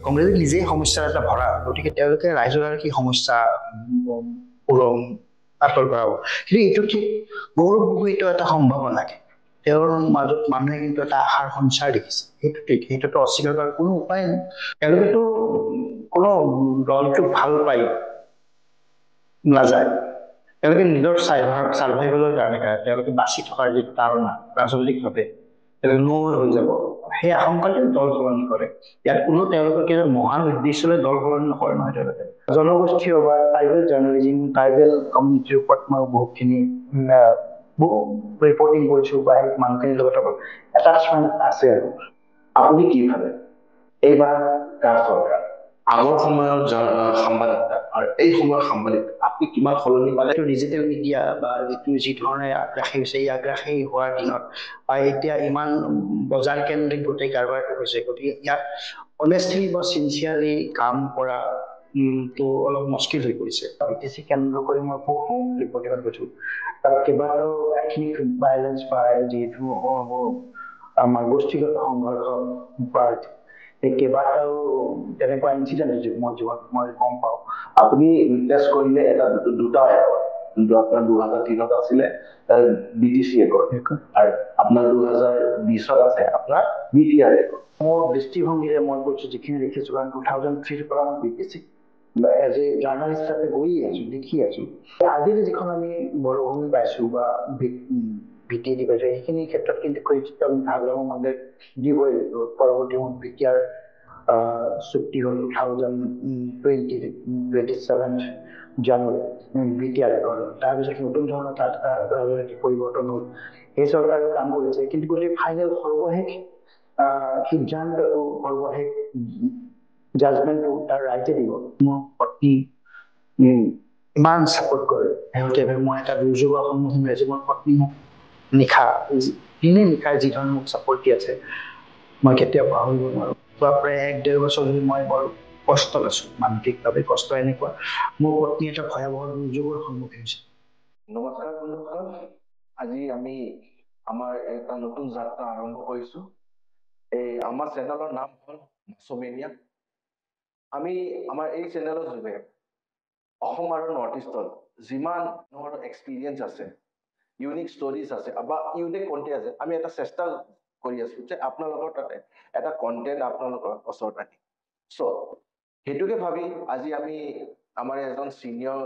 কংগ্ৰেছে নিজেই সমস্যাৰ এটা ভৰা, গতিকে তেওঁলোকে ৰাইজৰ আৰু কি সমস্যা আঁতৰ কৰাব। কিন্তু এইটো ঠিক গৌৰৱ গগৈটো এটা সম্ভাৱনাকে তেওঁৰ মাজত মানুহে কিন্তু এটা আশাৰ সঞ্চাৰ দেখিছে, সেইটো ঠিক, সেইটোতো অস্বীকাৰ কৰাৰ কোনো উপায় নাই। তেওঁলোকেতো কোনো দলটোক ভাল পাই নাযায়, তেওঁলোকে নিজৰ চাৰ্ভাইভেলৰ কাৰণে তেওঁলোকে বাচি থকাৰ যি ধাৰণা ৰাজনৈতিকভাৱে তেওঁলোকে নোহোৱা হৈ যাব, সেই আশংকাতে দল সলনি কৰে। ইয়াত কোনো তেওঁলোকৰ কিবা মহান উদ্দেশ্যলৈ দল সলনি নকৰে নহয়। তেওঁলোকে জনগোষ্ঠী বা ট্ৰাইবেল জাৰ্নেলিজিম, ট্ৰাইবেল কমিউনিটিৰ ওপৰত মই বহুতখিনি ৰিপৰ্টিং কৰিছো বা মানুহখিনিৰ লগত এটাচমেণ্ট আছে। আৰু আপুনি কি ভাবে এইবাৰ কাৰ চৰকাৰ? আগৰ সময়ত সাংবাদিকতা আৰু এই সময়ৰ সাংবাদিকতা আপুনি কিমান সলনি পালে? ডিজিটেল মিডিয়া বা যি ধৰণে আগ্ৰাসী হৈছে, এই আগ্ৰাসী হোৱাৰ দিনত বা এতিয়া ইমান বজাৰ কেন্দ্ৰিক গোটেই কাৰবাৰটো হৈছে, গতিকে ইয়াত অনেষ্টলি বা চিনচিয়াৰলি কাম কৰা তো অলপ মুস্কিল হৈ পৰিছে। BTC কেন্দ্ৰ কৰি মই বহুত ৰিপৰ্টিঙত গৈছো, তাত কেইবাটাও এথনিক ভাইলেঞ্চ পায়, যিহেতু আমাৰ গোষ্ঠীগত সংঘৰ্ষ বা কেইবাটাও তেনেকুৱা ইনচিডেণ্ট হৈছে মই গম পাওঁ। আপুনি উইটনেছ কৰিলে এটা দুটা যোনটো আপোনাৰ 2003 আছিলে BTC ৰেকৰ্ড, আৰু আপোনাৰ 2020 আছে আপোনাৰ BTR ৰেকৰ্ড। মোৰ দৃষ্টিভংগীৰে মই কৈছো যিখিনি দেখিছো, কাৰণ 2003 পৰা মই BTC এজ এ জাৰ্ণালিষ্ট হিচাপে গৈ আছো, দেখি আছো। আজিৰ যিখন আমি বৰভূমি পাইছো বা VTD পাইছো, সেইখিনি ক্ষেত্ৰত কিন্তু আমি ভাগৰ মধ্যে দিবই লাগিব। পৰৱৰ্তী সময়ত BTR চুক্তি হ'ল 2027 জানুৱাৰী BTR হ'ল, তাৰপিছত নতুন ধৰণৰ তাত ৰাজনৈতিক পৰিৱৰ্তন হ'ল, সেই চৰকাৰে কাম কৰিছে। কিন্তু গোটেই ফাইনেল সৰ্বশেষ সিদ্ধান্ত সৰ্বশেষ জাজমেণ্টটো তাৰ ৰাইজে দিব। মোৰ পত্নী ইমান ছাপোৰ্ট কৰে, শেহতীয়াভাৱে মই এটা দুৰ্যোগৰ সন্মুখীন হৈছো, মোৰ পত্নী মোক দিনে নিশাই যি ধৰণে মোক ছাপোৰ্ট দি আছে, মই কেতিয়াও পাহৰিব নোৱাৰো। প্ৰায় 1-1.5 বছৰ ধৰি মই বৰ কষ্টত আছো, মানসিকভাৱে কষ্ট এনেকুৱা। মোৰ পত্নী এটা ভয়াৱহ দুৰ্যোগৰ সন্মুখীন হৈছে। নমস্কাৰ বন্ধুসকল, আজি আমি আমাৰ এটা নতুন যাত্ৰা আৰম্ভ কৰিছো। এই আমাৰ চেনেলৰ নাম হ'ল মাছমেনিয়া। আমি আমাৰ এই চেনেলৰ যোগে অসম আৰু নৰ্থ ইষ্টত যিমান ধৰণৰ এক্সপিৰিয়েঞ্চ আছে, ইউনিক ষ্টৰিজ আছে বা ইউনিক কণ্টেণ্ট আছে, আমি এটা চেষ্টা কৰি আছো যে আপোনালোকৰ তাতে এটা কণ্টেণ্ট আপোনালোকৰ ওচৰত আনি। চ' সেইটোকে ভাবি আজি আমি আমাৰ এজন চিনিয়ৰ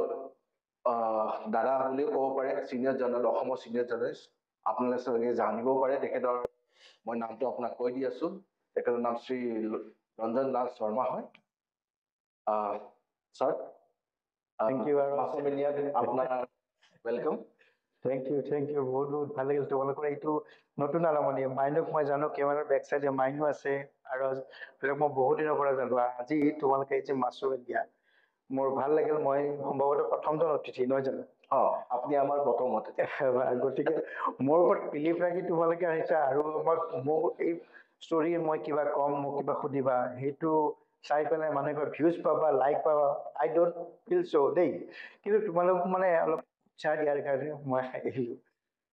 দাদা বুলিও ক'ব পাৰে, চিনিয়ৰ জাৰ্নেল, অসমৰ চিনিয়ৰ জাৰ্নেলিষ্ট, আপোনালোকে জানিব পাৰে তেখেতৰ, মই নামটো আপোনাক কৈ দি আছো। তেখেতৰ নাম শ্ৰী ৰঞ্জন লাল শৰ্মা হয়। Sir, thank you. আপোনাৰ ৱেলকাম। Thank you. বহুত বহুত ভাল লাগিল তোমালোকৰ এইটো নতুন আৰম্ভণি। মাইনুক মই জানো, কেমেৰাৰ বেক চাইডে মাইনু আছে, আৰু মই বহুত দিনৰ পৰা জানো। আজি তোমালোকে এই যে মাছমেনিয়া, মোৰ ভাল লাগিল। মই সম্ভৱতঃ প্ৰথমটো অতিথি নহয় জানো? আপুনি আমাৰ প্ৰথম অতিথি। গতিকে মোৰ ওপৰত বিলিভ ৰাখি তোমালোকে আহিছা, আৰু মোৰ এই ষ্টৰি মই কিবা কম, মোক কিবা সুধিবা, সেইটো চাই পেলাই মানুহে ভিউজ পাবা, লাইক পাবা, আই ডোন্ট ফিল চ' দেই। কিন্তু তোমালোক মানে অলপ উৎসাহ দিয়াৰ কাৰণে মই আহিলো।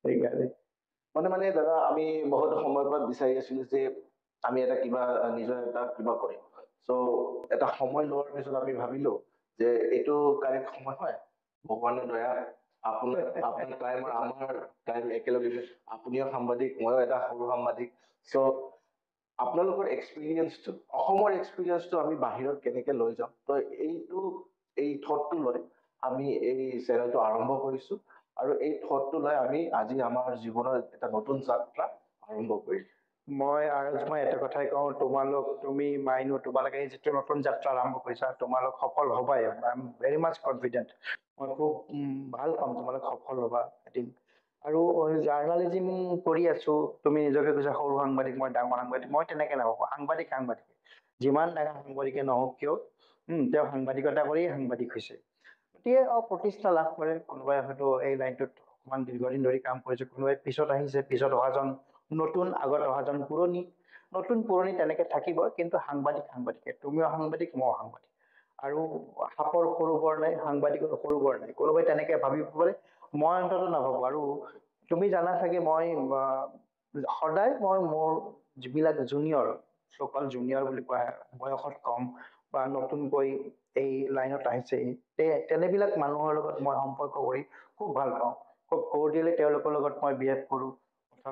সেইকাৰণে মানে দাদা, আমি বহুত সময়ৰ পৰা বিচাৰি আছিলো যে আমি এটা কিবা নিজৰ এটা কিবা কৰিম। চ' এটা সময় লোৱাৰ পিছত আমি ভাবিলো যে এইটো কাৰেক্ট সময় হয়। ভগৱানৰ দয়া, আপোনাৰ টাইম আৰু আমাৰ টাইম একেলগে, আপুনিও সাংবাদিক, ময়ো এটা সৰু সাংবাদিক। চ' আপোনালোকৰ এক্সপিৰিয়েঞ্চটো, অসমৰ এক্সপিৰিয়েঞ্চটো আমি বাহিৰত কেনেকে লৈ যাম, তো এই থটটো লৈ আমি এই চেনেলটো আৰম্ভ কৰিছো। আৰু এই থটটো লৈ আমি আজি আমাৰ জীৱনৰ এটা নতুন যাত্ৰা আৰম্ভ কৰিছো। মই এটা কথাই কওঁ, তুমি মাইনু, তোমালোকে এই যিটো নতুন যাত্ৰা আৰম্ভ কৰিছা, তোমালোক সফল হবাই। I am very much confident. মই খুব ভাল পাম তোমালোক সফল হবা এদিন। আৰু জাৰ্ণালিজিম কৰি আছো, তুমি নিজকে কৈছা সৰু সাংবাদিক, মই ডাঙৰ সাংবাদিক। মই তেনেকে নাভাবো। সাংবাদিক যিমান ডাঙৰ সাংবাদিকে নহওক কিয়, তেওঁ সাংবাদিকতা কৰি সাংবাদিক হৈছে। গতিকে প্ৰতিষ্ঠা লাভ কৰে। কোনোবাই হয়তো এই লাইনটোত অকমান দীৰ্ঘদিন ধৰি কাম কৰিছে, কোনোবাই পিছত আহিছে, পিছত অহাজন নতুন, আগত অহাজন পুৰণি। নতুন পুৰণি তেনেকে থাকিব, কিন্তু সাংবাদিকে, তুমিও সাংবাদিক, ময়ো সাংবাদিক। আৰু সাপৰ সৰু বৰ নাই, সাংবাদিকৰ সৰু বৰ নাই। কোনোবাই তেনেকে ভাবিব পাৰে, মই অন্তত নাভাবো। আৰু তুমি জানা চাগে, মই সদায় মোৰ যিবিলাক জুনিয়ৰ সকল জুনিয়ৰ বুলি কোৱা হয়, বয়সত কম বা নতুনকৈ এই লাইনত আহিছে, তেনেবিলাক মানুহৰ লগত মই সম্পৰ্ক কৰি খুব ভাল পাওঁ। খুব কৰ্ডিয়েলি তেওঁলোকৰ লগত মই বিহেভ কৰোঁ, কথা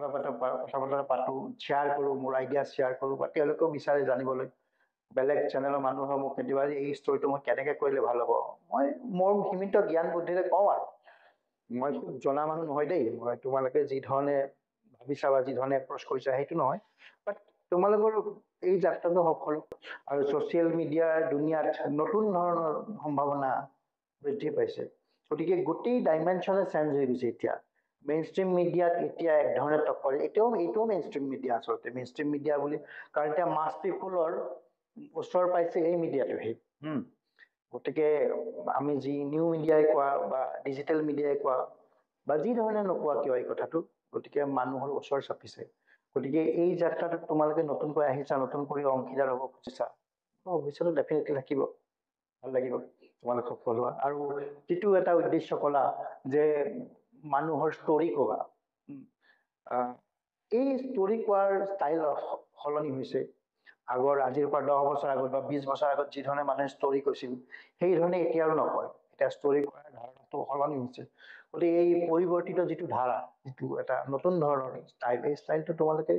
বতৰা পাতোঁ, শ্বেয়াৰ কৰোঁ, মোৰ আইডিয়া শ্বেয়াৰ কৰোঁ, বা তেওঁলোকেও বিচাৰে জানিবলৈ। বেলেগ চেনেলৰ মানুহৰ মোক কেতিয়াবা এই ষ্টৰিটো মই কেনেকৈ কৰিলে ভাল হ'ব, মই মোৰ সীমিত জ্ঞান বুদ্ধিৰে কওঁ আৰু। মই খুব জনা মানুহ নহয় দেই, মই তোমালোকে যি ধৰণে ভাবিছা বা যি ধৰণে এপ্ৰ'চ কৰিছা সেইটো নহয়, বাট তোমালোকৰ এই যাত্ৰাটো সফল আৰু ছ'চিয়েল মিডিয়াৰ দুনিয়াত নতুন ধৰণৰ সম্ভাৱনা বৃদ্ধি পাইছে। গতিকে গোটেই ডাইমেনশ্যনে চেঞ্জ হৈ গৈছে এতিয়া। মেইন ষ্ট্ৰীম মিডিয়াত এতিয়া এক ধৰণে টক্কৰ, এইটোও মেইন ষ্ট্ৰীম মিডিয়া আচলতে। মেইন ষ্ট্ৰীম মিডিয়া বুলি কাৰণ এতিয়া মাছ পিপুলৰ ওচৰ পাইছে এই মিডিয়াটোহে। গতিকে আমি যি নিউ মিডিয়াই কোৱা বা ডিজিটেল মিডিয়াই কোৱা বা যি ধৰণে নোকোৱা কিয় এই কথাটো, গতিকে মানুহৰ ওচৰ চাপিছে। গতিকে এই যাত্ৰাটোত তোমালোকে নতুনকৈ আহিছা, নতুন কৰি অংশীদাৰ হ'ব খুজিছা, ভৱিষ্যতে ডেফিনেটলি থাকিব, ভাল লাগিব তোমালোক সফল হোৱা। আৰু যিটো এটা উদ্দেশ্য ক'লা যে মানুহৰ ষ্টৰি ক'বা, এই ষ্টৰি কোৱাৰ ষ্টাইল সলনি হৈছে। আজিৰ পৰা 10 বছৰ আগত বা 20 বছৰ আগত যি ধৰণে মানুহে ষ্টৰি কৈছিল, সেই ধৰণে এতিয়া আৰু নকয়। এতিয়া ষ্টৰি কোৱাৰ ধাৰণাটো সলনি হৈছে। গতিকে এই পৰিৱৰ্তিত যিটো ধাৰা, যিটো এটা নতুন ধৰণৰ ষ্টাইল, এই ষ্টাইলটো তোমালোকে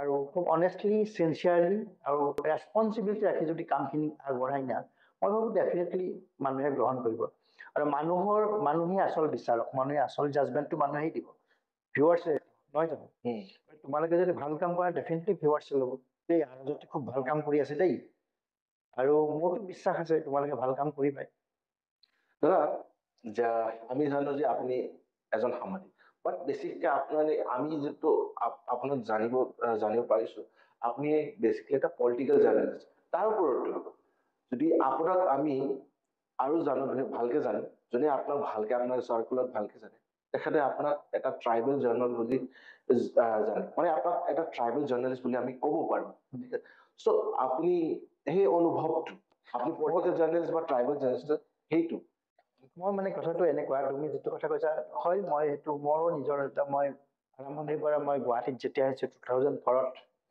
আৰু খুব অনেষ্টলি, চিনচিয়াৰলি আৰু ৰেছপনচিবিলিটি ৰাখি যদি কামখিনি আগবঢ়াই নিয়া, মই ভাবোঁ ডেফিনেটলি মানুহে গ্ৰহণ কৰিব। আৰু মানুহে আচল বিচাৰক, মানুহে আচল জাজমেণ্টটো মানুহেই দিব, ভিউৱাৰ্ছে নহয় জানো? তোমালোকে যদি ভাল কাম কৰা ডেফিনেটলি ভিউৱাৰ্ছে ল'ব, দেই আৰজতে খুব ভাল কাম কৰি আছে দেই, আৰু মোৰতো বিশ্বাস আছে তোমালোকে ভাল কাম কৰিবাই। দাদা, যা আমি জানো যে আপুনি এজন সাংবাদিক, বাট বেছিকৈ আমি যিটো আপোনাক জানিব পাৰিছোঁ, আপুনি বেছিকলি এটা পলিটিকেল জাৰ্নেলিষ্ট। তাৰ ওপৰতো যদি আপোনাক আমি আৰু ভালকে জানো, যোনে আপোনাক ভালকে আপোনাৰ চাৰ্কুলত ভালকে জানে, তেখেতে আপোনাক এটা ট্ৰাইবেল জাৰ্নেল বুলি জানে, মানে আপোনাক এটা ট্ৰাইবেল জাৰ্নেলিষ্ট বুলি আমি ক'ব পাৰোঁ। চ' আপুনি সেই অনুভৱটো, আপুনি পলিটিকেল জাৰ্নেলিষ্ট বা ট্ৰাইবেল জাৰ্নেলিষ্ট, সেইটো মই মানে কথাটো এনেকুৱা, তুমি যিটো কথা কৈছা, হয় মই সেইটো মোৰো নিজৰ এটা, মই আৰম্ভণিৰ পৰা মই গুৱাহাটীত যেতিয়া আহিছোঁ 2004ত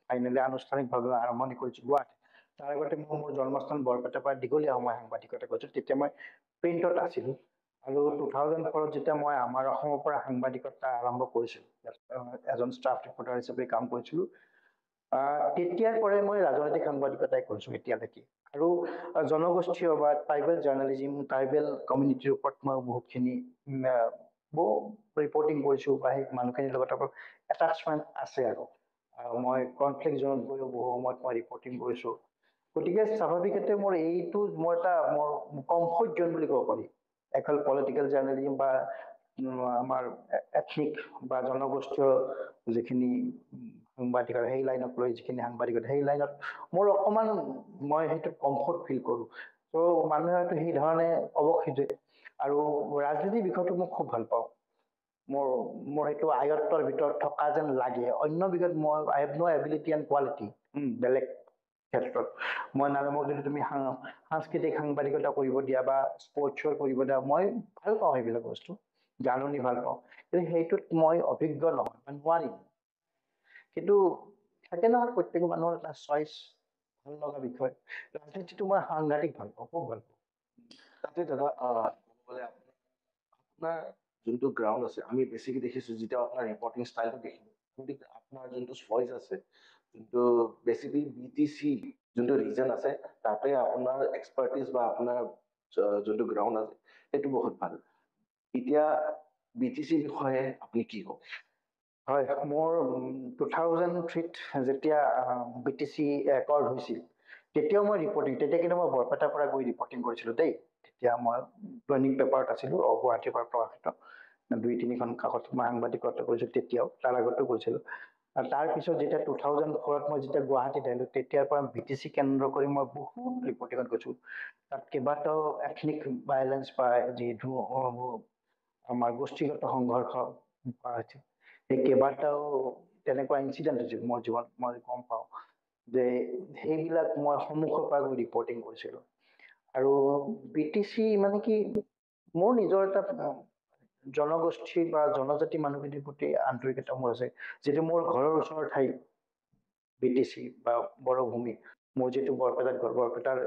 ফাইনেলি আনুষ্ঠানিকভাৱে আৰম্ভণি কৰিছোঁ গুৱাহাটী। তাৰ আগতে মোৰ জন্মস্থান বৰপেটাৰ পৰা দীঘলীয়া সময় সাংবাদিকতা কৰিছোঁ। তেতিয়া মই প্ৰিণ্টত আছিলোঁ, আৰু 2004ত যেতিয়া মই আমাৰ অসমৰ পৰা সাংবাদিকতা আৰম্ভ কৰিছিলোঁ, এজন ষ্টাফ ৰিপৰ্টাৰ হিচাপে কাম কৰিছিলোঁ, তেতিয়াৰ পৰাই মই ৰাজনৈতিক সাংবাদিকতাই কৰিছোঁ এতিয়ালৈকে। আৰু জনগোষ্ঠীয় বা ট্ৰাইবেল জাৰ্নেলিজিম, ট্ৰাইবেল কমিউনিটিৰ ওপৰত মই বহুতখিনি ৰিপৰ্টিং কৰিছোঁ, বা সেই মানুহখিনিৰ লগত অলপ এটাচমেণ্ট আছে। আৰু মই কনফ্লিক্ট জ'নত গৈও বহু সময়ত মই ৰিপৰ্টিং কৰিছোঁ। গতিকে স্বাভাৱিকতে মোৰ এইটো মোৰ কমফৰ্ট জ'ন বুলি ক'ব পাৰি। এখন পলিটিকেল জাৰ্নেলিজিম বা আমাৰ এথনিক বা জনগোষ্ঠীয় যিখিনি সাংবাদিকতা, সেই লাইনক লৈ যিখিনি সাংবাদিকতা, সেই লাইনত মোৰ অকণমান মই সেইটো কমফৰ্ট ফিল কৰোঁ। ত' মানুহে হয়তো সেই ধৰণে ক'ব খোজে। আৰু ৰাজনীতিৰ বিষয়টো মই খুব ভাল পাওঁ। মোৰ সেইটো আয়ত্তৰ ভিতৰত থকা যেন লাগে। অন্য বিষয়ত I have no' ability and quality. বেলেগ ক্ষেত্ৰত মই মোক যদি তুমি সাংস্কৃতিক সাংবাদিকতা কৰিব দিয়া বা স্পৰ্টছৰ কৰিব দিয়া, মই ভাল পাওঁ সেইবিলাক বস্তু, জাননী ভাল পাওঁ, কিন্তু সেইটোত মই অভিজ্ঞ নহয় বা নোৱাৰিম। কিন্তু থাকে নহয় প্ৰত্যেক মানুহৰ এটা চইচ, ভাল লগা বিষয়। ৰাজনীতিটো মই সাংঘাতিক ভাল পাওঁ, খুব ভাল পাওঁ। তাতে দাদা আপোনাৰ যোনটো গ্ৰাউণ্ড আছে, আমি বেছিকৈ দেখিছোঁ যেতিয়া আপোনাৰ ৰিপৰ্টিং ষ্টাইলটো দেখিলোঁ, আপোনাৰ যোনটো ভইচ আছে, যোনটো বেছিকলি BTC যোনটো ৰিজন আছে, তাতে আপোনাৰ এক্সপাৰ্টিজ বা আপোনাৰ যোনটো গ্ৰাউণ্ড আছে, সেইটো বহুত ভাল। এতিয়া BTC বিষয়ে আপুনি কি ক'ব? হয়, মোৰ 2003ত যেতিয়া BTC একৰ্ড হৈছিল, তেতিয়াও মই তেতিয়া কিন্তু মই বৰপেটাৰ পৰা গৈ ৰিপৰ্টিং কৰিছিলোঁ দেই। তেতিয়া মই দৈনিক পেপাৰত আছিলোঁ, গুৱাহাটীৰ পৰা প্ৰকাশিত 2-3খন কাকত মই সাংবাদিকতা কৰিছিলোঁ তেতিয়াও, তাৰ আগতো কৰিছিলোঁ। আৰু তাৰপিছত যেতিয়া 2004ত মই যেতিয়া গুৱাহাটীত আহিলোঁ, তেতিয়াৰ পৰা BTC কেন্দ্ৰ কৰি মই বহুত ৰিপৰ্টিঙত গৈছোঁ। তাত কেইবাটাও এথনিক ভাইলেঞ্চ বা যিটো আমাৰ গোষ্ঠীগত সংঘৰ্ষ কৰা হৈছে, সেই কেইবাটাও তেনেকুৱা ইনচিডেণ্ট হৈছিল মোৰ জীৱনত। মই গম পাওঁ যে সেইবিলাক মই সন্মুখৰ পৰা গৈ ৰিপৰ্টিং কৰিছিলোঁ। আৰু BTC মানে কি, মোৰ নিজৰ এটা জনগোষ্ঠী বা জনজাতি মানুহখিনিৰ প্ৰতি আন্তৰিকতা মোৰ আছে, যিটো মোৰ ঘৰৰ ওচৰৰ ঠাই BTC বা বড়ভূমি মোৰ যিটো বৰপেটাত ঘৰ বৰপেটাৰ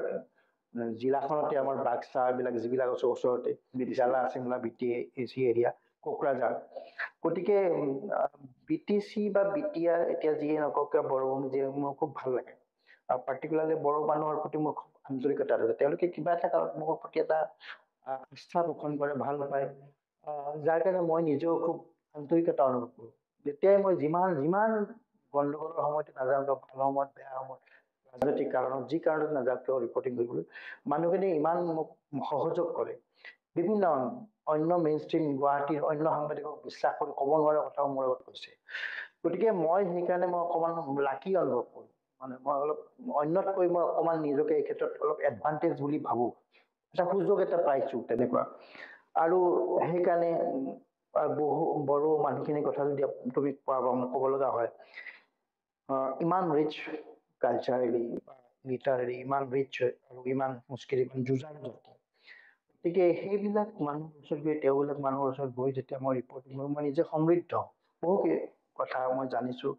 জিলাখনতে আমাৰ বাক্সা এইবিলাক যিবিলাক আছে ওচৰতে জালা চিমলা BTC এৰিয়া কোকৰাঝাৰ গতিকে BTC বা BTR এতিয়া যিয়ে নকওক কিয় বড়ভূমি যিয়ে মোৰ খুব ভাল লাগে আৰু পাৰ্টিকুলাৰলি বড়ো মানুহৰ প্ৰতি মোৰ খুব আন্তৰিকতা আছে তেওঁলোকে কিবা এটা কাৰণত মোৰ প্ৰতি এটা আস্থা পোষণ কৰে ভাল পায় যাৰ কাৰণে মই নিজেও খুব আন্তৰিকতা অনুভৱ কৰোঁ যেতিয়াই মই যিমান যিমান গণ্ডগোলৰ সময়তে নাযাওঁ ভাল সময়ত বেয়া সময়ত ৰাজনৈতিক কাৰণত যি কাৰণত নাযাওঁ কিয় ৰিপৰ্টিং কৰিবলৈ মানুহখিনি ইমান মোক সহযোগ কৰে বিভিন্ন অন্য মেইন ষ্ট্ৰীম গুৱাহাটীৰ অন্য সাংবাদিকক বিশ্বাস কৰি ক'ব নোৱাৰা কথাও মোৰ লগত কৈছে গতিকে মই সেইকাৰণে মই অকণমান লাকি অনুভৱ কৰোঁ মানে মই অলপ অন্যতকৈ মই অকণমান নিজকে এই ক্ষেত্ৰত অলপ এডভান্টেজ বুলি ভাবোঁ এটা সুযোগ এটা পাইছোঁ তেনেকুৱা আৰু সেইকাৰণে বহু বড়ো মানুহখিনিৰ কথা যদি তুমি কোৱা বা মোক ক'ব লগা হয় ইমান ৰিচ কালচাৰেলি লিটাৰেলি ইমান ৰিচ আৰু ইমান সংস্কৃতি ইমান যুঁজাৰ জাতি গতিকে সেইবিলাক মানুহৰ ওচৰত গৈ তেওঁবিলাক মানুহৰ ওচৰত গৈ যেতিয়া মই ৰিপৰ্টিং কৰোঁ মই নিজে সমৃদ্ধ বহু কথা মই জানিছোঁ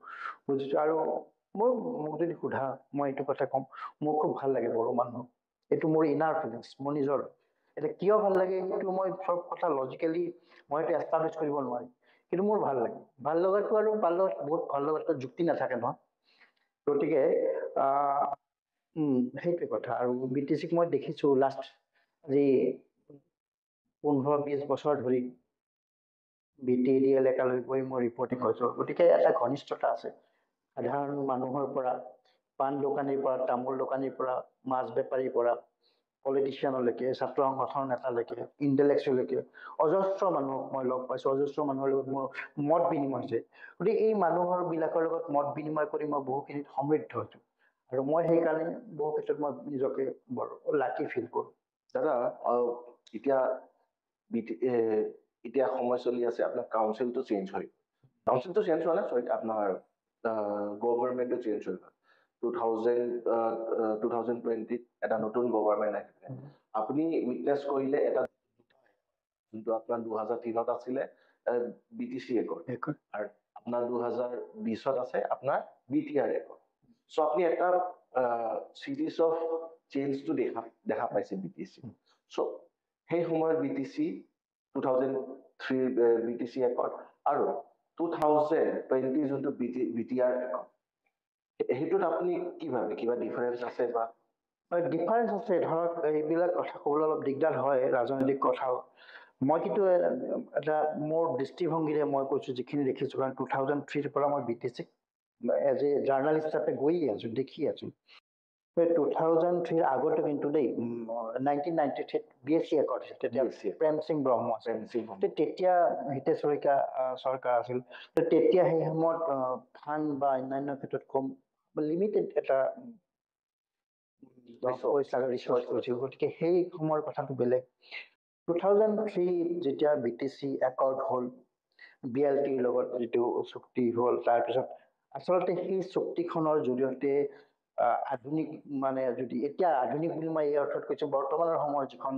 বুজিছোঁ আৰু মোক যদি সোধা মই এইটো কথা ক'ম মোৰ খুব ভাল লাগে বড়ো মানুহ এইটো মোৰ ইনাৰ ফিলিংছ মোৰ নিজৰ এতিয়া কিয় ভাল লাগে সেইটো মই চব কথা লজিকেলি মই এইটো এষ্টাব্লিছ কৰিব নোৱাৰিম কিন্তু মোৰ ভাল লাগে ভাল লগাটো আৰু ভাল লগত বহুত ভাল লগাটো যুক্তি নাথাকে নহয় গতিকে সেইটোৱে কথা আৰু BTCক মই দেখিছোঁ লাষ্ট আজি 15-20 বছৰ ধৰি BTD এলেকালৈ গৈ মই ৰিপৰ্টিং কৰিছোঁ গতিকে এটা ঘনিষ্ঠতা আছে সাধাৰণ মানুহৰ পৰা পাণ দোকানীৰ পৰা তামোল দোকানীৰ পৰা মাছ বেপাৰীৰ পৰা পলিটিচিয়ানলৈকে ছাত্ৰ সংগঠনৰ নেতালৈকে ইণ্টেলেক্সুৱেললৈকে অজস্ৰ মানুহক মই লগ পাইছোঁ অজস্ৰ মানুহৰ লগত মোৰ মত বিনিময় হৈছে গতিকে এই মানুহৰ বিলাকৰ লগত মত বিনিময় কৰি মই বহুখিনিত সমৃদ্ধ হৈছোঁ আৰু মই সেইকাৰণে বহু ক্ষেত্ৰত মই নিজকে বৰ লাকি ফিল কৰোঁ দাদা এতিয়া এতিয়া সময় চলি আছে আপোনাৰ কাউন্সিলটো চেঞ্জ হৈ কাউন্সিলটো চেঞ্জ হোৱা নাই চৰি আপোনাৰ গভৰ্ণমেণ্টটো চেঞ্জ হৈ গ'ল 2020 এটা নতুন গভৰ্ণমেণ্ট আহিলে আপুনি উইটনেছ কৰিলে এটা যোনটো আপোনাৰ 2003ত আছিলে BTC একৰ্ড আৰু আপোনাৰ 2020ত আছে আপোনাৰ BTR একৰ্ড চ' আপুনি এটা চিৰিজ অফ চেঞ্জটো দেখা পাইছে BTC চ' সেই সময়ত BTC 2003 BTC একৰ্ড আৰু 2020 যোনটো BTR একৰ্ড সেইটোত আপুনি কি ভাবে কিবা ডিফাৰেঞ্চ আছে বা ডিফাৰেঞ্চ আছে ধৰক এইবিলাক কথা ক'বলৈ অলপ দিগদাৰ হয় ৰাজনৈতিক কথাও মই কিন্তু এটা মোৰ দৃষ্টিভংগীৰে মই কৈছোঁ যিখিনি দেখিছোঁ কাৰণ 2003ৰ পৰা মই BTCক এজ এ জাৰ্ণালিষ্ট হিচাপে গৈয়ে আছোঁ দেখি আছোঁ 2003ৰ আগতে কিন্তু দেই 1993 BSC একৰ্ড আছিল তেতিয়া প্ৰেম সিং ব্ৰহ্ম আছিল তেতিয়া হিতেশ শইকীয়া চৰকাৰ আছিল তেতিয়া সেই সময়ত ফাণ্ড বা অন্যান্য ক্ষেত্ৰত কম লিমিটেড এটা ৰিচৰ্চ কৰিছিল গতিকে সেই সময়ৰ কথাটো বেলেগ 2003 যেতিয়া BTC একৰ্ড হ'ল BLTৰ লগত যিটো চুক্তি হ'ল তাৰপিছত আচলতে সেই চুক্তিখনৰ জৰিয়তে আধুনিক মানে যদি এতিয়া আধুনিক বুলি মই এই অৰ্থত কৈছোঁ বৰ্তমানৰ সময়ত যিখন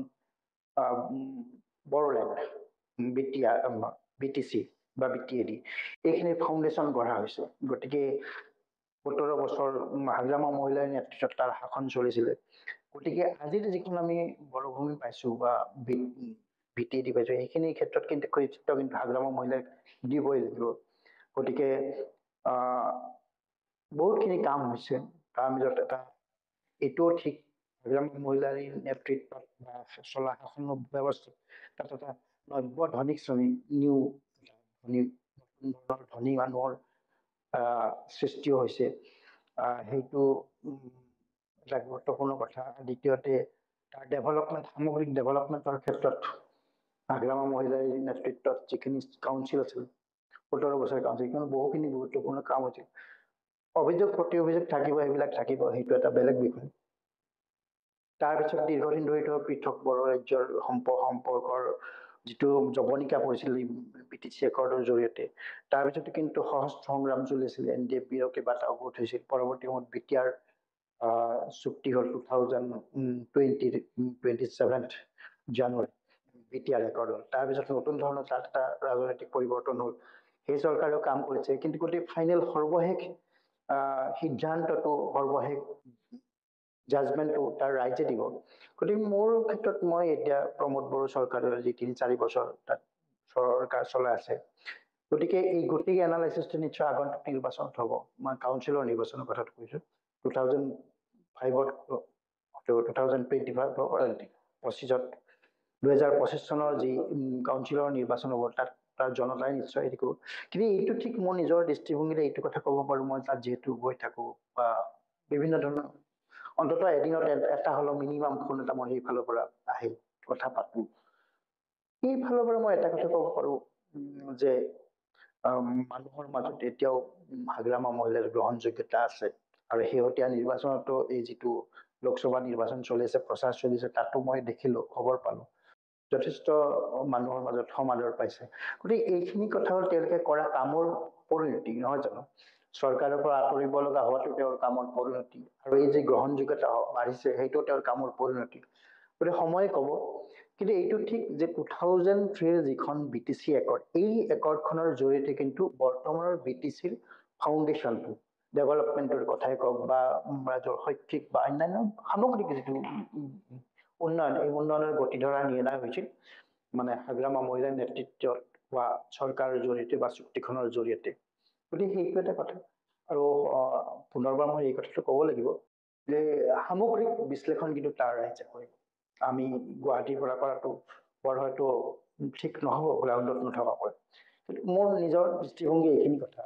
বড়োলেণ্ড BTC বা BTAD এইখিনিৰ ফাউণ্ডেশ্যন গঢ়া হৈছে গতিকে 17 বছৰ হাগ্ৰামা মহিলাৰ নেতৃত্বত তাৰ শাসন চলিছিলে গতিকে আজিৰ যিখন আমি বড়োভূমি পাইছোঁ বা BTAD পাইছোঁ সেইখিনি ক্ষেত্ৰত কিন্তু কৃতিত্ব কিন্তু হাগ্ৰামা মহিলাক দিবই লাগিব গতিকে বহুতখিনি কাম হৈছে তাৰ মাজত এটা এইটোও ঠিক হাগ্ৰামা মহিলাৰ নেতৃত্বত বা চলা শাসন ব্যৱস্থা তাত এটা নব্য ধনিক শ্ৰেণী নিউ ধনী মানুহৰ সৃষ্টিও হৈছে সেইটো এটা গুৰুত্বপূৰ্ণ কথা দ্বিতীয়তে তাৰ ডেভেলপমেণ্ট সামগ্ৰিক ডেভেলপমেণ্টৰ ক্ষেত্ৰত হাগ্ৰামা মহিলাৰ নেতৃত্বত যিখিনি কাউন্সিল আছিল 17 বছৰ কাউন্সিল কিন্তু বহুখিনি গুৰুত্বপূৰ্ণ কাম হৈছিল অভিযোগ প্ৰতি অভিযোগ থাকিব সেইবিলাক থাকিব সেইটো এটা বেলেগ বিষয় তাৰপিছত দীৰ্ঘদিন ধৰি পৃথক বড়ো ৰাজ্যৰ সম্পৰ্কৰ যিটো জৱনিকা পৰিছিল BTC একৰ্ডৰ জৰিয়তে তাৰপিছতো কিন্তু সহস্ৰ সংগ্ৰাম চলিছিল NDFBৰ কেইবাটা গোট হৈছিল পৰৱৰ্তী সময়ত BTR চুক্তি হ'ল 27 জানুৱাৰী BTR একৰ্ড হ'ল তাৰপিছত নতুন ধৰণৰ তাত এটা ৰাজনৈতিক পৰিৱৰ্তন হ'ল সেই চৰকাৰেও কাম কৰিছে কিন্তু গোটেই ফাইনেল সৰ্বশেষ সিদ্ধান্তটো সৰ্বশেষ জাজমেণ্টটো তাৰ ৰাইজে দিব। গতিকে মোৰ ক্ষেত্ৰত মই এতিয়া প্ৰমোদ বড়ো চৰকাৰৰ যি ৩-৪ বছৰ তাত চৰকাৰ চলাই আছে, গতিকে এই গোটেই এনালাইচিছটো নিশ্চয় আগন্তুক নিৰ্বাচনত হ'ব। মই কাউন্সিলৰ নিৰ্বাচনৰ কথাটো কৈছোঁ, 2005ত 2025 2025 চনৰ যি কাউন্সিলৰ নিৰ্বাচন হ'ব, তাত তাৰ জনতাই নিশ্চয় হেৰি কৰিব। কিন্তু এইটো ঠিক মোৰ নিজৰ দৃষ্টিভংগীৰে এইটো কথা ক'ব পাৰোঁ, মই তাত যিহেতু গৈ থাকোঁ বা বিভিন্ন ধৰণৰ অন্ততঃ এদিনত এটা হ'লেও মিনিমাম ফোন এটা মই সেইফালৰ পৰা আহি কথা পাতোঁ। সেইফালৰ পৰা মই এটা কথা ক'ব পাৰোঁ যে মানুহৰ মাজত এতিয়াও হাগ্ৰামা মহিলাৰ গ্ৰহণযোগ্যতা আছে। আৰু শেহতীয়া নিৰ্বাচনতো এই যিটো লোকসভা নিৰ্বাচন চলি আছে, প্ৰচাৰ চলিছে, তাতো মই দেখিলোঁ, খবৰ পালোঁ, যথেষ্ট মানুহৰ মাজত সমাদৰ পাইছে। গতিকে এইখিনি কথা হ'ল তেওঁলোকে কৰা কামৰ পৰিণতি, নহয় জানো? চৰকাৰৰ পৰা আঁতৰিব লগা হোৱাটো তেওঁৰ কামৰ পৰিণতি, আৰু এই যে গ্ৰহণযোগ্যতা বাঢ়িছে সেইটো তেওঁৰ কামৰ পৰিণতি। গতিকে সময়ে ক'ব। কিন্তু এইটো ঠিক যে 2003 যিখন BTC একৰ্ড, এই একৰ্ডখনৰ জৰিয়তে কিন্তু বৰ্তমানৰ BTCৰ ফাউণ্ডেশ্যনটো, ডেভেলপমেণ্টৰ কথাই কওক বা ৰাজ্যৰ শৈক্ষিক বা অন্যান্য সামগ্ৰিক যিটো উন্নয়ন, এই উন্নয়নৰ গতি ধৰা নিৰ্ণয় হৈছিল মানে হাগ্ৰামা মহিলাৰ নেতৃত্বত হোৱা চৰকাৰৰ জৰিয়তে বা চুক্তিখনৰ জৰিয়তে। গতিকে সেইটো এটা কথা। আৰু পুনৰবাৰ মই এই কথাটো ক'ব লাগিব যে সামগ্ৰিক বিশ্লেষণ কিন্তু তাৰ ৰাইজে কৰিব। আমি গুৱাহাটীৰ পৰা কৰাটো বৰ হয়তো ঠিক নহ'ব গ্ৰাউণ্ডত নথকাকৈ। মোৰ নিজৰ দৃষ্টিভংগী এইখিনি কথা।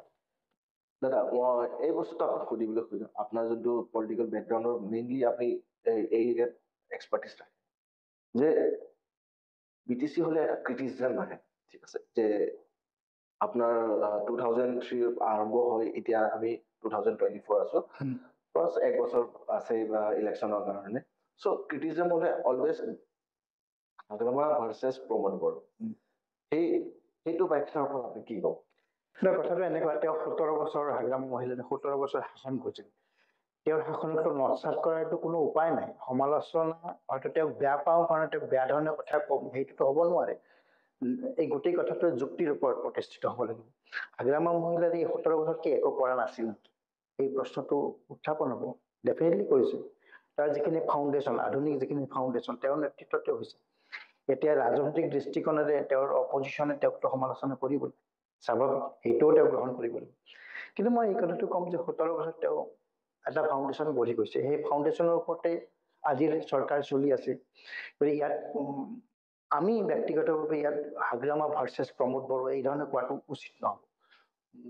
দাদা, মই এই বস্তুটো আপোনাক সুধিবলৈ খুজিম, আপোনাৰ যোনটো পলিটিকেল বেকগ্ৰাউণ্ডৰ মেইনলি আপুনি এই এৰিয়াত এক্সপাৰ্টিছ থাকে, যে BTC হ'লে এটা ক্ৰিটিচিজম আহে, ঠিক আছে, যে আপোনাৰ 2003 আৰম্ভ হৈ এতিয়া আমি 2024 আছোঁ, প্লাছ 1 বছৰ আছে বা ইলেকশ্যনৰ কাৰণে। চ' ক্ৰিটিচিজম হ'লে অলৱেজ হাগ্ৰামা ভাৰ্চেছ প্ৰমোদ বড়ো, সেইটো ব্যাখ্যাৰ ওপৰত আপুনি কি ক'ব? কথাটো এনেকুৱা, তেওঁ 17 বছৰ হাগ্ৰামা মহিলাই 17 বছৰ শাসন কৰিছিল। তেওঁৰ শাসনটো নস্যাৎ কৰাৰতো কোনো উপায় নাই। সমালোচনা হয়তো তেওঁক বেয়া পাওঁ কাৰণে তেওঁক বেয়া ধৰণে কথা কম, সেইটোতো হ'ব নোৱাৰে। এই গোটেই কথাটো যুক্তিৰ ওপৰত প্ৰতিষ্ঠিত হ'ব লাগিব। হাগ্ৰামা মহিলাৰ এই 17 বছৰ কি একো কৰা নাছিল? এই প্ৰশ্নটো উত্থাপন হ'ব। ডেফিনেটলি কৰিছে। তাৰ যিখিনি ফাউণ্ডেশ্যন, আধুনিক যিখিনি ফাউণ্ডেশ্যন তেওঁৰ নেতৃত্বতে হৈছে। এতিয়া ৰাজনৈতিক দৃষ্টিকোণেৰে তেওঁৰ অপজিশ্যনে তেওঁকতো সমালোচনা কৰিবই, স্বাভাৱিক, সেইটোও তেওঁ গ্ৰহণ কৰিব লাগিব। কিন্তু মই এই কথাটো ক'ম যে 17 বছৰত তেওঁ এটা ফাউণ্ডেশ্যন গঢ়ি গৈছে। সেই ফাউণ্ডেশ্যনৰ ওপৰতে আজিৰ চৰকাৰ চলি আছে। গতিকে ইয়াত আমি ব্যক্তিগতভাৱে ইয়াত হাগ্ৰামা ভাৰ্চেছ প্ৰমোদ বড়ো এই ধৰণে কোৱাটো উচিত নহ'ব।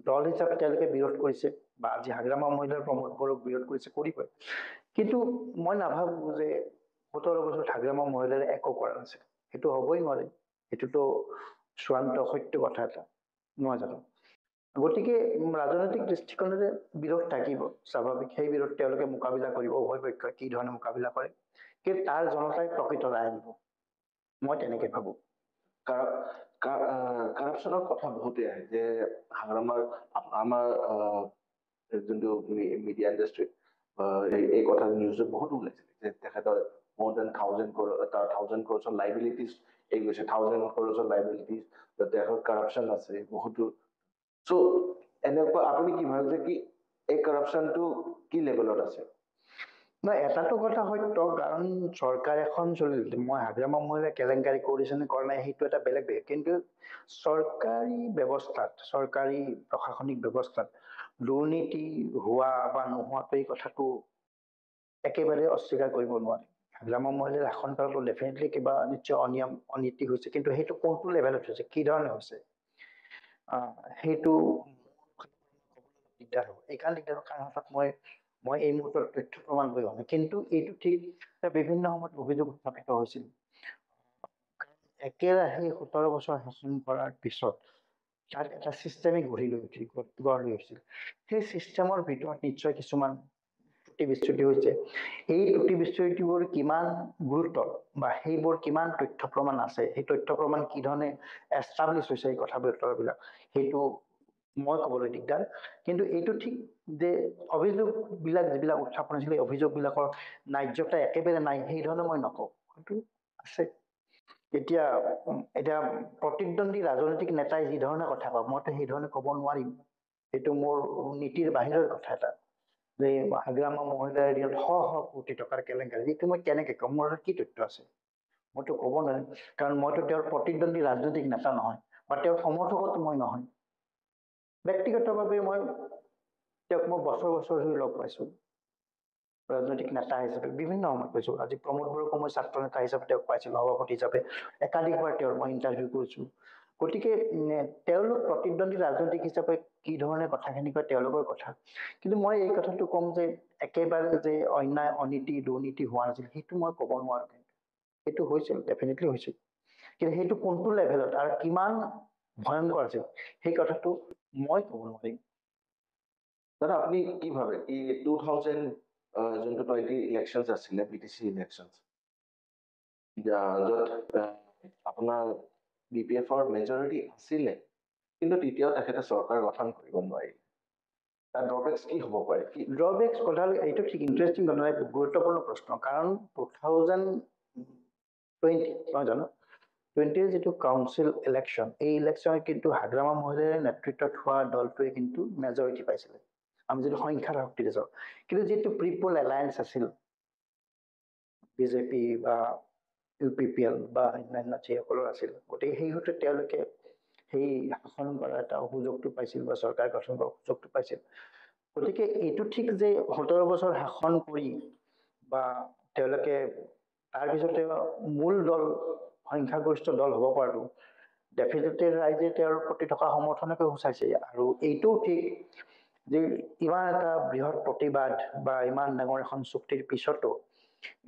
দল হিচাপে তেওঁলোকে বিৰোধ কৰিছে বা আজি হাগ্ৰামা মহিলাৰ প্ৰমোদ বড়োক বিৰোধ কৰিছে, কৰিবই। কিন্তু মই নাভাবোঁ যে 17 বছৰত হাগ্ৰামা মহিলাৰে একো কৰা নাছিল। সেইটো হ'বই নোৱাৰে। সেইটোতো চূড়ান্ত সত্য কথা এটা, নহয় জানো? গতিকে ৰাজনৈতিক দৃষ্টিকোণেৰে বিৰোধ থাকিব, স্বাভাৱিক। সেই বিৰোধ তেওঁলোকে মোকাবিলা কৰিব, উভয় পক্ষই কি ধৰণে মোকাবিলা কৰে, কিন্তু তাৰ জনতাই প্ৰকৃত ৰায় দিব, মই তেনেকে ভাবোঁ। কাৰাপশ্যনৰ কথা বহুতেই আহে, যে আমাৰ যোনটো মিডিয়া ইণ্ডাষ্ট্ৰী এই কথা নিউজত বহুত ওলাইছিল যে তেখেতৰ more than 1,000 crores লাইবিলিটিজ এই গৈছে, 1,000 crores লাইবিলিটিজ, তেখেতৰ কাৰাপশ্যন আছে বহুতো। চ' এনেকুৱা আপুনি কি ভাবে যে কি এই কাৰাপশ্যনটো কি লেভেলত আছে? নাই, এটাটো কথা সত্য, কাৰণ চৰকাৰ এখন চলিল, মই হাগ্ৰামা মহিলাই কেলেংকাৰী কৰিছে নে কৰা নাই সেইটো এটা বেলেগ বিষয়। কিন্তু চৰকাৰী ব্যৱস্থাত, চৰকাৰী প্ৰশাসনিক ব্যৱস্থাত দুৰ্নীতি হোৱা বা নোহোৱাটো এই কথাটো একেবাৰে অস্বীকাৰ কৰিব নোৱাৰি। হাগ্ৰামা মহিলাৰ শাসনকালতো ডেফিনেটলি কিবা নিশ্চয় অনিয়ম অনীতি হৈছে, কিন্তু সেইটো কোনটো লেভেলত হৈছে, কি ধৰণে হৈছে, সেইটো দিগদাৰ হ'ব। এইকাৰণে দিগদাৰ কাৰণ হাতত মই এই মুহূৰ্তত তথ্য প্ৰমাণ কৰিব নাই। কিন্তু এইটো ঠিক বিভিন্ন সময়ত অভিযোগ উত্থাপিত হৈছিল। একেৰাহে 17 বছৰ শাসন কৰাৰ পিছত তাত এটা চিষ্টেমে গঢ় লৈ উঠিছিল। সেই চিষ্টেমৰ ভিতৰত নিশ্চয় কিছুমান ত্ৰুটি বিচ্যুতি হৈছে। এই ত্ৰুটি বিচ্যুতিবোৰ কিমান গুৰুতৰ বা সেইবোৰ কিমান তথ্য প্ৰমাণ আছে, সেই তথ্য প্ৰমাণ কি ধৰণে এষ্টাব্লিছ হৈছে এই কথা বতৰাবিলাক, সেইটো মই ক'বলৈ দিগদাৰ। কিন্তু এইটো ঠিক যে অভিযোগবিলাক যিবিলাক উত্থাপন হৈছিল, এই অভিযোগবিলাকৰ ন্যায্যতা একেবাৰে নাই সেই ধৰণে মই নকওঁ, সেইটো আছে। এতিয়া প্ৰতিদ্বন্দ্বী ৰাজনৈতিক নেতাই যি ধৰণে কথা কয়, মইতো সেই ধৰণে ক'ব নোৱাৰিম। সেইটো মোৰ নীতিৰ বাহিৰৰ কথা এটা। যে হাগ্ৰামা মহিলাৰ দিনত শ কোটি টকাৰ কেলেংকাৰী, যিটো মই কেনেকৈ ক'ম, মোৰ কি তথ্য আছে মইতো ক'ব নোৱাৰিম, কাৰণ মইতো তেওঁৰ প্ৰতিদ্বন্দ্বী ৰাজনৈতিক নেতা নহয় বা তেওঁৰ সমৰ্থকতো মই নহয়। ব্যক্তিগতভাৱে মই তেওঁক মই বছৰ ধৰি লগ পাইছোঁ, ৰাজনৈতিক নেতা হিচাপে বিভিন্ন সময়ত পাইছোঁ। আজি প্ৰমোদ বড়োকো মই ছাত্ৰ নেতা হিচাপে তেওঁক পাইছিলোঁ, সভাপতি হিচাপে একাধিকবাৰ তেওঁৰ মই ইণ্টাৰভিউ কৰিছোঁ। গতিকে তেওঁলোক প্ৰতিদ্বন্দ্বী ৰাজনৈতিক হিচাপে কি ধৰণে কথাখিনি কয় তেওঁলোকৰ কথা, কিন্তু মই এই কথাটো ক'ম যে একেবাৰে যে অন্যায় অনীতি দুৰ্নীতি হোৱা নাছিল সেইটো মই ক'ব নোৱাৰোঁ। সেইটো হৈছিল, ডেফিনেটলি হৈছিল, কিন্তু সেইটো কোনটো লেভেলত আৰু কিমান ভয়ংকৰ আছিল সেই কথাটো মই ক'ব নোৱাৰিম। দাদা আপুনি কি ভাবে এই 2000 যোনটো 20 ইলেকশ্যনছ আছিলে, BTC ইলেকশ্যনছ, য'ত আপোনাৰ BPF-ৰ মেজৰিটি আছিলে, কিন্তু তেতিয়াও তেখেতে চৰকাৰ গঠন কৰিব নোৱাৰিলে, তাৰ ড্ৰবেক্স কি হ'ব পাৰে? কি ড্ৰবেক্স কথা এইটো ঠিক ইণ্টাৰেষ্টিং কথা, গুৰুত্বপূৰ্ণ প্ৰশ্ন, কাৰণ 2020 নহয় জানো 20ৰ যিটো কাউন্সিল ইলেকশ্যন, এই ইলেকশ্যনত কিন্তু হাগ্ৰামা মহিলাৰ নেতৃত্বত হোৱা দলটোৱে কিন্তু মেজৰিটি পাইছিলে, আমি যদি সংখ্যাৰ শক্তিৰে যাওঁ। কিন্তু যিটো প্ৰিপল এলায়েন্স আছিল BJP বা UPPL বা অন্যান্য যিসকলৰ আছিল, গতিকে সেই সূত্ৰে তেওঁলোকে সেই শাসন কৰাৰ এটা সুযোগটো পাইছিল বা চৰকাৰ গঠন কৰাৰ সুযোগটো পাইছিল। গতিকে এইটো ঠিক যে 17 বছৰ শাসন কৰি বা তেওঁলোকে তাৰপিছতে মূল দল সংখ্যাগৰিষ্ঠ দল হ'ব পৰাটো ডেফিনেটলি ৰাইজে তেওঁৰ প্ৰতি থকা সমৰ্থনকে সূচাইছে। আৰু এইটোও ঠিক যে ইমান এটা বৃহৎ প্ৰতিবাদ বা ইমান ডাঙৰ এখন চুক্তিৰ পিছতো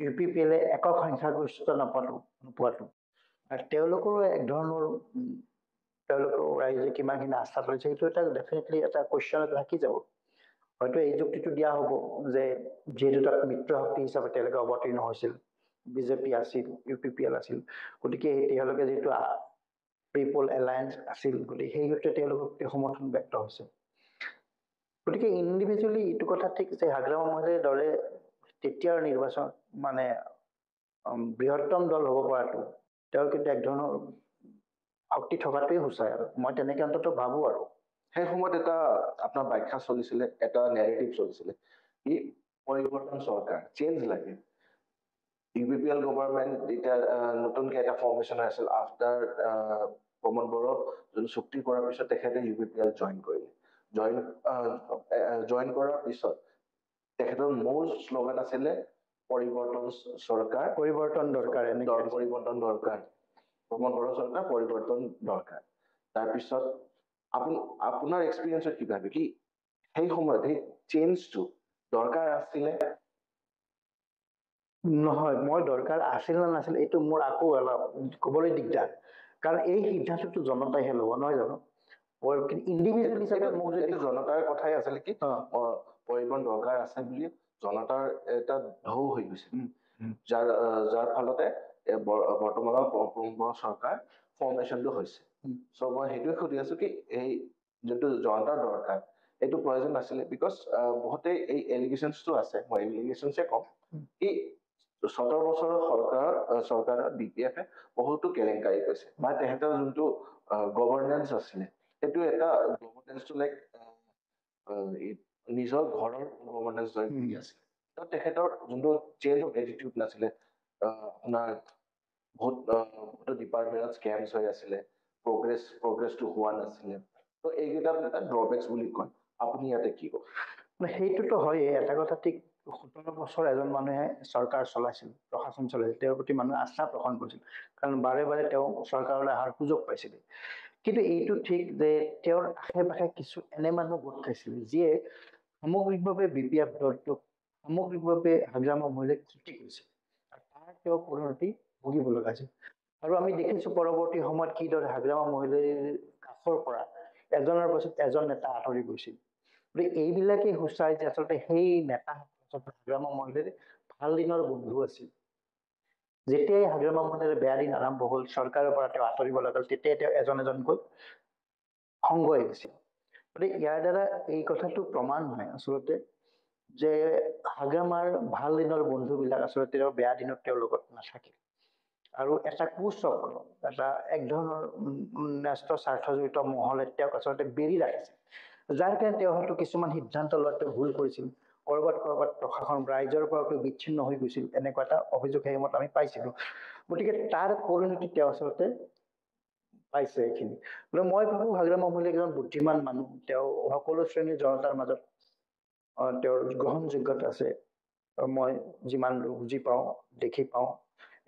UPPL-এ একক সংখ্যাগৰিষ্ঠতা নোপোৱাটো আৰু তেওঁলোকৰো এক ধৰণৰ তেওঁলোকৰ ৰাইজে কিমানখিনি আস্থা কৰিছে সেইটো এটা ডেফিনেটলি এটা কুৱেশ্যনত ৰাখি যাব। হয়তো এই যুক্তিটো দিয়া হ'ব যে যিহেতু তাত মিত্ৰ শক্তি হিচাপে তেওঁলোকে অৱতীৰ্ণ হৈছিল, BJP আছিল, UPPL আছিল, গতিকে তেওঁলোকে যিহেতু পিপল এলায়েন্স আছিল, গতিকে সেই সূত্ৰে তেওঁলোকৰ সমৰ্থন ব্যক্ত হৈছে। গতিকে ইণ্ডিভিজুৱেলি এইটো কথা ঠিক যে হাগ্ৰামা মহিলাৰ দলে তেতিয়াৰ নিৰ্বাচন মানে বৃহত্তম দল হ'ব পৰাটো তেওঁৰ কিন্তু এক ধৰণৰ শক্তি থকাটোৱে সূচায়, আৰু মই তেনেকে অন্তত ভাবো। আৰু সেই সময়ত এটা আপোনাৰ ব্যাখ্যা চলিছিলে, এটা নেৰেটিভ চলিছিলে, কি পৰিৱৰ্তন চৰকাৰ, চেঞ্জ লাগে। UPPL গভৰ্ণমেণ্ট যেতিয়া নতুনকৈ এটা ফৰ্মেশ্যন আছিল আফটাৰ প্ৰমোদ বড়ো যোন চুক্তি কৰাৰ পিছত তেখেতে UPPL জইন কৰিলে। জইন কৰাৰ পিছত তেখেতৰ মূল শ্লোগান আছিলে পৰিৱৰ্তন চৰকাৰ, পৰিৱৰ্তন দৰকাৰ, পৰিৱৰ্তন দৰকাৰ, প্ৰমোদ বড়ো চৰকাৰ পৰিৱৰ্তন দৰকাৰ। তাৰপিছত আপোনাৰ এক্সপিৰিয়েঞ্চত কি ভাবে কি সেই সময়ত সেই চেঞ্জটো দৰকাৰ আছিলে? নহয়, মই দৰকাৰ আছিল নে নাছিল এইটো মোৰ আকৌ অলপ ক'বলৈ দিগদাৰ, কাৰণ এই সিদ্ধান্তটো জনতাইহে ল'ব, নহয় জানো? ইণ্ডিভিজুৱেল হিচাপে মোক যদি জনতাৰ কথাই আছিলে কি পৰিৱৰ্তন দৰকাৰ আছে বুলি জনতাৰ এটা ঢৌ হৈ গৈছে, যাৰ ফলতে বৰ্তমানৰ প্ৰমোদ বড়ো চৰকাৰ ফৰ্মেশ্যনটো হৈছে। চ' মই সেইটোৱে সুধি আছো কি এই যোনটো জনতাৰ দৰকাৰ এইটো প্ৰয়োজন নাছিলে, বিকজ বহুতে এই এলিগেশ্যনছটো আছে, মই এলিগেশ্যনছে ক'ম কি 17 বছৰৰ চৰকাৰত BPF-এ বহুতো কেলেংকাৰী কৰিছে, মানে তেহেঁতৰ যোনটো গভৰ্ণেন্স আছিলে সেইটো এটা গভৰ্ণেন্সটো লাইক নিজৰ ঘৰৰ গভৰ্ণেন্স দৰে আছিলে। তো তেখেতৰ যোনটো চেঞ্জ অফ এটিটিউড নাছিলে, আপোনাৰ বহুতো ডিপাৰ্টমেণ্টত স্কেমছ হৈ আছিলে, প্ৰগ্ৰেছটো হোৱা নাছিলে, তো এইকেইটা ড্ৰবেক্স বুলি কয়। আপুনি ইয়াতে কি ক'ব? সেইটোতো হয়েই, এটা কথা ঠিক 17 বছৰ এজন মানুহে চৰকাৰ চলাইছিল, প্ৰশাসন চলাইছিল, তেওঁৰ প্ৰতি মানুহে আস্থা পোষণ কৰিছিল, কাৰণ বাৰে বাৰে তেওঁ চৰকাৰলৈ অহাৰ সুযোগ পাইছিল। কিন্তু এইটো ঠিক যে তেওঁৰ আশে পাশে কিছু এনে মানুহ গোট খাইছিল যিয়ে সামগ্ৰিকভাৱে BPF দলটোক সামগ্ৰিকভাৱে হাগ্ৰামা মহিলাক ক্ষতি কৰিছিল, আৰু তাৰ তেওঁ পৰিণতি ভুগিব লগা হৈছিল। আৰু আমি দেখিছো পৰৱৰ্তী সময়ত কিদৰে হাগ্ৰামা মহিলাৰ কাষৰ পৰা এজনৰ পাছত এজন নেতা আঁতৰি গৈছিল। গতিকে এইবিলাকে সূচায় যে আচলতে সেই নেতাসকল হাগ্ৰামা মহিলাৰ ভাল দিনৰ বন্ধু আছিল। যেতিয়াই হাগ্ৰামা মহিলাৰ বেয়া দিন আৰম্ভ হ'ল, চৰকাৰৰ পৰা তেওঁ আঁতৰিব লগা হ'ল, তেতিয়াই তেওঁ এজন এজনকৈ সংগ হৈ গৈছিল। গতিকে ইয়াৰ দ্বাৰা এই কথাটো প্ৰমাণ হয় আচলতে যে হাগ্ৰামাৰ ভাল দিনৰ বন্ধুবিলাক আচলতে তেওঁৰ বেয়া দিনত তেওঁৰ লগত নাথাকিল, আৰু এটা কুচক্ৰ, এটা এক ধৰণৰ ন্যস্ত স্বাৰ্থজড়িত মহলে তেওঁক আচলতে বেৰি ৰাখিছিল, যাৰ কাৰণে তেওঁ হয়তো কিছুমান সিদ্ধান্ত লোৱাত তেওঁ ভুল কৰিছিল, ক'ৰবাত প্ৰশাসন ৰাইজৰ পৰাতো বিচ্ছিন্ন হৈ গৈছিল, এনেকুৱা এটা অভিযোগ সেই সময়ত আমি পাইছিলোঁ। গতিকে তাৰ পৰিণতি তেওঁ আচলতে পাইছে এইখিনি। গতিকে মই ভাবোঁ হাগ্ৰাম মহম্মদ এজন বুদ্ধিমান মানুহ, তেওঁ সকলো শ্ৰেণীৰ জনতাৰ মাজত তেওঁৰ গ্ৰহণযোগ্যতা আছে। মই যিমান বুজি পাওঁ, দেখি পাওঁ,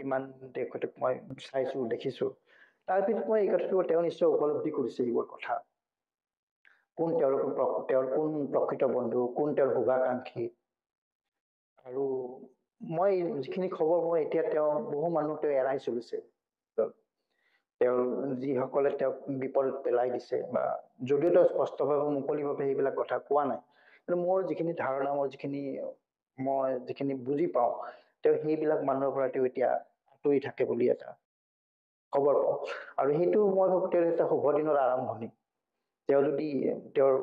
ইমান তেখেতক মই চাইছোঁ, দেখিছোঁ। তাৰ ভিতৰত মই এই কথাটো তেওঁ নিশ্চয় উপলব্ধি কৰিছে এইবোৰ কথা। কোন তেওঁৰ কোন প্ৰকৃত বন্ধু, কোন তেওঁৰ শুভাকাংক্ষী। আৰু মই যিখিনি খবৰ মই এতিয়া বহু মানুহ তেওঁ এৰাই চলিছে। তেওঁৰ যিসকলে তেওঁক বিপদত পেলাই দিছে, বা যদিও তেওঁ স্পষ্টভাৱে মুকলিভাৱে সেইবিলাক কথা কোৱা নাই, কিন্তু মোৰ যিখিনি ধাৰণা, মই যিখিনি বুজি পাওঁ, তেওঁ সেইবিলাক মানুহৰ পৰা তেওঁ এতিয়া আঁতৰি থাকে বুলি এটা খবৰ পাওঁ। আৰু সেইটো মই ভাবোঁ তেওঁৰ এটা শুভ দিনৰ আৰম্ভণি। তেওঁ যদি তেওঁৰ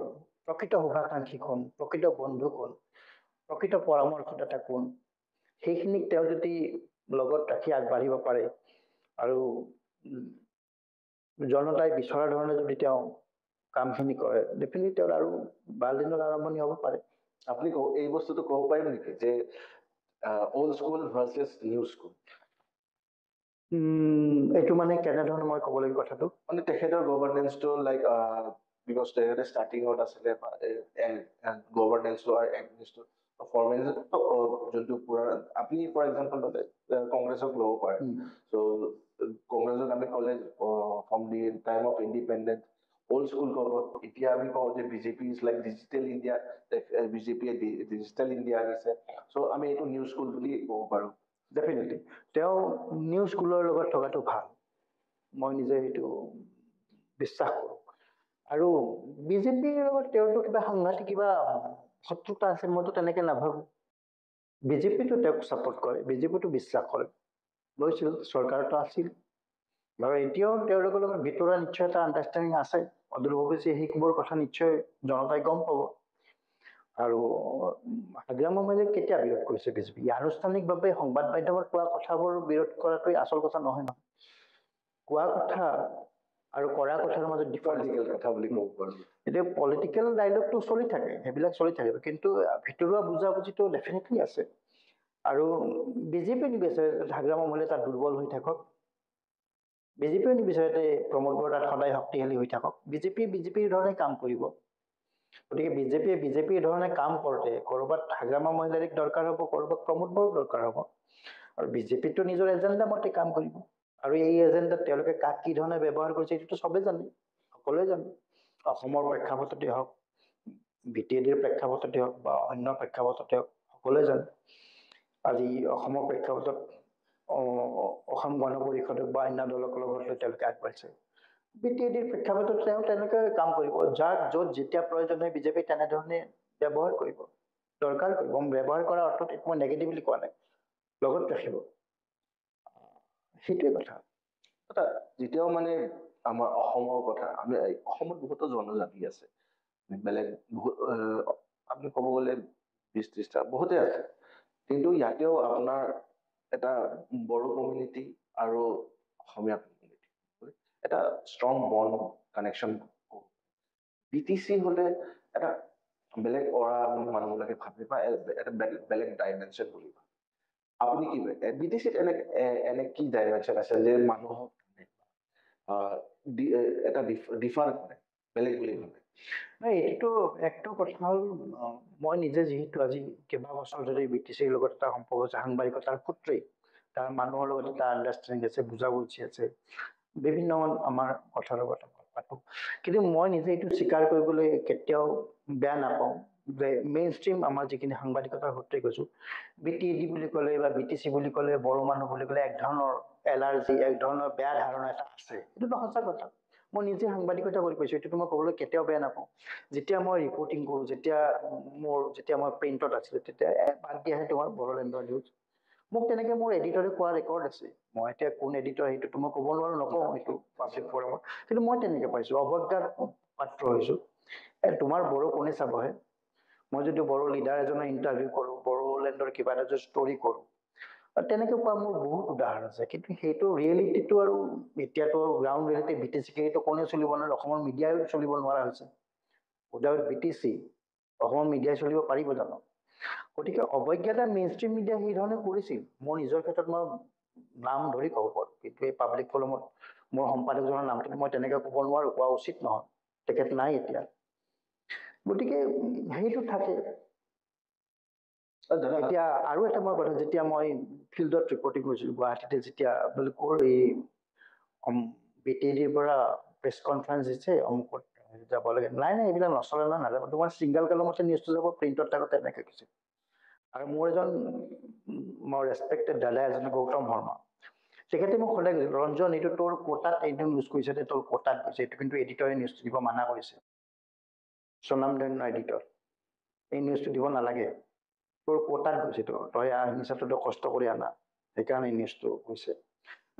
প্ৰকৃত শুভাকাংক্ষী কোন, প্ৰকৃত বন্ধু কোন, প্ৰকৃত পৰামৰ্শদাতা কোন, সেইখিনিক তেওঁ যদি লগত ৰাখি আগবাঢ়িব পাৰে, আৰু জনতাই বিচৰা ধৰণে যদি তেওঁ কামখিনি কৰে, ডেফিনেটলি তেওঁৰ আৰু ভাল দিনৰ আৰম্ভণি হ'ব পাৰে। আপুনি এই বস্তুটো ক'ব পাৰিব নেকি যে old school versus new school? এইটো মানে কেনেধৰণে মই ক'ব লাগিব কথাটো? মানে তেখেতৰ গভৰ্নেন্সটো লাইক বিকজ তেখেতে ষ্টাৰ্টিঙত আছিলে গভৰ্নেন্সটো আৰু এগনিষ্টটো ফৰ্মেল যোনটো পুৰা, আপুনি ফৰ এক্সাম্পল কংগ্ৰেছক ল'ব পাৰে। চ' কংগ্ৰেছক আমি ক'লে from the time of independence old school ক'ব। এতিয়া আমি কওঁ যে BJP is like digital India, বিজেপিয়ে ডিজিটেল ইণ্ডিয়া আনিছে। চ' আমি এইটো নিউ স্কুল বুলি ক'ব পাৰোঁ। ডেফিনেটলি তেওঁ নিউ স্কুলৰ লগত থকাটো ভাল, মই নিজে সেইটো বিশ্বাস কৰোঁ। আৰু বিজেপিৰ লগত তেওঁৰতো কিবা সাংঘাতিক কিবা শত্ৰুতা আছে, মইতো তেনেকৈ নাভাবোঁ। বিজেপিটো তেওঁক ছাপোৰ্ট কৰে, বিজেপিটো বিশ্বাস কৰে, লৈছিল, চৰকাৰতো আছিল। আৰু এতিয়াও তেওঁলোকৰ লগত ভিতৰুৱা নিশ্চয় এটা আণ্ডাৰষ্টেণ্ডিং আছে। অদূৰ ভৱিষ্যতে সেইবোৰ কথা নিশ্চয় জনতাই গম পাব। আৰু হাগ্ৰাম মহম্মদে কেতিয়া বিৰোধ কৰিছে বিজেপি? আনুষ্ঠানিকভাৱে সংবাদ মাধ্যমত কোৱা কথাবোৰ বিৰোধ কৰাটোৱেই আচল কথা নহয় নহয়। কোৱা কথা আৰু কৰা কথাৰ মাজত ডিফাৰেঞ্চ কথা বুলি ক'ব পাৰোঁ। এতিয়া পলিটিকেল ডাইলগটো চলি থাকে, সেইবিলাক চলি থাকে, কিন্তু ভিতৰুৱা বুজাবুজিটো ডেফিনেটলি আছে। আৰু বিজেপিয়ে নিবিচাৰে হাগ্ৰাম মহম্মদে তাত দুৰ্বল হৈ থাকক, বিজেপিয়ে নিবিচাৰে প্ৰমোদ বৰা তাত সদায় শক্তিশালী হৈ থাকক। বিজেপিৰ ধৰণে কাম কৰিব। গতিকে বিজেপিৰ ধৰণে কাম কৰোঁতে ক'ৰবাত হাগ্ৰাম মহম্মদক দৰকাৰ হ'ব, ক'ৰবাত প্ৰমোদ বৰাক দৰকাৰ হ'ব। আৰু বিজেপিটো নিজৰ এজেণ্ডা মতে কাম কৰিব। আৰু এই এজেণ্ডাত তেওঁলোকে কাক কি ধৰণে ব্যৱহাৰ কৰিছে এইটোতো চবেই জানে, সকলোৱে জানে। অসমৰ প্ৰেক্ষাপটতে হওক, BTADৰ প্ৰেক্ষাপটতে হওক, বা অন্য প্ৰেক্ষাপটতে হওক, সকলোৱে জানে। আজি অসমৰ প্ৰেক্ষাপটত অসম গণ পৰিষদক বা অন্য দলক লগত তেওঁলোকে আগবাঢ়িছে। BTADৰ প্ৰেক্ষাপটত তেওঁ তেনেকৈ কাম কৰিব, যাক য'ত যেতিয়া প্ৰয়োজন হয় বিজেপি তেনেধৰণে ব্যৱহাৰ কৰিব, দৰকাৰ কৰিব। ব্যৱহাৰ কৰাৰ অৰ্থত মই নেগেটিভ বুলি কোৱা নাই, লগত ৰাখিব, সেইটোৱে কথা। যেতিয়াও মানে আমাৰ অসমৰ কথা, আমি অসমত বহুতো জনজাতি আছে, বেলেগ বহুত আপুনি ক'ব গ'লে 20-30টা বহুতে আছে, কিন্তু ইয়াতেও আপোনাৰ এটা বড়ো কমিউনিটি আৰু অসমীয়া কমিউনিটি এটা ষ্ট্ৰং বণ্ড কানেকশ্যন। BTC হ'লে এটা বেলেগ অৰা বুলি মানুহবিলাকে ভাবে, বা এটা বেলেগ ডাইমেনশ্যন বুলি ভাবে। আপুনি কি ভাবে BTCত এনে কি ডাইমেনশ্যন আছে যে মানুহক এটা ডিফাৰ কৰে, বেলেগ বুলি ভাবে? নাই, এইটো একটো কথা হ'ল, মই নিজে যিহেতু আজি কেইবা বছৰ ধৰি BTCৰ লগত এটা সম্পৰ্ক আছে, সাংবাদিকতাৰ সূত্ৰেই তাৰ মানুহৰ লগত এটা আণ্ডাৰষ্টেণ্ডিং আছে, বুজাবুজি আছে, বিভিন্ন আমাৰ কথাৰ লগত পাতোঁ। কিন্তু মই নিজে এইটো স্বীকাৰ কৰিবলৈ কেতিয়াও বেয়া নাপাওঁ যে মেইন ষ্ট্ৰীম আমাৰ যিখিনি সাংবাদিকতাৰ সূত্ৰে কৈছোঁ, BTAD বুলি ক'লে বা BTC বুলি ক'লে, বড়ো মানুহ বুলি ক'লে এক ধৰণৰ এলাৰ্জি, এক ধৰণৰ বেয়া ধাৰণা এটা আছে। এইটোতো সঁচা কথা, মই নিজে সাংবাদিকতা কৰি পাইছোঁ, এইটোতো মই ক'বলৈ কেতিয়াও বেয়া নাপাওঁ। যেতিয়া মই ৰিপৰ্টিং কৰোঁ, যেতিয়া মই প্ৰিণ্টত আছিলোঁ, তেতিয়া বাদ দিয়াহে তোমাৰ বড়োলেণ্ডৰ নিউজ, মোক তেনেকৈ মোৰ এডিটৰে কোৱা ৰেকৰ্ড আছে। মই এতিয়া কোন এডিটৰ সেইটোতো মই ক'ব নোৱাৰোঁ, নকওঁ সেইটো পাব্লিক ফোৰামত, কিন্তু মই তেনেকৈ পাইছোঁ, অৱজ্ঞাৰ পাত্ৰ হৈছোঁ। তোমাৰ বড়ো কোনে চাবহে? মই যদি বড়ো লিডাৰ এজনৰ ইণ্টাৰভিউ কৰোঁ, বড়োলেণ্ডৰ কিবা এটা যদি ষ্টৰি কৰোঁ, তেনেকৈ কোৱা মোৰ বহুত উদাহৰণ আছে। কিন্তু সেইটো ৰিয়েলিটিটো আৰু এতিয়াতো গ্ৰাউণ্ড ৰিয়েলিটি BTCটো কোনেও চলিব নোৱাৰে, অসমৰ মিডিয়াও চলিব নোৱাৰা হৈছে। উইদাউট BTC অসমৰ মিডিয়াই চলিব পাৰিব জানো? গতিকে অৱজ্ঞাটা মেইন ষ্ট্ৰীম মিডিয়া সেই ধৰণে কৰিছিল। মোৰ নিজৰ ক্ষেত্ৰত মই নাম ধৰি ক'ব পাৰোঁ, কিন্তু এই পাব্লিক ফলমত মোৰ সম্পাদকজনৰ নামটো মই তেনেকৈ ক'ব নোৱাৰোঁ, কোৱা উচিত নহয়, তেখেত নাই এতিয়া। গতিকে সেইটো থাকে। এতিয়া আৰু এটা মই কথা, যেতিয়া মই ফিল্ডত ৰিপৰ্টিং কৰিছিলোঁ গুৱাহাটীতে, যেতিয়া আপোনালোকৰ এই BTDৰ পৰা প্ৰেছ কনফাৰেঞ্চ দিছে, অমুকত যাব লাগে, নাই নাই এইবিলাক নচলে নহয়, নাযাব, তোমাৰ ছিংগল কলমতে নিউজটো যাব, প্ৰিণ্টত থাকোঁতে এনেকৈ কৈছে। আৰু মোৰ এজন মোৰ ৰেচপেক্টেড দাদা এজন, গৌতম শৰ্মা, তেখেতে মোক সদায় কৈছিল, ৰঞ্জন এইটো তোৰ কোটাত এইটো নিউজ কৰিছে, তোৰ কোটাত গৈছে, এইটো কিন্তু এডিটৰে নিউজটো দিব মানা কৰিছে, স্বনামধন্য এডিটৰ, এই নিউজটো দিব নালাগে, তোৰ কোটাত গৈছে, তই হিচাপটো কষ্ট কৰি আনা, সেইকাৰণে এই নিউজটো হৈছে।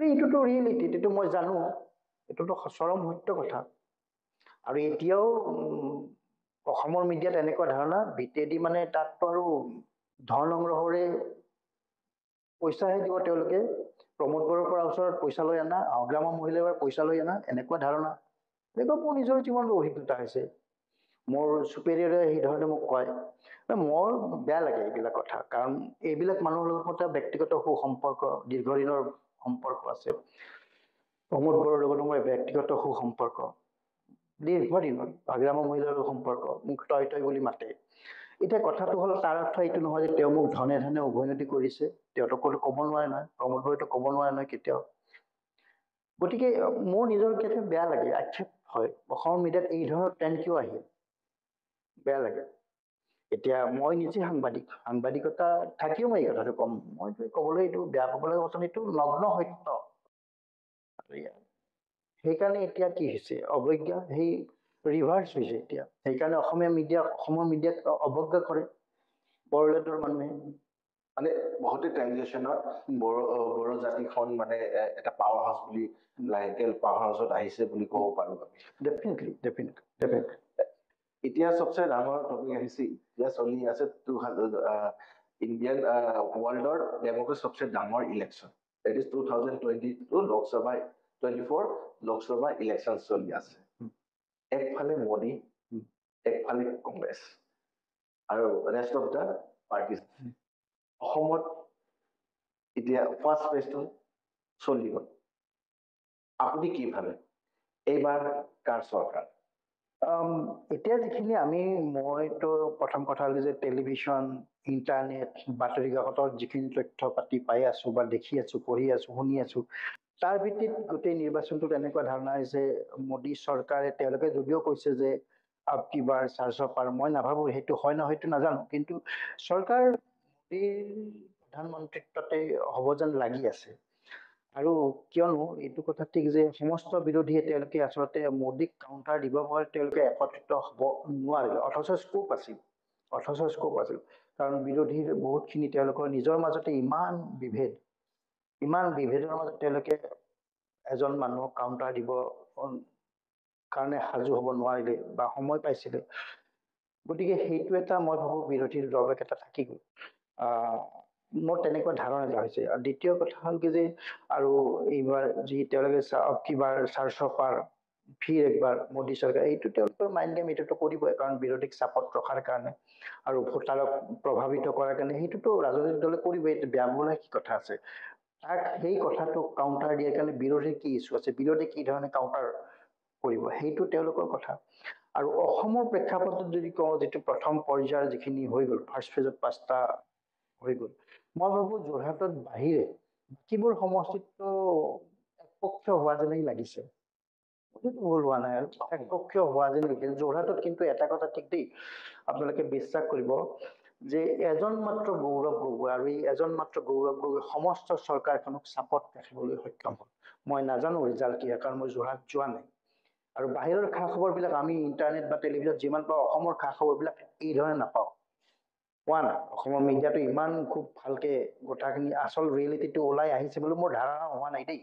এইটোতো ৰিয়েলিটি, এইটো মই জানো, এইটোতো চৰম সত্য কথা। আৰু এতিয়াও অসমৰ মিডিয়াত এনেকুৱা ধাৰণা, BTD মানে তাততো আৰু ধন সংগ্ৰহৰে পইচাহে দিব তেওঁলোকে, প্ৰমোদ বড়োৰ পৰা ওচৰত পইচা লৈ আনা, অগ্ৰামৰ মহিলাৰ পৰা পইচা লৈ আনা, এনেকুৱা ধাৰণা। এনেকুৱা মোৰ নিজৰ জীৱনত অভিজ্ঞতা হৈছে, মোৰ চুপেৰিয়ৰে সেই ধৰণে মোক কয়। মোৰ বেয়া লাগে এইবিলাক কথা, কাৰণ এইবিলাক মানুহৰ লগত ব্যক্তিগত সুসম্পৰ্ক, দীৰ্ঘদিনৰ সম্পৰ্ক আছে। প্ৰমোদ বড়োৰ লগত মোৰ ব্যক্তিগত সুসম্পৰ্ক দীৰ্ঘদিনৰ, অগ্ৰামৰ মহিলাৰ সম্পৰ্ক, মোক তই তই বুলি মাতে। এতিয়া কথাটো হ'ল, তাৰ অৰ্থ এইটো নহয় যে তেওঁ মোক ধনে ধনে উভৈনদী কৰিছে, তেওঁতো ক'ব নোৱাৰে নহয়, প্ৰমোদ বড়োতো ক'ব নোৱাৰে নহয় কেতিয়াও। গতিকে মোৰ নিজৰ ক্ষেত্ৰত বেয়া লাগে, আক্ষেপ হয়, অসমৰ মিডিয়াত এই ধৰণৰ ট্ৰেণ্ড কিয় আহিল, বেয়া লাগে। এতিয়া মই নিজে সাংবাদিকতা থাকিও মই এই কথাটো ক'ম, মই ক'বলৈ এইটো বেয়া পাবলৈ কথা, এইটো নগ্ন সত্য। সেইকাৰণে এতিয়া কি হৈছে, অৱজ্ঞা সেই ৰিভাৰ্চ হৈছে এতিয়া, সেইকাৰণে অসমৰ মিডিয়াক অৱজ্ঞা কৰে বড়োলেণ্ডৰ মানুহে। মানে বহুতে ট্ৰেনজেকশ্যনত বড়ো জাতিখন মানে এটা পাৱাৰ হাউচ বুলি, লাহেকে পাৱাৰ হাউচত আহিছে বুলি ক'ব পাৰোঁ। ডেফিনেটলি। এতিয়া চবচে ডাঙৰ টপিক আহিছে, এতিয়া চলি আছে ইণ্ডিয়ান ৱৰ্ল্ডৰ ডেম'ক্ৰেচি চবচে ডাঙৰ election, that is 2022 Lok Sabha 24 Lok Sabha election চলি আছে। একফালে মোদী, একফালে কংগ্ৰেছ, আৰু ৰেষ্ট অফ দ্য পাৰ্টিজ। অসমত এতিয়া ফাৰ্ষ্ট ফেজটো চলি গ'ল, আপুনি কি ভাবে এইবাৰ কাৰ চৰকাৰ? এতিয়া যিখিনি মইতো প্ৰথম কথা হ'ল যে টেলিভিশ্যন, ইণ্টাৰনেট, বাতৰি কাকতৰ যিখিনি তথ্য পাতি পাই আছো বা দেখি আছো, পঢ়ি আছো, শুনি আছো, তাৰ ভিত্তিত গোটেই নিৰ্বাচনটোত এনেকুৱা ধাৰণা হৈছে, মোদী চৰকাৰে, তেওঁলোকে যদিও কৈছে যে আব কি বাৰ 400 পাৰ, মই নাভাবো সেইটো হয় নহয়, সেইটো নাজানো, কিন্তু চৰকাৰ মোদীৰ প্ৰধানমন্ত্ৰীত্বতে হ'ব যেন লাগি আছে। আৰু কিয়নো এইটো কথা ঠিক যে সমস্ত বিৰোধীয়ে তেওঁলোকে আচলতে মোদীক কাউণ্টাৰ দিব পৰা তেওঁলোকে একত্ৰিত হ'ব নোৱাৰিলে, অথচ স্কোপ আছিল, কাৰণ বিৰোধীৰ বহুতখিনি তেওঁলোকৰ নিজৰ মাজতে ইমান বিভেদৰ মাজত তেওঁলোকে এজন মানুহক কাউণ্টাৰ দিব কাৰণে সাজু হ'ব নোৱাৰিলে বা সময় পাইছিলে। গতিকে সেইটো এটা মই ভাবো বিৰোধীৰ দৰৱেক এটা থাকি গ'ল, মোৰ তেনেকুৱা ধাৰণা এটা হৈছে। আৰু দ্বিতীয় কথা হ'ল কি যে, আৰু এইবাৰ যি তেওঁলোকে কিবাৰ 400 পাৰ, ফিৰ একবাৰ মোদী চৰকাৰ, এইটো তেওঁলোকৰ মাইণ্ড গেম, এইটোতো কৰিবই, কাৰণ বিৰোধীক চাপত ৰখাৰ কাৰণে আৰু ভোটাৰক প্ৰভাৱিত কৰাৰ কাৰণে, সেইটোতো ৰাজনৈতিক দলে কৰিবই, এইটো বেয়া হ'বলৈ কি কথা আছে। তাক সেই কথাটোক কাউণ্টাৰ দিয়াৰ কাৰণে বিৰোধীৰ কি ইছ্যু আছে, বিৰোধী কি ধৰণে কাউণ্টাৰ কৰিব, সেইটো তেওঁলোকৰ কথা। আৰু অসমৰ প্ৰেক্ষাপটত যদি কওঁ, যিটো প্ৰথম পৰ্যায়ৰ যিখিনি হৈ গ'ল, ফাৰ্ষ্ট ফেজত 5টা হৈ গ'ল, মই ভাবো যোৰহাটত বাহিৰে বাকীবোৰ সমষ্টিতটো একপক্ষীয় হোৱা যেনেই লাগিছে, ভুল হোৱা নাই, আৰু একপক্ষীয় হোৱা যেন লাগিছে। যোৰহাটত কিন্তু এটা কথা ঠিক দেই, আপোনালোকে বিশ্বাস কৰিব যে এজন মাত্ৰ গৌৰৱ গগৈ, আৰু এই এজন মাত্ৰ গৌৰৱ গগৈ সমস্ত চৰকাৰখনক চাপত ৰাখিবলৈ সক্ষম হ'ল। মই নাজানো ৰিজাল্ট কি হয়, কাৰণ মই যোৰহাট যোৱা নাই, আৰু বাহিৰৰ খা খবৰবিলাক আমি ইণ্টাৰনেট বা টেলিভিশ্যনত যিমান পাওঁ, অসমৰ খা খবৰবিলাক এই ধৰণে নাপাওঁ, পোৱা নাই। অসমৰ মিডিয়াটো ইমান খুব ভালকে কথাখিনি আচল ৰিয়েলিটিটো ওলাই আহিছে বুলি মোৰ ধাৰণা হোৱা নাই দেই।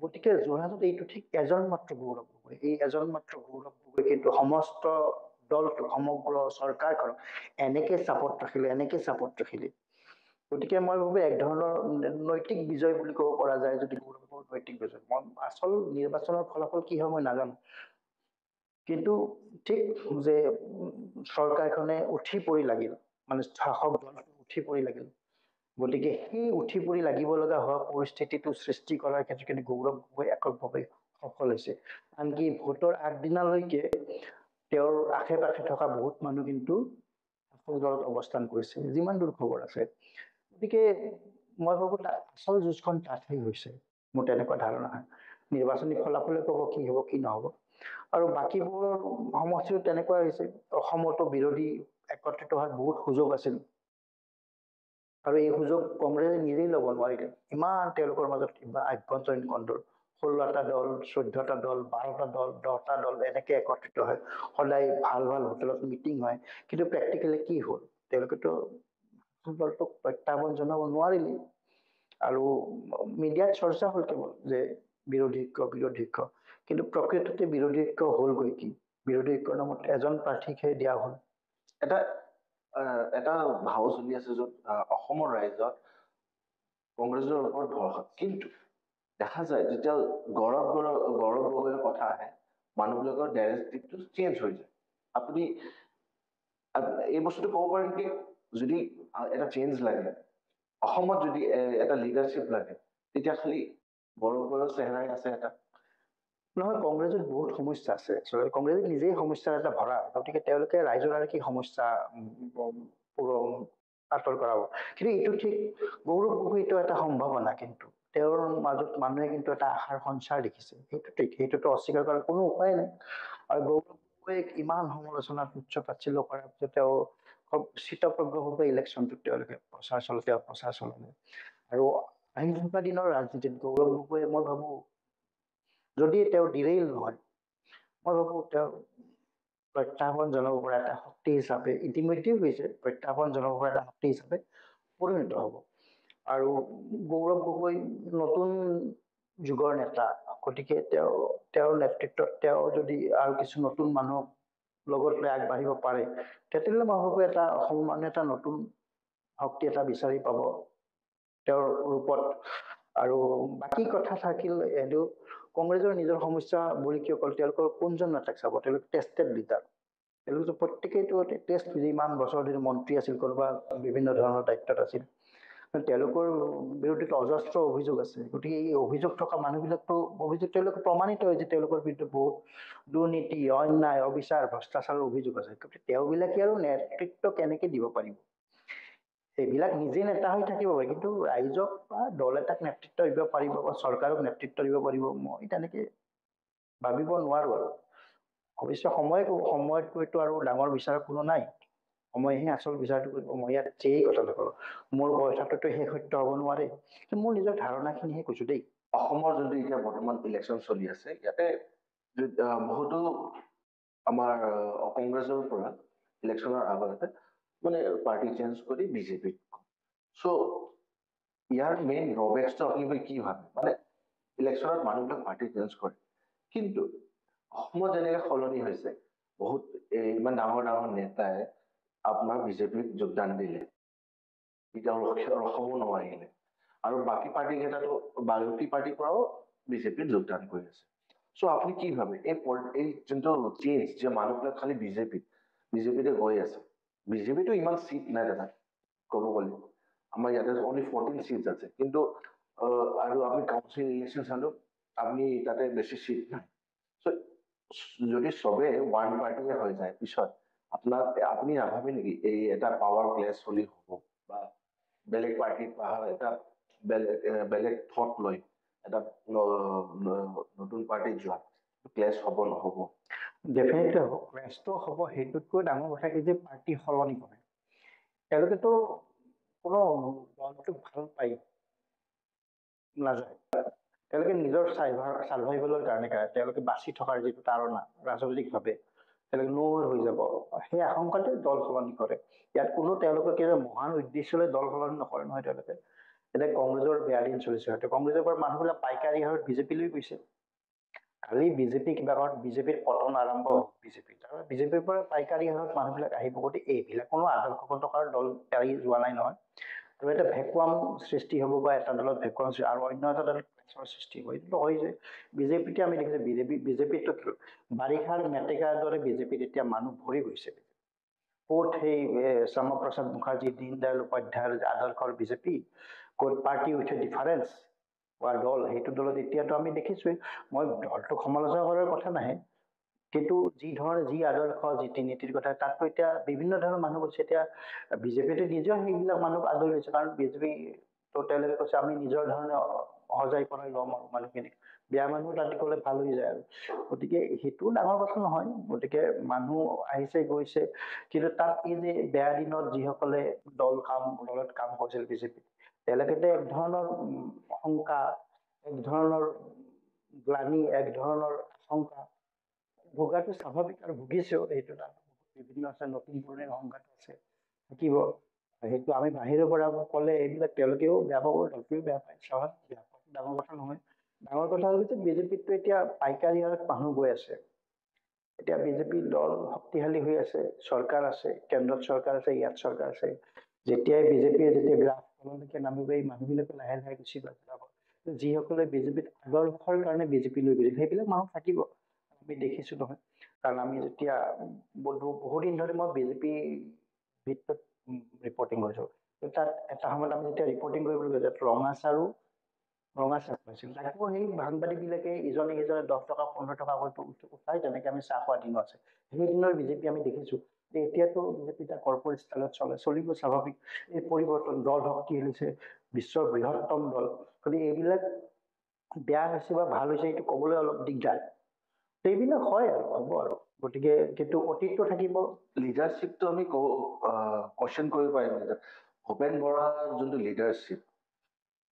গতিকে যোৰহাটত এইটো ঠিক এজন মাত্ৰ গৌৰৱ গগৈ, এই এজন মাত্ৰ গৌৰৱ গগৈ কিন্তু সমস্ত দলটো, সমগ্ৰ চৰকাৰখনক এনেকে চাপত ৰাখিলে। গতিকে মই ভাবো এক ধৰণৰ নৈতিক বিজয় বুলি ক'ব পৰা যায়, যদি গৌৰৱৰ নৈতিক বিজয়। মই আচল নিৰ্বাচনৰ ফলাফল কি হয় মই নাজানো, কিন্তু ঠিক যে চৰকাৰখনে উঠি পৰি লাগিল, মানে শাসক দলটো উঠি পৰি লাগিল। গতিকে সেই উঠি পৰি লাগিব লগা হোৱা পৰিস্থিতিটো সৃষ্টি কৰাৰ ক্ষেত্ৰত গৌৰৱ গগৈ এককভাৱে সফল হৈছে। আনকি ভোটৰ আগদিনালৈকে তেওঁৰ আশে পাশে থকা বহুত মানুহ কিন্তু শাসক দলত অৱস্থান কৰিছে, যিমান দূৰ খবৰ আছে। গতিকে মই ভাবো আচল যুঁজখন তাতহে হৈছে, মোৰ তেনেকুৱা ধাৰণা হয়। নিৰ্বাচনী ফলাফলে ক'ব কি হ'ব কি নহ'ব। আৰু বাকীবোৰ সমষ্টিও তেনেকুৱা হৈছে। অসমতো বিৰোধী একত্ৰিত হোৱাৰ বহুত সুযোগ আছিল, আৰু এই সুযোগ কংগ্ৰেছে নিজেই ল'ব নোৱাৰিলে। ইমান তেওঁলোকৰ মাজত কিবা আভ্যন্তৰীণ কণ্ডল, 16টা দল, 14টা দল, 12টা দল, 10টা দল এনেকে একত্ৰিত হয়। সদায় ভাল ভাল হোটেলত মিটিং হয়, কিন্তু প্ৰেক্টিকেলি কি হ'ল? তেওঁলোকেতো দলটোক প্ৰত্যাহ্বান জনাব নোৱাৰিলে। আৰু মিডিয়াত চৰ্চা হ'ল কেৱল যে বিৰোধী ঐক্য, কিন্তু প্ৰকৃততে বিৰোধী ঐক্য হ'লগৈ কি? বিৰোধী ঐক্যৰ নামত এজন প্ৰাৰ্থীকহে দিয়া হ'ল। এটা এটা ভাও চলি আছে য'ত অসমৰ ৰাইজত কংগ্ৰেছৰ ওপৰত ভৰসা, কিন্তু দেখা যায় যেতিয়া গৌৰৱ গগৈৰ কথা আহে, মানুহবিলাকৰ ডাইৰেক্টিভটো চেঞ্জ হৈ যায়। আপুনি এই বস্তুটো ক'ব পাৰে নেকি, যদি এটা চেঞ্জ লাগে অসমত, যদি এটা লিডাৰশ্বিপ লাগে, তেতিয়া খালি গৌৰৱ গগৈৰ চেহেৰাই আছে এটা? নহয়, কংগ্ৰেছত বহুত সমস্যা আছে। কংগ্ৰেছ নিজেই সমস্যাৰ এটা ভৰা। গতিকে তেওঁলোকে ৰাইজৰ আৰু কি সমস্যা আঁতৰ কৰাব। কিন্তু এইটো ঠিক, গৌৰৱ গগৈটো এটা সম্ভাৱনা, কিন্তু তেওঁৰ মাজত মানুহে কিন্তু এটা আশাৰ সঞ্চাৰ দেখিছে। সেইটোতো অস্বীকাৰ কৰাৰ কোনো উপায় নাই। আৰু গৌৰৱ গগৈক ইমান সমালোচনাত উচ্চ তাচ্ছিল্য কৰাৰ পিছত তেওঁ চিতপ্ৰজ্ঞভাৱে ইলেকশ্যনটোত তেওঁলোকে প্ৰচাৰ চলালে। আৰু আহি থকা দিনৰ ৰাজনীতিত গৌৰৱ গগৈয়ে, মই ভাবো, যদি তেওঁ ডিৰেইল নহয়, মই ভাবো তেওঁ প্ৰত্যাহ্বান জনাব পৰা এটা শক্তি হিচাপে, ইতিমধ্যেই হৈছে, প্ৰত্যাহ্বান জনাব পৰা এটা শক্তি হিচাপে পৰিণত হ'ব। আৰু গৌৰৱ গগৈ নতুন যুগৰ নেতা, গতিকে তেওঁৰ নেতৃত্বত তেওঁ যদি আৰু কিছু নতুন মানুহক লগত লৈ আগবাঢ়িব পাৰে, তেতিয়াহ'লে মই ভাবো এটা অসমৰ মানুহে এটা নতুন শক্তি এটা বিচাৰি পাব তেওঁৰ ৰূপত। আৰু বাকী কথা থাকিল এইটো, কংগ্ৰেছৰ নিজৰ সমস্যা বুলি কি অকল তেওঁলোকৰ কোনজন নেতাক চাব? তেওঁলোক টেষ্টেড লিডাৰ। তেওঁলোকে প্ৰত্যেকেইটো টেষ্ট, যিমান বছৰ ধৰি মন্ত্ৰী আছিল, কোনোবা বিভিন্ন ধৰণৰ দায়িত্বত আছিল। তেওঁলোকৰ বিৰুদ্ধে অজস্ৰ অভিযোগ আছে। গতিকে এই অভিযোগ থকা মানুহবিলাকতো তেওঁলোকে প্ৰমাণিত হৈছে, তেওঁলোকৰ বিৰুদ্ধে বহুত দুৰ্নীতি, অন্যায়, অবিচাৰ, ভ্ৰষ্টাচাৰৰ অভিযোগ আছে। গতিকে তেওঁবিলাকে আৰু নেতৃত্ব কেনেকে দিব পাৰিব? এইবিলাক নিজে নেতা হৈ থাকিব পাৰে, কিন্তু ৰাইজক বা দল এটাক নেতৃত্ব দিব পাৰিব বা চৰকাৰক নেতৃত্ব দিব পাৰিব, মই তেনেকে ভাবিব নোৱাৰো। আৰু অৱশ্যে সময়তকৈতো আৰু ডাঙৰ বিচাৰক কোনো নাই। সময়হে আচল বিচাৰটো কৰিব। মই ইয়াত যেই কথা নকৰো, মোৰ কথাটোতো শেষ সত্য হ'ব নোৱাৰে, কিন্তু মোৰ নিজৰ ধাৰণাখিনিহে কৈছো দেই। অসমৰ যোনটো এতিয়া বৰ্তমান ইলেকশ্যন চলি আছে, ইয়াতে বহুতো আমাৰ কংগ্ৰেছৰ পৰা ইলেকশ্যনৰ আগতে মানে পাৰ্টি চেঞ্জ কৰি বিজেপিত। চ' ইয়াৰ মেইন ড্ৰবেক্সটো আপুনি কি ভাবে? মানে ইলেকশ্যনত মানুহবিলাক পাৰ্টি চেঞ্জ কৰে, কিন্তু অসমত যেনেকে সলনি হৈছে, বহুত ইমান ডাঙৰ ডাঙৰ নেতাই আপোনাৰ বিজেপিত যোগদান দিলে, এতিয়া ৰখাব নোৱাৰিলে। আৰু বাকী পাৰ্টি কেইটাতো বাকী পাৰ্টিৰ পৰাও বিজেপিত যোগদান কৰি আছে। চ' আপুনি কি ভাবে এই যোনটো চেঞ্জ, যে মানুহবিলাক খালি বিজেপিতে গৈ আছে? বিজেপিটো ইমান চিট নাই দাদা, ক'ব গ'লে আমাৰ ইয়াতে অনলি 14 চিট আছে, কিন্তু আৰু আমি কাউন্সিল ইলেকশ্যন চালো, আপনি তাতে বেছি চিট নাই। চ' যদি চবে ওৱান পাৰ্টিয়ে হৈ যায়, পিছত আপুনি নাভাবে নেকি এই এটা পাৱাৰ ক্লেছ চলি হ'ব, বা বেলেগ পাৰ্টিত এটা বেলেগ থট লৈ এটা নতুন পাৰ্টিত যোৱা ক্লেছ হ'ব নহ'ব? ডেফিনেটলি হ'ব, ক্লেছটো হ'ব। সেইটোতকৈ ডাঙৰ কথা কি যে পাৰ্টি সলনি কৰে। তেওঁলোকেতো কোনো দলটোক ভাল পাই নাযায়, তেওঁলোকে নিজৰ চাৰ্ভাইভেলৰ কাৰণে তেওঁলোকে বাচি থকাৰ যিটো তাৰণা ৰাজনৈতিকভাৱে, তেওঁলোকে নোহোৱা হৈ যাব, সেই আশংকাতে দল সলনি কৰে। ইয়াত কোনো তেওঁলোকে কিবা মহান উদ্দেশ্যলৈ দল সলনি নকৰে নহয়। তেওঁলোকে এতিয়া কংগ্ৰেছৰ বেয়া দিন চলিছে, হয়তো কংগ্ৰেছৰ পৰা মানুহবিলাক পাইকাৰী হাৰত বিজেপিলৈ গৈছে। কালি বিজেপি কিবা কাৰণত বিজেপিৰ পতন আৰম্ভ হওক, বিজেপিৰ পৰা পাইকাৰী হাৰত মানুহবিলাক আহিব। গতিকে এইবিলাক কোনো আদৰ্শগত দল এৰি যোৱা নাই নহয়। আৰু এটা ভেকুৱাম সৃষ্টি হ'ব, বা এটা দলত ভেকুৱাম আৰু অন্য এটা দলত সৃষ্টি হ'ব। এইটো হয় যে বিজেপিতে আমি দেখিছো, বিজেপিতো বাৰিষাৰ মেটেকাৰ দৰে বিজেপিত এতিয়া মানুহ ভৰি গৈছে। ক'ত সেই শ্যামা প্ৰসাদ মুখাৰ্জী, দীনদয়াল উপাধ্যায়ৰ আদৰ্শৰ বিজেপি, ক'ত পাৰ্টি উইথ এ ডিফাৰেঞ্চ বা দল, সেইটো দলত এতিয়াতো আমি দেখিছোৱেই। মই দলটোক সমালোচনা কৰাৰ কথা নাহে, কিন্তু যি ধৰণে যি আদৰ্শ ৰীতি নীতিৰ কথা, তাততো এতিয়া বিভিন্ন ধৰণৰ মানুহ গৈছে। এতিয়া বিজেপিটো নিজেও সেইবিলাক মানুহক আদৰি লৈছে, কাৰণ বিজেপি তো তেওঁলোকে কৈছে আমি নিজৰ ধৰণে সজাই পৰাই ল'ম আৰু মানুহখিনিক, বেয়া মানুহ তাত গ'লে ভাল হৈ যায় আৰু। গতিকে সেইটোও ডাঙৰ কথা নহয়। গতিকে মানুহ আহিছে গৈছে, কিন্তু তাত এই যে বেয়া দিনত যিসকলে দলত কাম কৰিছিল বিজেপিত, তেওঁলোকেতো এক ধৰণৰ শংকা, এক ধৰণৰ গ্লানি, এক ধৰণৰ আশংকা ভোগাটো স্বাভাৱিক, আৰু ভুগিছেও। সেইটো তাত বিভিন্ন আছে, নতুন পুৰণি সংঘাত আছে, থাকিব। সেইটো আমি বাহিৰৰ পৰা ক'লে এইবিলাক তেওঁলোকেও বেয়া পাব, দলটোৱেও বেয়া পায়, স্বাভাৱিক, বেয়া পোৱাটো ডাঙৰ কথা নহয়। ডাঙৰ কথা হ'ল যে বিজেপিতটো এতিয়া পাইকাৰী হাৰত মানুহ গৈ আছে। এতিয়া বিজেপি দল শক্তিশালী হৈ আছে, চৰকাৰ আছে, কেন্দ্ৰত চৰকাৰ আছে, ইয়াত চৰকাৰ আছে। যেতিয়াই বিজেপিয়ে যেতিয়া গ্ৰাফ তললৈকে নামিব, এই মানুহবিলাকে লাহে লাহে গুচি যাব। যিসকলে বিজেপিত আদৰ্শৰ কাৰণে বিজেপি লৈ গৈছিল, সেইবিলাক মানুহ থাকিব, আমি দেখিছো নহয়। কাৰণ আমি যেতিয়া বহুদিন ধৰি মই বিজেপি ভিত্তিত ৰিপৰ্টিং কৰিছো, তাত এটা সময়ত আমি যেতিয়া ৰিপৰ্টিং কৰিবলৈ গৈছো, তাত ৰঙা চাহ পাইছিল। তাকো সেই সাংবাদিকবিলাকে ইজনে সিজনে 10 টকা 15 টকা উঠাই, যেনেকে আমি চাহ খোৱা দিনো আছে, সেই দিনৰ বিজেপি আমি দেখিছো। এতিয়াতো বিজেপি এটা কৰ্পৰেট ষ্টাইলত চলিব, স্বাভাৱিক। এই পৰিৱৰ্তন, দল শক্তি হৈছে, বিশ্বৰ বৃহত্তম দল। গতিকে এইবিলাক বেয়া হৈছে বা ভাল হৈছে, এইটো ক'বলৈ অলপ দিগদাৰ। এইবিলাক হয় আৰু হ'ব আৰু। গতিকে কিন্তু অতীতটো থাকিব। লিডাৰশ্বিপটো আমি কোৱেশ্যন কৰিব পাৰিম যে ভূপেন বৰাৰ যোনটো লিডাৰশ্বিপ,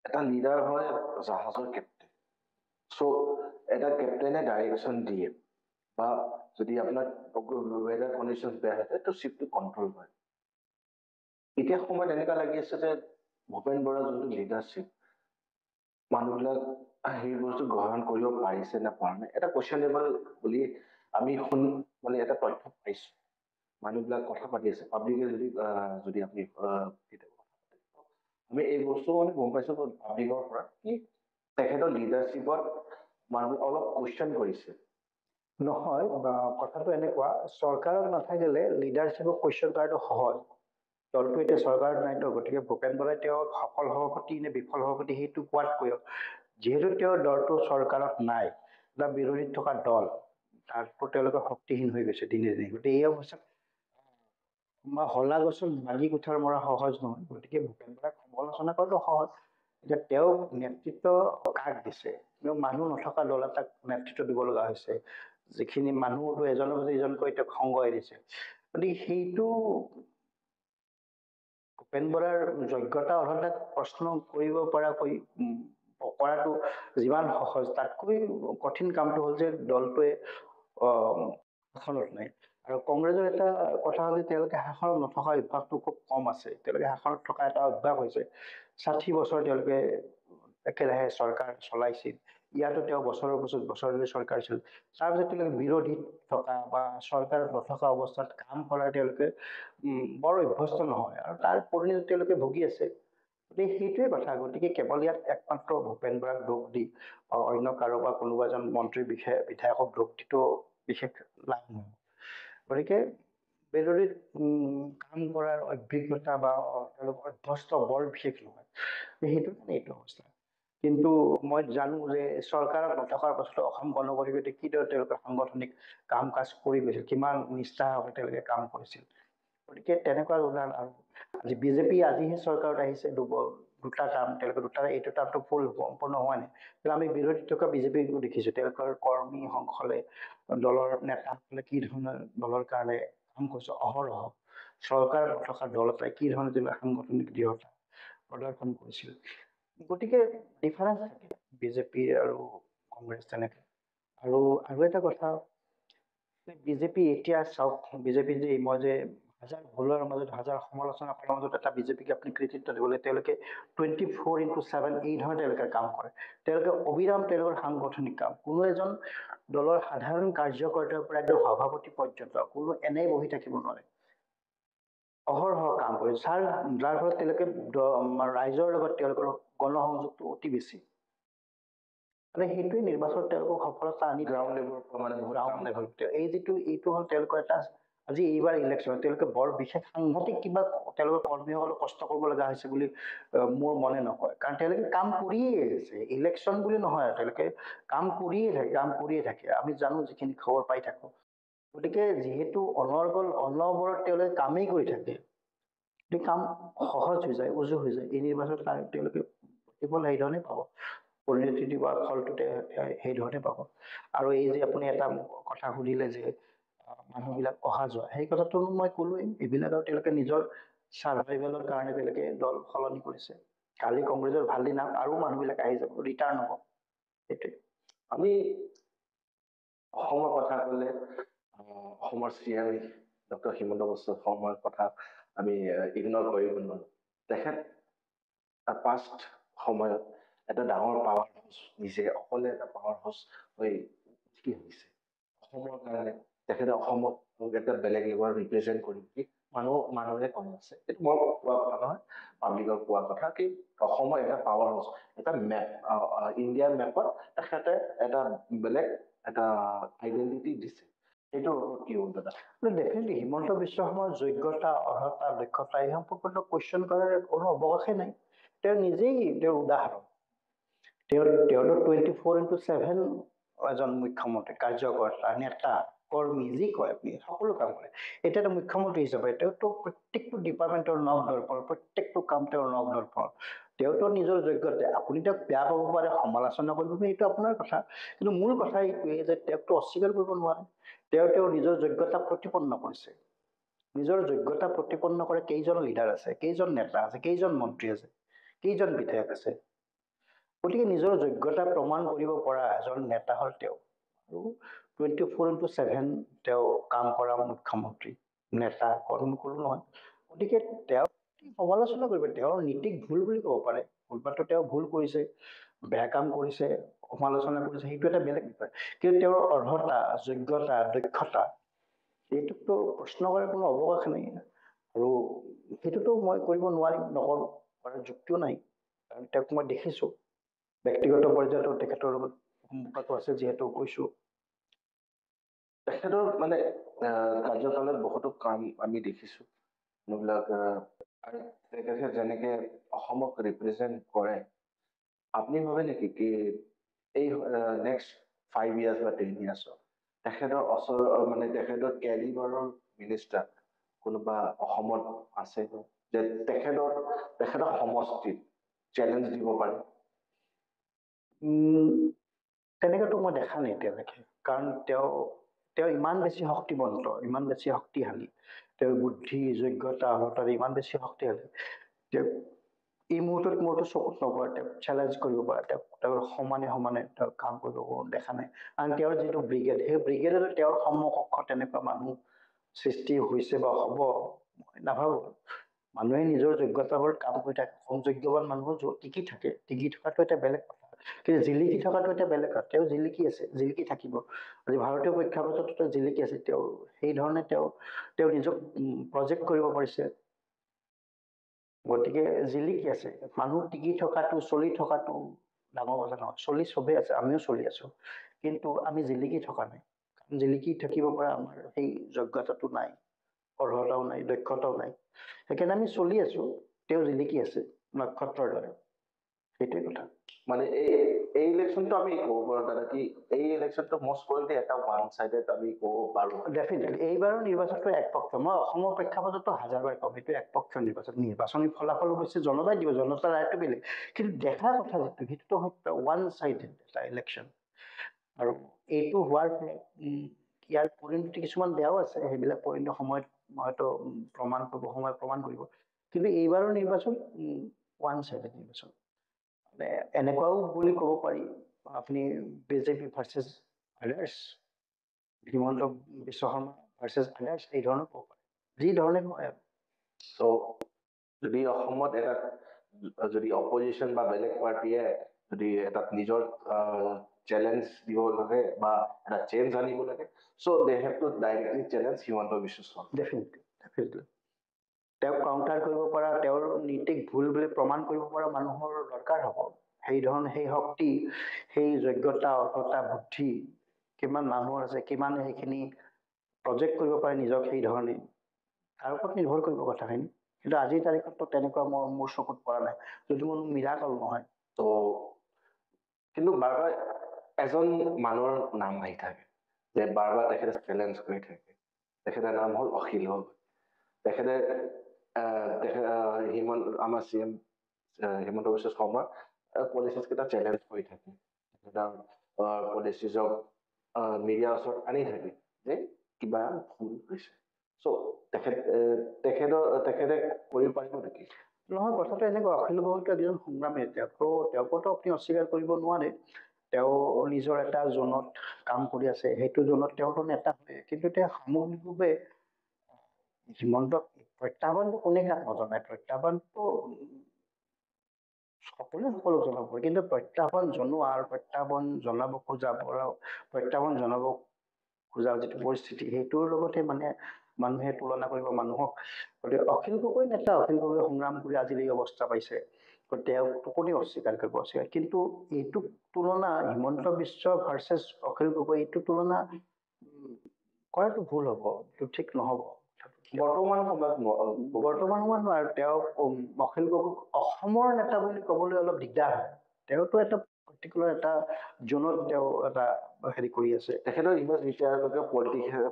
এটা লিডাৰ হয় জাহাজৰ কেপ্টেইন। চ' এটা কেপ্টেইনে ডাইৰেকশ্যন দিয়ে, বা যদি আপোনাৰ ৱেডাৰ কণ্ডিশ্যন বেয়া হৈছে তো শ্বিপটো কণ্ট্ৰল কৰে। এতিয়া সময়ত এনেকুৱা লাগি আছে যে ভূপেন বৰাৰ যোনটো লিডাৰশ্বিপ, মানুহবিলাক সেই বস্তু গ্ৰহণ কৰিব পাৰিছে নে পৰা নাই, এটা কুৱেশ্যনেবল বুলি আমি মানে এটা তথ্য পাইছো। মানুহবিলাক কথা পাতি আছে, পাব্লিকে যদি আপুনি আমি এই বস্তু মানে গম পাইছো পাব্লিকৰ পৰা, কি তেখেতৰ লিডাৰশ্বিপত মানুহ অলপ কুৱেশ্যন কৰিছে। নহয়, কথাটো এনেকুৱা, চৰকাৰত নাথাকিলে লিডাৰশ্বিপক কুৱেশ্যন কৰাটো সহজ। দলটো এতিয়া চৰকাৰত নাইতো, গতিকে ভূপেন বৰাই তেওঁ সফল সভাপতি নে বিফল সভাপতি সেইটো কোৱাতকৈ, যিহেতু তেওঁৰ দলটো চৰকাৰত নাই বা বিৰোধীত থকা দল, তাততো তেওঁলোকে শক্তিহীন হৈ গৈছে দিনে দিনে। গতিকে এই অৱস্থাত হলা গছত বাগি কুঠাৰ মৰা সহজ নহয়। গতিকে ভূপেন বৰাক সমালোচনা কৰাটো সহজ। এতিয়া তেওঁ নেতৃত্ব কাক দিছে? মানুহ নথকা দল এটাক নেতৃত্ব দিব লগা হৈছে, যিখিনি মানুহতো এজনৰ পিছত ইজনকৈ তেওঁক সংগ এৰিছে। গতিকে সেইটো ভূপেন বৰাৰ যোগ্যতা অৰ্হতাক প্ৰশ্ন কৰিব পৰাকৈ কৰাটো যিমান সহজ, তাতকৈ কঠিন কামটো হ'ল যে দলটোৱে শাসনত নাই। আৰু কংগ্ৰেছৰ এটা কথা হ'ল তেওঁলোকে শাসনত নথকা অভ্যাসটো খুব কম আছে। তেওঁলোকে শাসনত থকা এটা অভ্যাস হৈছে, 60 বছৰ তেওঁলোকে একেৰাহে চৰকাৰ চলাইছিল। ইয়াতো তেওঁ বছৰৰ পিছত বছৰ ধৰি চৰকাৰ চলিছিল। তাৰপিছত তেওঁলোকে বিৰোধীত থকা বা চৰকাৰত নথকা অৱস্থাত কাম কৰাৰ তেওঁলোকে বৰ অভ্যস্ত নহয়, আৰু তাৰ পৰিণতি তেওঁলোকে ভুগি আছে। গতিকে সেইটোৱে কথা। গতিকে কেৱল ইয়াত একমাত্ৰ ভূপেন বৰাক দোষ দি অন্য কাৰোবাৰ কোনোবা এজন মন্ত্ৰী বিধায়কক দোষ দিটো বিশেষ লাভ নহয়। গতিকে বিৰোধীত কাম কৰাৰ অভিজ্ঞতা বা তেওঁলোকৰ অভ্যস্ত বৰ বিশেষ নহয়, সেইটো কাৰণে এইটো অৱস্থা। কিন্তু মই জানো যে চৰকাৰত নথকাৰ পাছতো অসম গণ পৰিষদে কিদৰে তেওঁলোকে সাংগঠনিক কাম কাজ কৰি গৈছিল, কিমান নিষ্ঠাভাৱে তেওঁলোকে কাম কৰিছিল। গতিকে তেনেকুৱা উদাহৰণ। আৰু আজি বিজেপি আজিহে চৰকাৰত আহিছে, দুটা টাৰ্ম, তেওঁলোকে এইটো টাৰ্মটো ফুল সম্পূৰ্ণ হোৱা নাই। কিন্তু আমি বিৰোধী থকা বিজেপিকো দেখিছো, তেওঁলোকৰ কৰ্মী সংসলে, দলৰ নেতাসকলে কি ধৰণৰ দলৰ কাৰণে কাম কৰিছে অহৰহ। চৰকাৰত নথকা দল এটাই কি ধৰণে তেওঁলোকে সাংগঠনিক দৃঢ়তা প্ৰদৰ্শন কৰিছিল। গতিকে ডিফাৰেঞ্চ থাকে বিজেপি আৰু কংগ্ৰেছ তেনেকে। আৰু এটা কথা, বিজেপি এতিয়া চাওক, বিজেপি যে মই যে হাজাৰ ভুলৰ মাজত হাজাৰ সমালোচনা কৰাৰ মাজত এটা বিজেপিক আপুনি কৃতিত্ব দিবলৈ, তেওঁলোকে 24x7 এই ধৰণে তেওঁলোকে কাম কৰে। তেওঁলোকে অবিৰাম তেওঁলোকৰ সাংগঠনিক কাম, কোনো এজন দলৰ সাধাৰণ কাৰ্যকৰ্তাৰ পৰা একদম সভাপতি পৰ্যন্ত কোনো এনেই বহি থাকিব নোৱাৰে, অহৰহ কাম কৰে। যাৰ ফলত তেওঁলোকে ৰাইজৰ লগত তেওঁলোকৰ গণসংযোগটো অতি বেছি। মানে সেইটোৱে নিৰ্বাচনত তেওঁলোকক সফলতা আনি গ্ৰাউণ্ড লেভেলৰ পৰা মানে গ্ৰাউণ্ড লেভেল। এইটো হ'ল তেওঁলোকৰ এটা আজি এইবাৰ ইলেকশ্যনত তেওঁলোকে বৰ বিশেষ সাংঘাতিক কিবা তেওঁলোকৰ কৰ্মীসকলক কষ্ট কৰিব লগা হৈছে বুলি মোৰ মনে নকয়। কাৰণ তেওঁলোকে কাম কৰিয়ে আছে, ইলেকশ্যন বুলি নহয় আৰু তেওঁলোকে কাম কৰিয়ে থাকে আমি জানো যিখিনি খবৰ পাই থাকোঁ। গতিকে যিহেতু অনবৰত তেওঁলোকে কামেই কৰি থাকে, গতিকে কাম সহজ হৈ যায়, উজু হৈ যায়। এই নিৰ্বাচনত তেওঁলোকে প্ৰতিফল সেইধৰণে পাব, পৰিণতি বা ফলটোতে সেইধৰণে পাব। আৰু এই যে আপুনি এটা কথা সুধিলে যে মানুহবিলাক অহা যোৱা, সেই কথাটো মই ক'লোৱেই, এইবিলাক আৰু তেওঁলোকে নিজৰ ছাৰ্ভাইভেলৰ কাৰণে তেওঁলোকে দল সলনি কৰিছে। কালি কংগ্ৰেছৰ ভাল দিন আৰু মানুহবিলাক আহি যাব, ৰিটাৰ্ণ হ'ব, সেইটোৱে। আমি অসমৰ কথা ক'লে অসমৰ CM ডক্টৰ হিমন্ত বিশ্ব শৰ্মাৰ কথা আমি ইগন'ৰ কৰিব নোৱাৰোঁ। তেখেত পাষ্ট সময়ত এটা ডাঙৰ পাৱাৰ হাউচ, নিজে অকলে এটা পাৱাৰ হাউচ হৈ উঠি আহিছে অসমৰ কাৰণে। তেখেতে অসমক এটা বেলেগ লেভেলত ৰিপ্ৰেজেণ্ট কৰি বুলি মানুহে কৈ আছে। এইটো মই কোৱা কথা নহয়, পাব্লিকৰ কোৱা কথা কি অসমৰ এটা পাৱাৰ হাউচ, এটা মেপ, ইণ্ডিয়াৰ মেপত তেখেতে এটা বেলেগ এটা আইডেণ্টিটি দিছে। সেইটো কি হ'ল দাদা? ডেফিনেটলি হিমন্ত বিশ্ব শৰ্মাৰ যোগ্যতা, অৰ্হতা, দক্ষতা এই সম্পৰ্কত কুৱেশ্যন কৰাৰ কোনো অৱকাশে নাই। তেওঁ নিজেই তেওঁৰ উদাহৰণ। তেওঁৰ 24/7 এজন মুখ্যমন্ত্ৰী, কাৰ্যকৰ্তা, নেতা, কৰ্মী, যি কয় আপুনি সকলো কাম কৰে। এতিয়া এটা মুখ্যমন্ত্ৰী হিচাপে তেওঁতো প্ৰত্যেকটো ডিপাৰ্টমেণ্টৰ নখ দৰ্পণ, প্ৰত্যেকটো কাম তেওঁৰ নখ দৰ্পণ। তেওঁতো নিজৰ যোগ্যতা, আপুনি তেওঁক বেয়া পাব পাৰে, সমালোচনা কৰিব পাৰে, এইটো আপোনাৰ কথা। কিন্তু মূল কথা এইটোৱেই যে তেওঁকতো অস্বীকাৰ কৰিব নোৱাৰে। তেওঁৰ নিজৰ যোগ্যতা প্ৰতিপন্ন কৰিছে। নিজৰ যোগ্যতা প্ৰতিপন্ন কৰে কেইজন লিডাৰ আছে, কেইজন নেতা আছে, কেইজন মন্ত্ৰী আছে, কেইজন বিধায়ক আছে। গতিকে নিজৰ যোগ্যতা প্ৰমাণ কৰিব পৰা এজন নেতা হ'ল তেওঁ। আৰু 24/7 তেওঁ কাম কৰা মুখ্যমন্ত্ৰী, নেতা, কৰ্মী কোনো নহয়। গতিকে তেওঁ সমালোচনা কৰিব, তেওঁৰ নীতিক ভুল বুলি ক'ব পাৰে। ভুলপাত্ৰ তেওঁ ভুল কৰিছে, বেয়া কাম কৰিছে, সমালোচনা কৰিছে, সেইটো এটা বেলেগ বিষয়। কিন্তু তেওঁৰ অৰ্হতা, যোগ্যতা, দক্ষতা এইটোকতো প্ৰশ্ন কৰাৰ কোনো অৱকাশ নাই। আৰু সেইটোতো মই কৰিব নোৱাৰিম, নকৰোঁ, কৰাৰ যুক্তিও নাই। কাৰণ তেওঁক মই দেখিছোঁ, ব্যক্তিগত পৰ্যায়তো তেখেতৰ লগত সম্পৰ্ক আছে যিহেতু কৈছোঁ। তেখেতৰ মানে কাৰ্যকালত বহুতো কাম আমি দেখিছোঁ। মানুহবিলাক আৰু তেখেতে যেনেকে অসমক ৰিপ্ৰেজেণ্ট কৰে, আপুনি ভাবে নেকি কি এই নেক্সট 5 years বা 10 years তেখেতৰ মানে তেখেতৰ কেলিবাৰৰ মিনিষ্টাৰ কোনোবা অসমত আছে যে তেখেতৰ সমষ্টিত চেলেঞ্জ দিব পাৰে? তেনেকেতো মই দেখা নাই এতিয়ালৈকে। কাৰণ তেওঁ ইমান বেছি শক্তিমন্ত, ইমান বেছি শক্তিশালী, তেওঁৰ বুদ্ধি, যোগ্যতা, অৰ্হতাৰে ইমান বেছি শক্তিশালী। তেওঁক এই মুহূৰ্তত মোৰতো চকুত নপৰে তেওঁক চেলেঞ্জ কৰিব পাৰে, তেওঁৰ সমানে তেওঁ কাম কৰিব দেখা নাই। কাৰণ তেওঁৰ যিটো ব্ৰিগেড, সেই ব্ৰিগেডত তেওঁৰ সমকক্ষ তেনেকুৱা মানুহ সৃষ্টি হৈছে বা হ'ব মই নাভাবোঁ। মানুহে নিজৰ যোগ্যতাবোৰ কাম কৰি থাকে, সংযোগ্যৱান মানুহো টিকি থাকে, টিকি থকাটো এটা বেলেগ কথা। কিন্তু জিলিকি থকাটো এটা বেলেগ কথা। তেওঁ জিলিকি আছে, জিলিকি থাকিব। আজি ভাৰতীয় প্ৰেক্ষাপটতো তেওঁ জিলিকি আছে। তেওঁ সেইধৰণে তেওঁ নিজক প্ৰজেক্ট কৰিব পাৰিছে। গতিকে জিলিকি আছে। মানুহ টিকি থকাটো, চলি থকাটো ডাঙৰ কথা নহয়। চলি চবেই আছে, আমিও চলি আছোঁ। কিন্তু আমি জিলিকি থকা নাই। জিলিকি থাকিব পৰা আমাৰ সেই যোগ্যতাটো নাই, অৰ্হতাও নাই, দক্ষতাও নাই। সেইকাৰণে আমি চলি আছোঁ, তেওঁ জিলিকি আছে নক্ষত্ৰৰ দৰে। সেইটোৱে কথা। মানে এই ইলেকশ্যনটো আমি ক'ব পাৰোঁ দাদা কি এই ইলেকশ্যনটো মষ্ট প্ৰবেবলি এটা ওৱান চাইডেড আমি ক'ব পাৰোঁ? ডেফিনেটলি এইবাৰৰ নিৰ্বাচনটো একপক্ষ। মই অসমৰ প্ৰেক্ষাপটতো হাজাৰবাৰ কম, এইটো একপক্ষ নিৰ্বাচন। নিৰ্বাচনী ফলাফল অৱশ্যে জনতাই দিব, জনতাৰ ৰায়টো বেলেগ। কিন্তু দেখা কথা যিটো, সেইটোতো সত্য, ওৱান চাইডেড এটা ইলেকশ্যন। আৰু এইটো হোৱাৰ ফলত ইয়াৰ পৰিণতি কিছুমান বেয়াও আছে। সেইবিলাক পৰিণতি সময়ত হয়তো সময় প্ৰমাণ কৰিব। কিন্তু এইবাৰৰ নিৰ্বাচন ওৱান চাইডেড নিৰ্বাচন। মানে এনেকুৱাও বুলি ক'ব পাৰি, আপুনি BJP versus others, Himanta Biswa Sharma versus others, এই ধৰণৰ ক'ব পাৰে, যি ধৰণে হয়। যদি অসমত এটা যদি অপজিশ্যন বা বেলেগ পাৰ্টীয়ে যদি এটা নিজৰ চেলেঞ্জ দিব লাগে বা এটা চেঞ্জ আনিব লাগে, they have to directly challenge Himanta Biswa Sarma. Definitely তেওঁক কাউণ্টাৰ কৰিব পৰা, তেওঁৰ নীতিক ভুল বুলি প্ৰমাণ কৰিব পৰা মানুহৰ দৰকাৰ হ'ব। সেই ধৰণে সেই শক্তি, সেই যোগ্যতা, অৰ্হতা, বুদ্ধি কিমান মানুহৰ আছে, কিমান সেইখিনি প্ৰজেক্ট কৰিব পাৰে নিজক সেই ধৰণে, তাৰ ওপৰত নিৰ্ভৰ কৰিব কথাখিনি। কিন্তু আজিৰ তাৰিখততো তেনেকুৱা মোৰ চকুত পৰা নাই, যদি মোৰ মিৰাকল নহয়। তো কিন্তু বাৰ বাৰ এজন মানুহৰ নাম আহি থাকে যে বাৰ বাৰ তেখেতে চেলেঞ্জ কৰি থাকে। তেখেতৰ নাম হ'ল অখিল গগৈ। তেখেতে আমাৰ CM হিমন্ত বিশ্ব শৰ্মাৰ পলিচিছ কেইটা চেলেঞ্জ কৰি থাকে। তেখেতৰ পলিচিছক মিডিয়াৰ ওচৰত আনি থাকে যে কিবা ভুল হৈছে। চ' তেখেতে কৰিব পাৰিব নেকি? নহয়, কথাটো এনেকুৱা, অখিল গগৈতো এজন সংগ্ৰামী। তেওঁকোতো আপুনি অস্বীকাৰ কৰিব নোৱাৰে। তেওঁ নিজৰ এটা জোনত কাম কৰি আছে, সেইটো জোনত তেওঁতো নেতা হয়। কিন্তু তেওঁ সামগ্ৰিকভাৱে হিমন্তক প্ৰত্যাহ্বানটো কোনে কাক নজনায়? প্ৰত্যাহ্বানটো সকলোৱে সকলোক জনাব পাৰে, কিন্তু প্ৰত্যাহ্বান জনোৱা আৰু প্ৰত্যাহ্বান জনাব খোজা প্ৰত্যাহ্বান জনাব খোজা যিটো পৰিস্থিতি, সেইটোৰ লগতহে মানুহে তুলনা কৰিব মানুহক। গতিকে অখিল গগৈ নেতা, অখিল গগৈ সংগ্ৰাম কৰি আজিৰ এই অৱস্থা পাইছে, তেওঁক কোনে অস্বীকাৰ কৰিব? কিন্তু এইটো তুলনা হিমন্ত বিশ্ব ভাৰ্চেছ অখিল গগৈ, এইটো তুলনা কৰাটো ভুল হ'ব, এইটো ঠিক নহ'ব। বৰ্তমান সময়ত নোৱাৰে। তেওঁ অখিল গগৈ অসমৰ নেতা বুলি ক'বলৈ অলপ দিগদাৰ হয়। তেওঁতো এটা পাৰ্টিকুলাৰ এটা জোনত তেওঁ এটা হেৰি কৰি আছে। তেখেতৰ ইমান এতিয়ালৈকে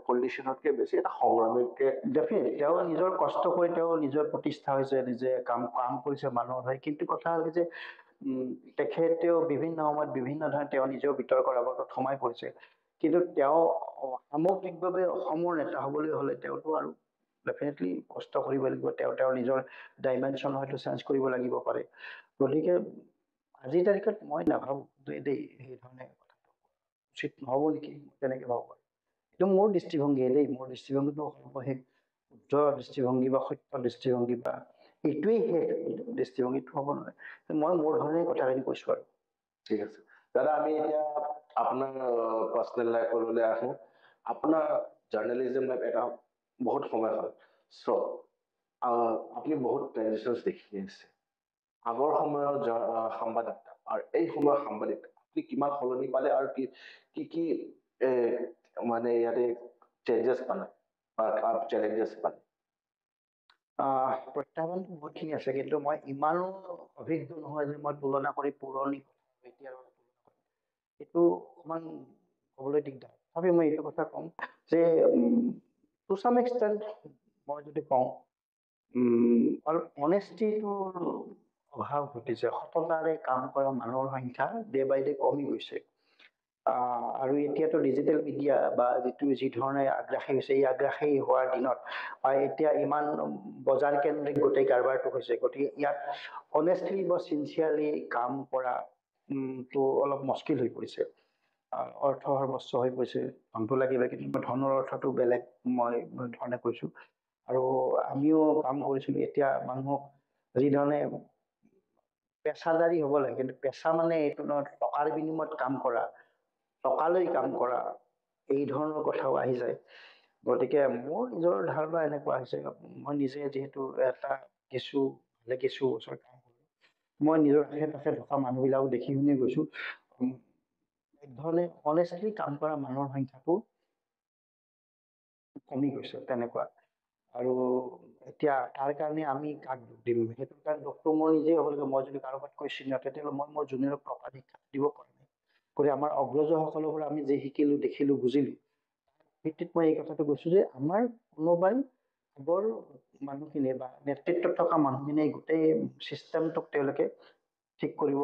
পলিটিচিয়ানতকে বেছি এটা সংগ্ৰামীতকে ডেফিনেটলি তেওঁ নিজৰ কষ্ট কৰি তেওঁ নিজৰ প্ৰতিষ্ঠা হৈছে, নিজে কাম কৰিছে মানুহৰ হৈ। কিন্তু কথা হ'ল যে তেখেতেও বিভিন্ন সময়ত বিভিন্ন ধৰণে তেওঁ নিজেও বিতৰ্কৰ আৱৰ্তত সোমাই পৰিছে। কিন্তু তেওঁ সামগ্ৰিকভাৱে অসমৰ নেতা হ'বলৈ হ'লে তেওঁতো আৰু ডেফিনেটলি কষ্ট কৰিব লাগিব। তেওঁৰ নিজৰ ডাইমেনশ্যন হয়তো চেঞ্জ কৰিব লাগিব পাৰে। গতিকে আজিৰ তাৰিখত মই নাভাবোঁ দেই সেই ধৰণে কথাটো উচিত নহ'ব নেকি, তেনেকৈ ভাবোঁ। এইটো মোৰ দৃষ্টিভংগীয়ে দেই, মোৰ দৃষ্টিভংগীটো সৰ্বশেষ শুদ্ধ দৃষ্টিভংগী বা সত্য দৃষ্টিভংগী বা এইটোৱেই শেষ দৃষ্টিভংগীটো হ'ব নোৱাৰে। মই মোৰ ধৰণে কথাখিনি কৈছোঁ আৰু। ঠিক আছে দাদা, আমি এতিয়া আপোনাৰ পাৰ্চনেল লাইফলৈ আহোঁ। আপোনাৰ জাৰ্নেলিজম লাইফ এটা বহুত সময় হ'ল। চ' আপুনি বহুত ট্ৰেঞ্জিশ্যনছ দেখি আছে। আগৰ সময়ৰ সাংবাদিকতা আৰু এই সময়ৰ সাংবাদিকতা আপুনি কিমান সলনি পালে, আৰু কি মানে ইয়াতে চেঞ্জেছ পালে বা চেলেঞ্জেছ পালে? প্ৰত্যাহ্বানটো বহুতখিনি আছে, কিন্তু মই ইমানো অভিজ্ঞ নহয় যে মই তুলনা কৰি পুৰণি এতিয়াৰ এইটো অকণমান ক'বলৈ দিগদাৰ। তথাপি মই এইটো কথা ক'ম যে টু চাম এক্সটেণ্ট মই যদি কওঁ অলপ অনেষ্টিটোৰ অভাৱ ঘটিছে। সততাৰে কাম কৰা মানুহৰ সংখ্যা ডে বাই ডে কমি গৈছে। আৰু এতিয়াতো ডিজিটেল মিডিয়া বা যি ধৰণে আগ্ৰাসী হৈছে, এই আগ্ৰাসী হোৱাৰ দিনত এতিয়া ইমান বজাৰ কেন্দ্ৰিক গোটেই কাৰবাৰটো হৈছে। গতিকে ইয়াত অনেষ্টলি বা চিনচিয়াৰলি কাম কৰা তো অলপ মুস্কিল হৈ পৰিছে। অৰ্থ সৰ্বস্ব হৈ পৰিছে, ধনটো লাগিব, কিন্তু মই ধনৰ অৰ্থটো বেলেগ মই ধৰণে কৈছোঁ। আৰু আমিও কাম কৰিছিলোঁ। এতিয়া মানুহক যিধৰণে পেচাদাৰী হ'ব লাগে, কিন্তু পেচা মানে এইটো নহয় টকাৰ বিনিময়ত কাম কৰা, টকালৈ কাম কৰা, এই ধৰণৰ কথাও আহি যায়। গতিকে মোৰ নিজৰ ধাৰণা এনেকুৱা হৈছে, মই নিজে যিহেতু এটা কিছু বছৰ কাম কৰোঁ, মই নিজৰ আশে পাশে থকা মানুহবিলাকক দেখি শুনি গৈছোঁ, এক ধৰণে অনেষ্টলি কাম কৰা মানুহৰ সংখ্যাটো কমি গৈছে তেনেকুৱা। আৰু এতিয়া তাৰ কাৰণে আমি কাক দুখ দিম? সেইটোৰ কাৰণে দুখটো মোৰ নিজেই হ'ব লাগিব। মই যদি কাৰোবাতকৈ চিনিয়ৰ, তেতিয়াহ'লে মই মোৰ জুনিয়ৰক প্ৰপাৰ শিক্ষা দিব পৰা নাই। গতিকে আমাৰ অগ্ৰজসকলৰ পৰা আমি যি শিকিলোঁ, দেখিলোঁ, বুজিলোঁ, ভিত্তিত মই এই কথাটো কৈছোঁ যে আমাৰ কোনোবাই আগৰ মানুহখিনিয়ে বা নেতৃত্বত থকা মানুহখিনিয়ে গোটেই ছিষ্টেমটোক তেওঁলোকে ঠিক কৰিব,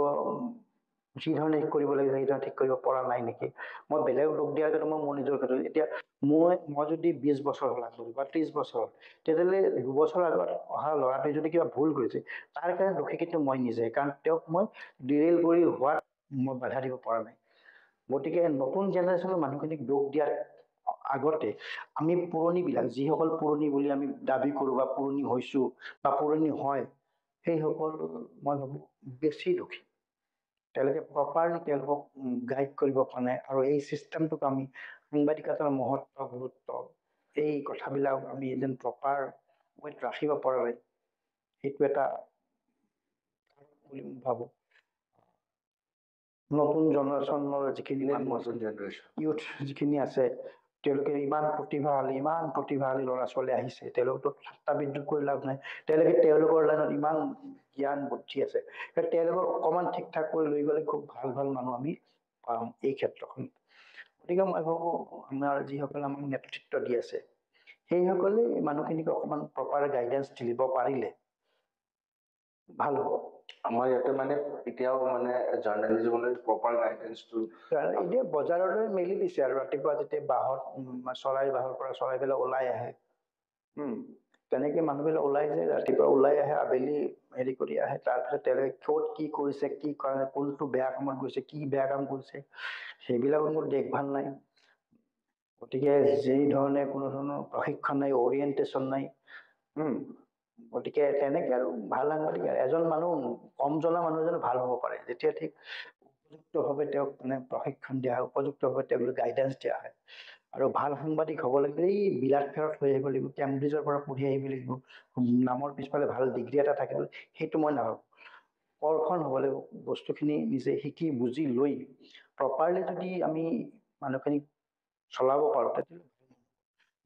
যি ধৰণে ঠিক কৰিব লাগে সেইধৰণে ঠিক কৰিব পৰা নাই নেকি? মই বেলেগক দুখ দিয়াৰ কাৰণে মই মোৰ নিজৰ ক্ষেত্ৰত এতিয়া মই যদি 20 বছৰ হ'ল বা 30 বছৰ হ'ল, তেতিয়াহ'লে 2 বছৰ আগত অহা ল'ৰাটোৱে যদি কিবা ভুল কৰিছে, তাৰ কাৰণে দোষী কিন্তু মই নিজে, কাৰণ তেওঁক মই ডিৰেইল কৰি হোৱাত মই বাধা দিব পৰা নাই। গতিকে নতুন জেনেৰেশ্যনৰ মানুহখিনিক দোষ দিয়াৰ আগতে আমি পুৰণিবিলাক, যিসকল পুৰণি বুলি আমি দাবী কৰোঁ বা পুৰণি হৈছোঁ বা পুৰণি হয়, সেইসকল মই ভাবোঁ বেছি দোষী। তেওঁলোকে প্ৰপাৰলি তেওঁলোকক গাইড কৰিব পৰা নাই। আৰু এই ছিষ্টেমটোক আমি সাংবাদিকতাৰ মহত্ব, গুৰুত্ব, এই কথাবিলাক আমি যেন প্ৰপাৰ ৱেত ৰাখিব পৰা নাই, সেইটো এটা বুলি ভাবোঁ। নতুন জেনেৰেশ্যনৰ যিখিনি ইউথ যিখিনি আছে, তেওঁলোকে ইমান প্ৰতিভাশালী ল'ৰা ছোৱালী আহিছে, তেওঁলোকতো ঠাট্টা বিদ্ৰূপ কৰি লাভ নাই। তেওঁলোকৰ লাইনত ইমান জ্ঞান বুদ্ধি আছে, তেওঁলোকক অকণমান ঠিক ঠাক কৰি লৈ গ'লে খুব ভাল ভাল মানুহ আমি পাম এই ক্ষেত্ৰখন। গতিকে মই ভাবো আমাৰ যিসকলে আমাক নেতৃত্ব দি আছে সেইসকলে মানুহখিনিক অকণমান প্ৰপাৰ গাইডেঞ্চ দিব পাৰিলে ভাল হ'ব। আমাৰ ইয়াতে মানে এতিয়াও মানে জাৰ্ণালিজমলৈ প্ৰপাৰ গাইডেঞ্চটো এতিয়া বজাৰলৈ মেলি দিছে আৰু ৰাতিপুৱা যেতিয়া চৰাইৰ বাহৰ পৰা চৰাইবিলাক ওলাই আহে, তেনেকে মানুহবিলাক ওলাই যায়, ৰাতিপুৱা ওলাই আহে, আবেলি হেৰি কৰি আহে, তাৰপিছত তেওঁলোকে ক'ত কি কৰিছে, কি কৰা নাই, কোনটো বেয়া কামত গৈছে, কি বেয়া কাম কৰিছে সেইবিলাকৰ মোৰ দেখভাল নাই। গতিকে যি ধৰণে কোনো ধৰণৰ প্ৰশিক্ষণ নাই, অৰিয়েণ্টেশ্যন নাই, গতিকে তেনেকে আৰু ভাল সাংবাদিক এজন মানুহ কম জনা মানুহ এজন ভাল হ'ব পাৰে যেতিয়া ঠিক উপযুক্তভাৱে তেওঁক মানে প্ৰশিক্ষণ দিয়া হয়, উপযুক্তভাৱে তেওঁক গাইডেঞ্চ দিয়া হয়। আৰু ভাল সাংবাদিক হ'ব লাগিলে এই বিলাত ফেৰত হৈ আহিব লাগিব, কেম্ব্ৰিজৰ পৰা পঢ়ি আহিব লাগিব, নামৰ পিছফালে ভাল ডিগ্ৰী এটা থাকিব, সেইটো মই নাভাবোঁ। কৰ্খন হ'ব লাগিব, বস্তুখিনি নিজে শিকি বুজি লৈ প্ৰপাৰলি যদি আমি মানুহখিনিক চলাব পাৰোঁ, তেতিয়া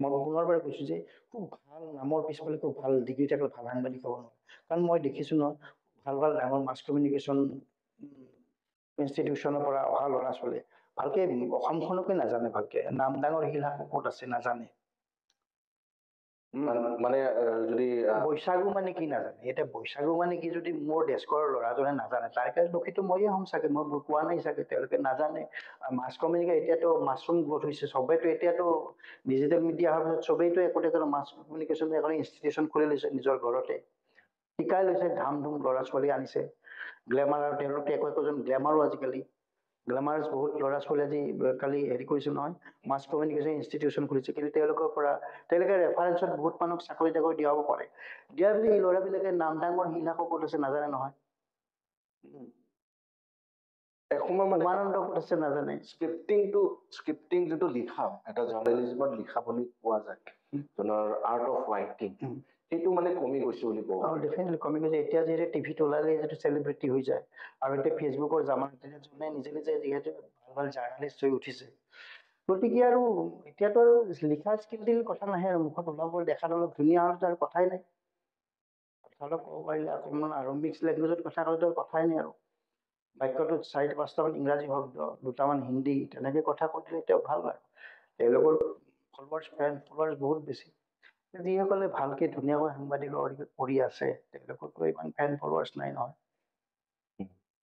মই পুনৰবাৰ কৈছোঁ যে খুব ভাল নামৰ পিছফালে খুব ভাল ডিগ্ৰী থাকিলে ভাল সাংবাদিক হ'ব নোৱাৰে। কাৰণ মই দেখিছোঁ ন ভাল ভাল ডাঙৰ মাছ কমিউনিকেশ্যন ইনষ্টিটিউশ্যনৰ পৰা অহা ল'ৰা ছোৱালীয়ে ভালকে অসমখনকে নাজানে, ভালকে নাম ডাঙৰ শিলা ক'ত আছে নাজানে। মানে যদি বৈশাগু মানে কি নাজানে, এতিয়া বৈশাগু মানে কি যদি মোৰ ডেস্কৰ ল'ৰাজনে নাজানে, তাৰ কাৰণে দুখীটো ময়ে হ'ম চাগে, মই কোৱা নাই চাগে, তেওঁলোকে নাজানে। মাছ কমিউনিকেশ্যন এতিয়াতো মাছৰুম গ্ৰথ হৈছে, চবেইতো এতিয়াতো ডিজিটেল মিডিয়া অহাৰ পিছত চবেইতো একোটা মাছ কমিউনিকেশ্যন এখন ইনষ্টিটিউশ্যন খুলি লৈছে নিজৰ ঘৰতে, শিকাই লৈছে, ধাম ধুম ল'ৰা ছোৱালী আনিছে, গ্লেমাৰ, আৰু তেওঁলোকে একোজন গ্লেমাৰো আজিকালি গ্লেমাৰ বহুত ল'ৰা ছোৱালী আজি কালি হেৰি কৰিছে নহয়, মাছ কমিউনিকেশ্যন ইনষ্টিটিউশ্যন খুলিছে, কিন্তু তেওঁলোকে ৰেফাৰেঞ্চত বহুত মানুহক চাকৰি তাকৰি দিয়াব পাৰে। দিয়াৰ পিছত এই ল'ৰাবিলাকে নাম ডাঙৰ শিলাকো ক'ত আছে নাজানে নহয়, এসময় মানে উমানন্দ ক'ত আছে নাজানে। স্ক্ৰিপ্টিং যিটো লিখা এটা জাৰ্ণালিজমত লিখা বুলি পোৱা যায়, আৰ্ট অফ ৰাইটিং, সেইটো মানে কমি গৈছে বুলি ক'ব। ডেফিনেটলি কমি গৈছে। এতিয়া যিহেতু টিভিত ওলালে যিটো চেলিব্ৰিটি হৈ যায়, আৰু এতিয়া ফেচবুকৰ জামানাত যোনে নিজে নিজে যিহেতু ভাল ভাল জাৰ্ণালিষ্ট হৈ উঠিছে, গতিকে আৰু এতিয়াতো আৰু লিখাৰ স্কিল দিল কথা নাহে, আৰু মুখত ওলাব দেখাত অলপ ধুনীয়া হ'লে তাৰ কথাই নাই, কথা অলপ ক'ব পাৰিলে অকণমান আৰু মিক্স লেংগুৱেজত কথা ক'লেতো কথাই নাই আৰু বাক্যটোত 4-5টামান ইংৰাজী শব্দ, 2টামান হিন্দী, তেনেকে কথা কৈ দিলে তেওঁ ভাল আৰু তেওঁলোকৰ ফলোৱাৰ্ছ বহুত বেছি। যিসকলে ভালকে ধুনীয়াকৈ সাংবাদিকৰ কৰি আছে তেওঁলোকৰতো ইমান ফেন ফলোৱাৰ্ছ নাই নহয়।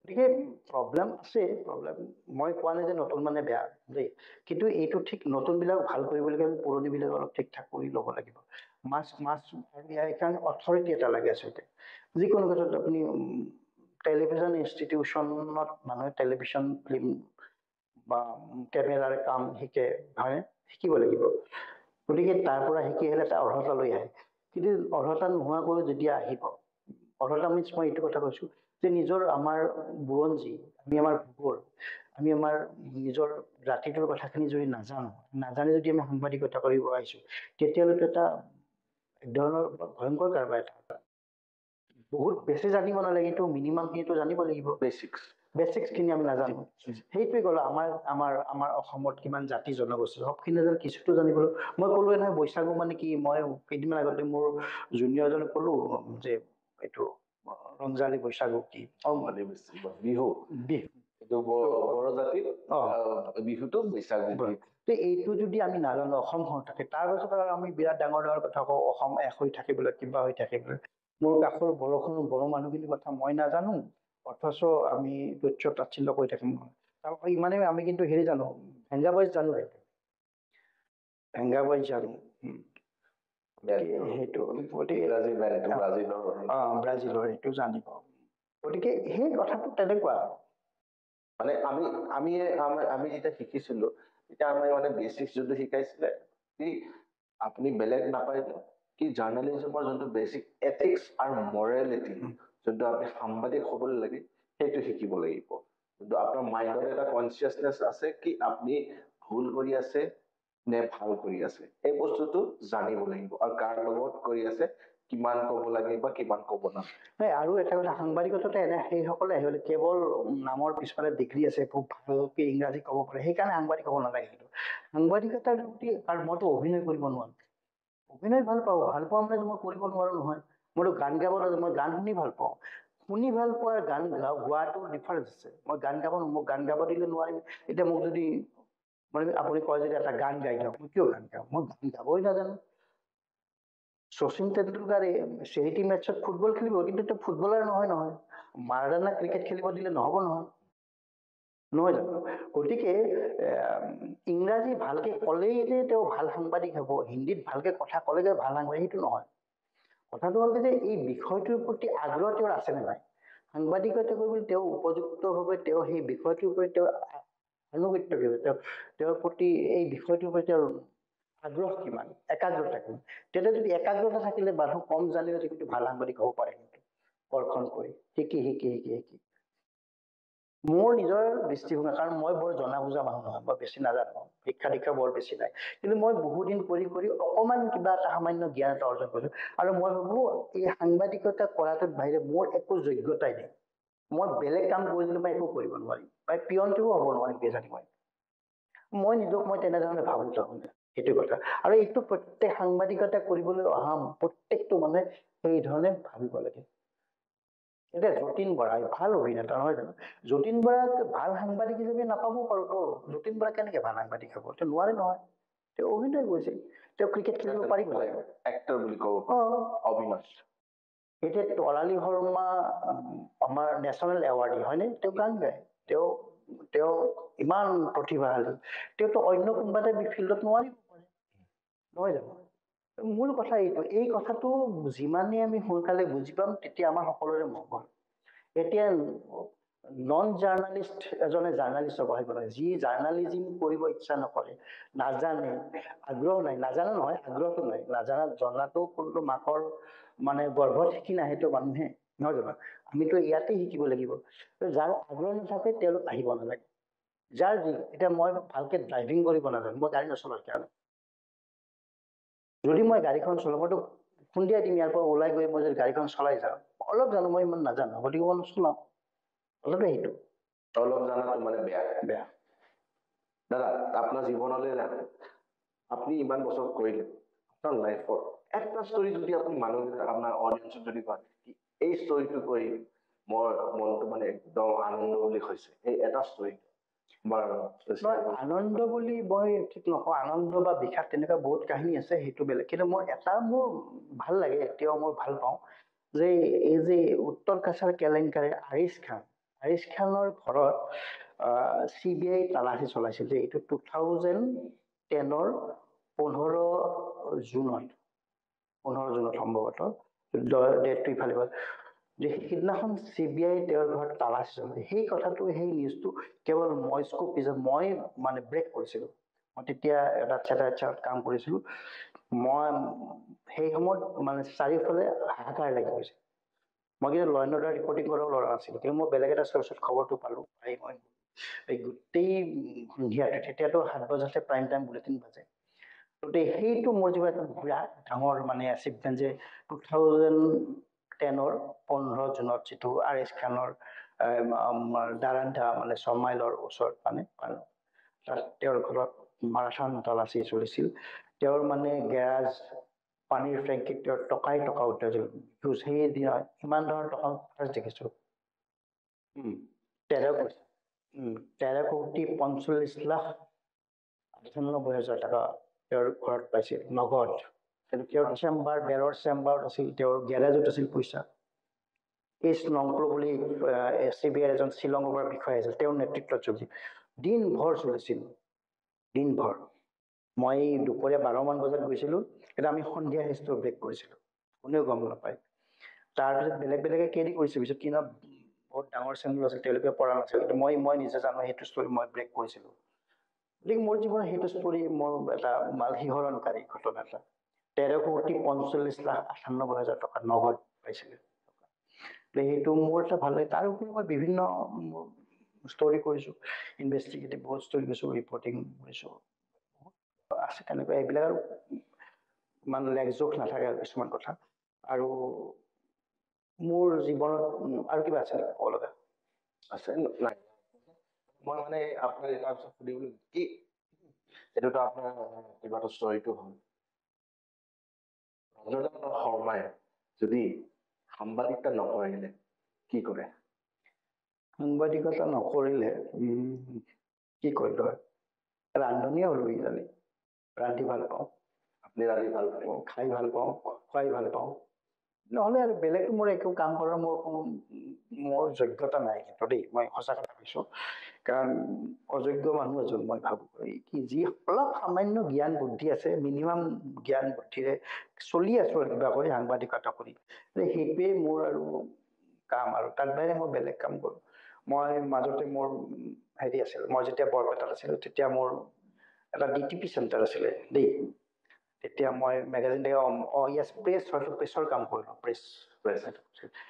গতিকে প্ৰব্লেম আছে, প্ৰব্লেম মই কোৱা নাই যে নতুন মানে বেয়া দেই, কিন্তু এইটো ঠিক নতুনবিলাক ভাল কৰিবলৈ আমি পুৰণিবিলাক অলপ ঠিক ঠাক কৰি ল'ব লাগিব। ইয়াৰ কাৰণে অথৰিটি এটা লাগে আচলতে। যিকোনো ক্ষেত্ৰত আপুনি টেলিভিছন ইনষ্টিটিউশ্যনত মানুহে টেলিভিছন ফিল্ম বা কেমেৰাৰ কাম শিকে, হয় শিকিব লাগিব। গতিকে তাৰ পৰা শিকি আহিলে এটা অৰ্হতা লৈ আহে, কিন্তু অৰ্হতা নোহোৱাকৈ যেতিয়া আহিব, অৰ্হতা মিনছ মই এইটো কথা কৈছোঁ যে নিজৰ আমাৰ বুৰঞ্জী, আমি আমাৰ ভূগোল, আমি আমাৰ নিজৰ জাতিটোৰ কথাখিনি যদি নাজানি যদি আমি সাংবাদিকতা কৰিব আহিছোঁ, তেতিয়াহ'লেতো এটা এক ধৰণৰ ভয়ংকৰ কাৰবাৰ এটা। বহুত বেছি জানিব নালাগে, কিন্তু মিনিমামখিনিতো জানিব লাগিব, বেচিক্সখিনি আমি নাজানো। সেইটোৱে ক'লো আমাৰ অসমত কিমান জাতি জনগোষ্ঠী, সবখিনি নাজানো, কিছুতো জানিবলৈ। মই ক'লোৱে নহয় বৈশাগু মানে কি, মই কেইদিনমান আগতে মোৰ জুনিয়ৰজনক ক'লো যে এইটো ৰংজালী বৈশাগু কি, বিহু বিহুটো বৈশাগু। এইটো যদি আমি নাজানো অসমখন থাকে, তাৰপিছত আৰু আমি বিৰাট ডাঙৰ ডাঙৰ কথা কওঁ, অসম এক হৈ থাকিবলৈ, কিবা হৈ থাকিবলৈ। মোৰ কাষৰ বড়ো মানুহখিনিৰ কথা মই নাজানো, অথচ আমি তুচ্ছ তাচ্ছিল্য কৰি থাকিম নহয়। তাৰ ইমানে আমি কিন্তু হেৰি জানো, ভেংগাবাইজ জানো, সেইটো ব্ৰাজিলৰ এইটো জানিব। গতিকে সেই কথাটো তেনেকুৱা মানে আমি যেতিয়া শিকিছিলো তেতিয়া আমি মানে বেচিক্স যোনটো শিকাইছিলে কি আপুনি বেলেগ নাপাৰিব কি জাৰ্ণালিজমৰ যোনটো বেচিক এথিক্স আৰু মৰেলিটি যোনটো আপুনি সাংবাদিক হ'বলৈ লাগে সেইটো শিকিব লাগিব। কিন্তু আপোনাৰ মাইণ্ডত এটা কনচিয়াছনেছ আছে কি আপুনি ভুল কৰি আছে নে ভাল কৰি আছে, এই বস্তুটো জানিব লাগিব। আৰু কাৰ লগত কৰি আছে, কিমান ক'ব লাগে বা কিমান ক'ব না নাই আৰু এটা কথা সাংবাদিকতাতে এনে সেইসকলে আহিলে কেৱল নামৰ পিছফালে ডিগ্ৰী আছে খুব ভালকে ইংৰাজী ক'ব পাৰে সেইকাৰণে সাংবাদিক হ'ব নালাগে কিন্তু সাংবাদিকতাৰ প্ৰতি আৰু মইতো অভিনয় কৰিব নোৱাৰো অভিনয় ভাল পোৱা মানে মই কৰিব নোৱাৰো নহয় মইতো গান গাব নাজানো মই গান শুনি ভাল পাওঁ শুনি ভাল পোৱাৰ গান গোৱাটো ডিফাৰেঞ্চ আছে মই গান গাব মোক গান গাব দিলে নোৱাৰিম এতিয়া মোক যদি মানে আপুনি কয় যদি এটা গান গাই দিয়ক মই কিয় গান গাওঁ মই গান গাবই নাজানো শচীন তেণ্ডুলকাৰে চেৰিটি মেটছত ফুটবল খেলিব কিন্তু তেওঁ ফুটবলাৰ নহয় মাৰাডোনা ক্ৰিকেট খেলিব দিলে নহ'ব নহয় জানো গতিকে ইংৰাজী ভালকে ক'লেই যে তেওঁ ভাল সাংবাদিক হ'ব হিন্দীত ভালকে কথা ক'লে যে ভাল সাংবাদিক সেইটো নহয় কথাটো হ'ল যে এই বিষয়টোৰ প্ৰতি আগ্ৰহ তেওঁৰ আছেনে নাই সাংবাদিকতা কৰিবলৈ তেওঁ উপযুক্তভাৱে তেওঁ সেই বিষয়টোৰ প্ৰতি তেওঁ আনুগত্য কৰিব তেওঁৰ প্ৰতি এই বিষয়টোৰ প্ৰতি তেওঁৰ আগ্ৰহ কিমান একাগ্ৰতা কিমান তেতিয়া যদি একাগ্ৰতা থাকিলে মানুহ কম জানিলে কিন্তু ভাল সাংবাদিক হ'ব পাৰে কিন্তু কৰ্ষণ কৰি শিকি মোৰ নিজৰ দৃষ্টিভংগী কাৰণ মই বৰ জনা বুজা মানুহ নহয় মই বেছি নাজানো শিক্ষা দীক্ষা বৰ বেছি নাই কিন্তু মই বহুদিন কৰি অকণমান কিবা এটা সামান্য জ্ঞান এটা অৰ্জন কৰিছো আৰু মই ভাবো এই সাংবাদিকতা কৰাটোৰ বাহিৰে মোৰ একো যোগ্যতাই নাই মই বেলেগ কাম কৰিলে মই একো কৰিব নোৱাৰিম বা পিয়নটোও হ'ব নোৱাৰিম কিজানি মই নিজক মই তেনেধৰণে ভাবো তাৰমানে সেইটো কথা আৰু এইটো প্ৰত্যেক সাংবাদিকতা কৰিবলৈ অহা প্ৰত্যেকটো মানুহে সেই ধৰণে ভাবিব লাগে এতিয়া যতীন বৰা ভাল অভিনেতা নহয় জানো যতীন বৰাক ভাল সাংবাদিক হিচাপে নাপাবও পাৰো তো যতীন বৰা কেনেকে ভাল সাংবাদিক হ'ব তেওঁ নোৱাৰে নহয় তেওঁ অভিনয় কৰিছিল তেওঁ ক্ৰিকেট খেলিব পাৰিব এক্টৰ বুলি ক'ব অভিনয় এতিয়া তৰালী শৰ্মা আমাৰ নেশ্যনেল এৱাৰ্ডী হয়নে তেওঁ গান গায় তেওঁ ইমান প্ৰতিভাশালী তেওঁতো অন্য কোনোবা এটা ফিল্ডত নোৱাৰিব পাৰে নহয় জানো মূল কথা এই কথাটো যিমানেই আমি সোনকালে বুজি পাম তেতিয়া আমাৰ সকলোৰে মংগল এতিয়া নন জাৰ্ণালিষ্ট এজনে জাৰ্ণালিষ্ট হ'ব আহিব লাগে যি জাৰ্ণালিজিম কৰিব ইচ্ছা নকৰে নাজানে আগ্ৰহ নাই নাজানা নহয় আগ্ৰহটো নাই জনাটো কোনো মাকৰ মানে গৰ্ভত শিকি নাহেতো মানুহে নহয় জানো আমিতো ইয়াতে শিকিব লাগিব যাৰ আগ্ৰহ নাথাকে তেওঁলোক আহিব নালাগে যাৰ এতিয়া মই ভালকে ড্ৰাইভিং কৰিব নাজানো মই গাড়ী নচলাওঁ কাৰণে যদি মই গাড়ীখন চলাওঁ মইতো খুন্দিয়াই দিম ইয়াৰ পৰা ওলাই গৈ মই যদি গাড়ীখন চলাই যাওঁ অলপ জানো মই ইমান নাজানো গতিকে মই নচলাওঁ অলপে সেইটো অলপ জানাটো মানে বেয়া দাদা আপোনাৰ জীৱনলৈ আপুনি ইমান বছৰ কৰিলে আপোনাৰ লাইফৰ এটা ষ্টৰী যদি আপুনি মানুহ আপোনাৰ অডিয়েঞ্চক যদি কয় এই ষ্টৰীটো কৰি মোৰ মনটো মানে একদম আনন্দ বুলি হৈছে এই এটা ষ্টৰী আনন্দ বুলি মই ঠিক নকওঁ আনন্দ বা বিষাদ তেনেকুৱা বহুত কাহিনী আছে সেইটো বেলেগ কিন্তু মোৰ ভাল লাগে এতিয়াও মই ভাল পাওঁ যে এই যে উত্তৰ কাছাৰ কেলেংকাৰী আৰিছ খানৰ ঘৰত CBI তালাচী চলাইছিল যে এইটো 2010ৰ 15 জুনত সম্ভৱতঃ ডেটটো ইফালে যে সিদিনাখন CBI তেওঁৰ ঘৰত তালাচী চলাইছিল সেই কথাটো সেই নিউজটো কেৱল মই মানে ব্ৰেক কৰিছিলো মই তেতিয়া এটা চেটাৰত কাম কৰিছিলো মই সেই সময়ত মানে চাৰিওফালে হাহাকাৰ লাগি গৈছে মই কিন্তু ল এণ্ড অৰ্ডাৰ ৰিপৰ্টিং কৰিব ল'ৰা নাছিলো কিন্তু মই বেলেগ এটা চৰ্চত খবৰটো পালো মই এই গোটেই সন্ধিয়াতে তেতিয়াতো 7 বজাতে প্ৰাইম টাইম বুলেটিন বাজে গতিকে সেইটো মোৰ যিবোৰ এটা বিৰাট ডাঙৰ মানে এচিভমেণ্ট যে 2010ৰ 15 জুনত যিটো আৰিছ খানৰ দাৰান্ধা মানে 6 মাইলৰ ওচৰত মানে তাত তেওঁৰ ঘৰত মাৰাথান তালাচী চলিছিল তেওঁৰ মানে গেৰাজ পানীৰ টেংকিত তেওঁৰ টকা উঠাইছিল সেই দিনত ইমান ধৰণৰ টকা ফাৰ্ষ্ট দেখিছো 13,45,98,000 টকা তেওঁৰ ঘৰত পাইছিল নগদ তেওঁৰ বেৰৰ চেম্বাৰত আছিল তেওঁৰ গেৰাজত আছিল পইচা এইচ নংকলো বুলি CBI এজন শ্বিলঙৰ পৰা বিষয়া আছিল তেওঁৰ নেতৃত্বত চলিছিল দিনভৰ চলিছিল দিনভৰ মই দুপৰীয়া 12 মান বজাত গৈছিলো কিন্তু আমি সন্ধিয়া হিষ্ট্ৰী ব্ৰেক কৰিছিলো কোনেও গম নাপায় তাৰপিছত বেলেগে কেৰি কৰিছে পিছত কিনা বহুত ডাঙৰ চেনেল আছিল তেওঁলোকে পৰা নাছিল কিন্তু মই নিজে জানো সেইটো ষ্টৰী মই ব্ৰেক কৰিছিলো গতিকে মোৰ জীৱনত সেইটো ষ্টৰী মোৰ এটা শিহৰণকাৰী ঘটনা এটা 13,45,98,000 টকা নগদ পাইছিলে সেইটো মোৰ এটা ভাল লাগে তাৰ উপৰি মই বিভিন্ন ষ্টৰী কৰিছো ইনভেষ্টিগেটিভ বহুত ষ্টৰী কৰিছো ৰিপৰ্টিং কৰিছো আছে তেনেকুৱা এইবিলাক আৰু ইমান লেগজোখ নাথাকে আৰু কিছুমান কথা আৰু মোৰ জীৱনত আৰু কিবা আছে নেকি ক'ব লগা? আছে নাই? মই মানে আপোনাৰ তাৰপিছত সুধিবলৈ কি এইটোতো আপোনাৰ কিবাটো ষ্টৰিটো হ'ল ৰঞ্জনদাস শৰ্মাই যদি সাংবাদিকতা নকৰিলে কি কৰে? সাংবাদিকতা নকৰিলে কি কৰিলো হয়? ৰান্ধনীয়ে হ'লো কিজানি। ৰান্ধি ভাল পাওঁ, আপুনি ৰান্ধি ভাল পায়? খাই ভাল পাওঁ, খুৱাই ভাল পাওঁ। নহ'লে আৰু বেলেগ মোৰ একো কাম কৰাৰ মোৰ যোগ্যতা নাই কিন্তু দেই, মই সঁচা কথা কৈছোঁ। কাৰণ অযোগ্য মানুহ এজন মই ভাবোঁ। কি যি অলপ সামান্য জ্ঞান বুদ্ধি আছে, মিনিমাম জ্ঞান বুদ্ধিৰে চলি আছোঁ আৰু কিবাকৈ সাংবাদিকতা কৰি। সেইটোৱে মোৰ আৰু কাম আৰু তাৰ বাহিৰে মই বেলেগ কাম কৰোঁ। মই মাজতে মোৰ হেৰি আছিল, মই যেতিয়া বৰপেটাত আছিলোঁ তেতিয়া মোৰ এটা DTP চেণ্টাৰ আছিলে দেই। তেতিয়া মই মেগাজিন প্ৰেছ হয়তো প্ৰেছৰ কাম কৰিলোঁ, প্ৰেছ।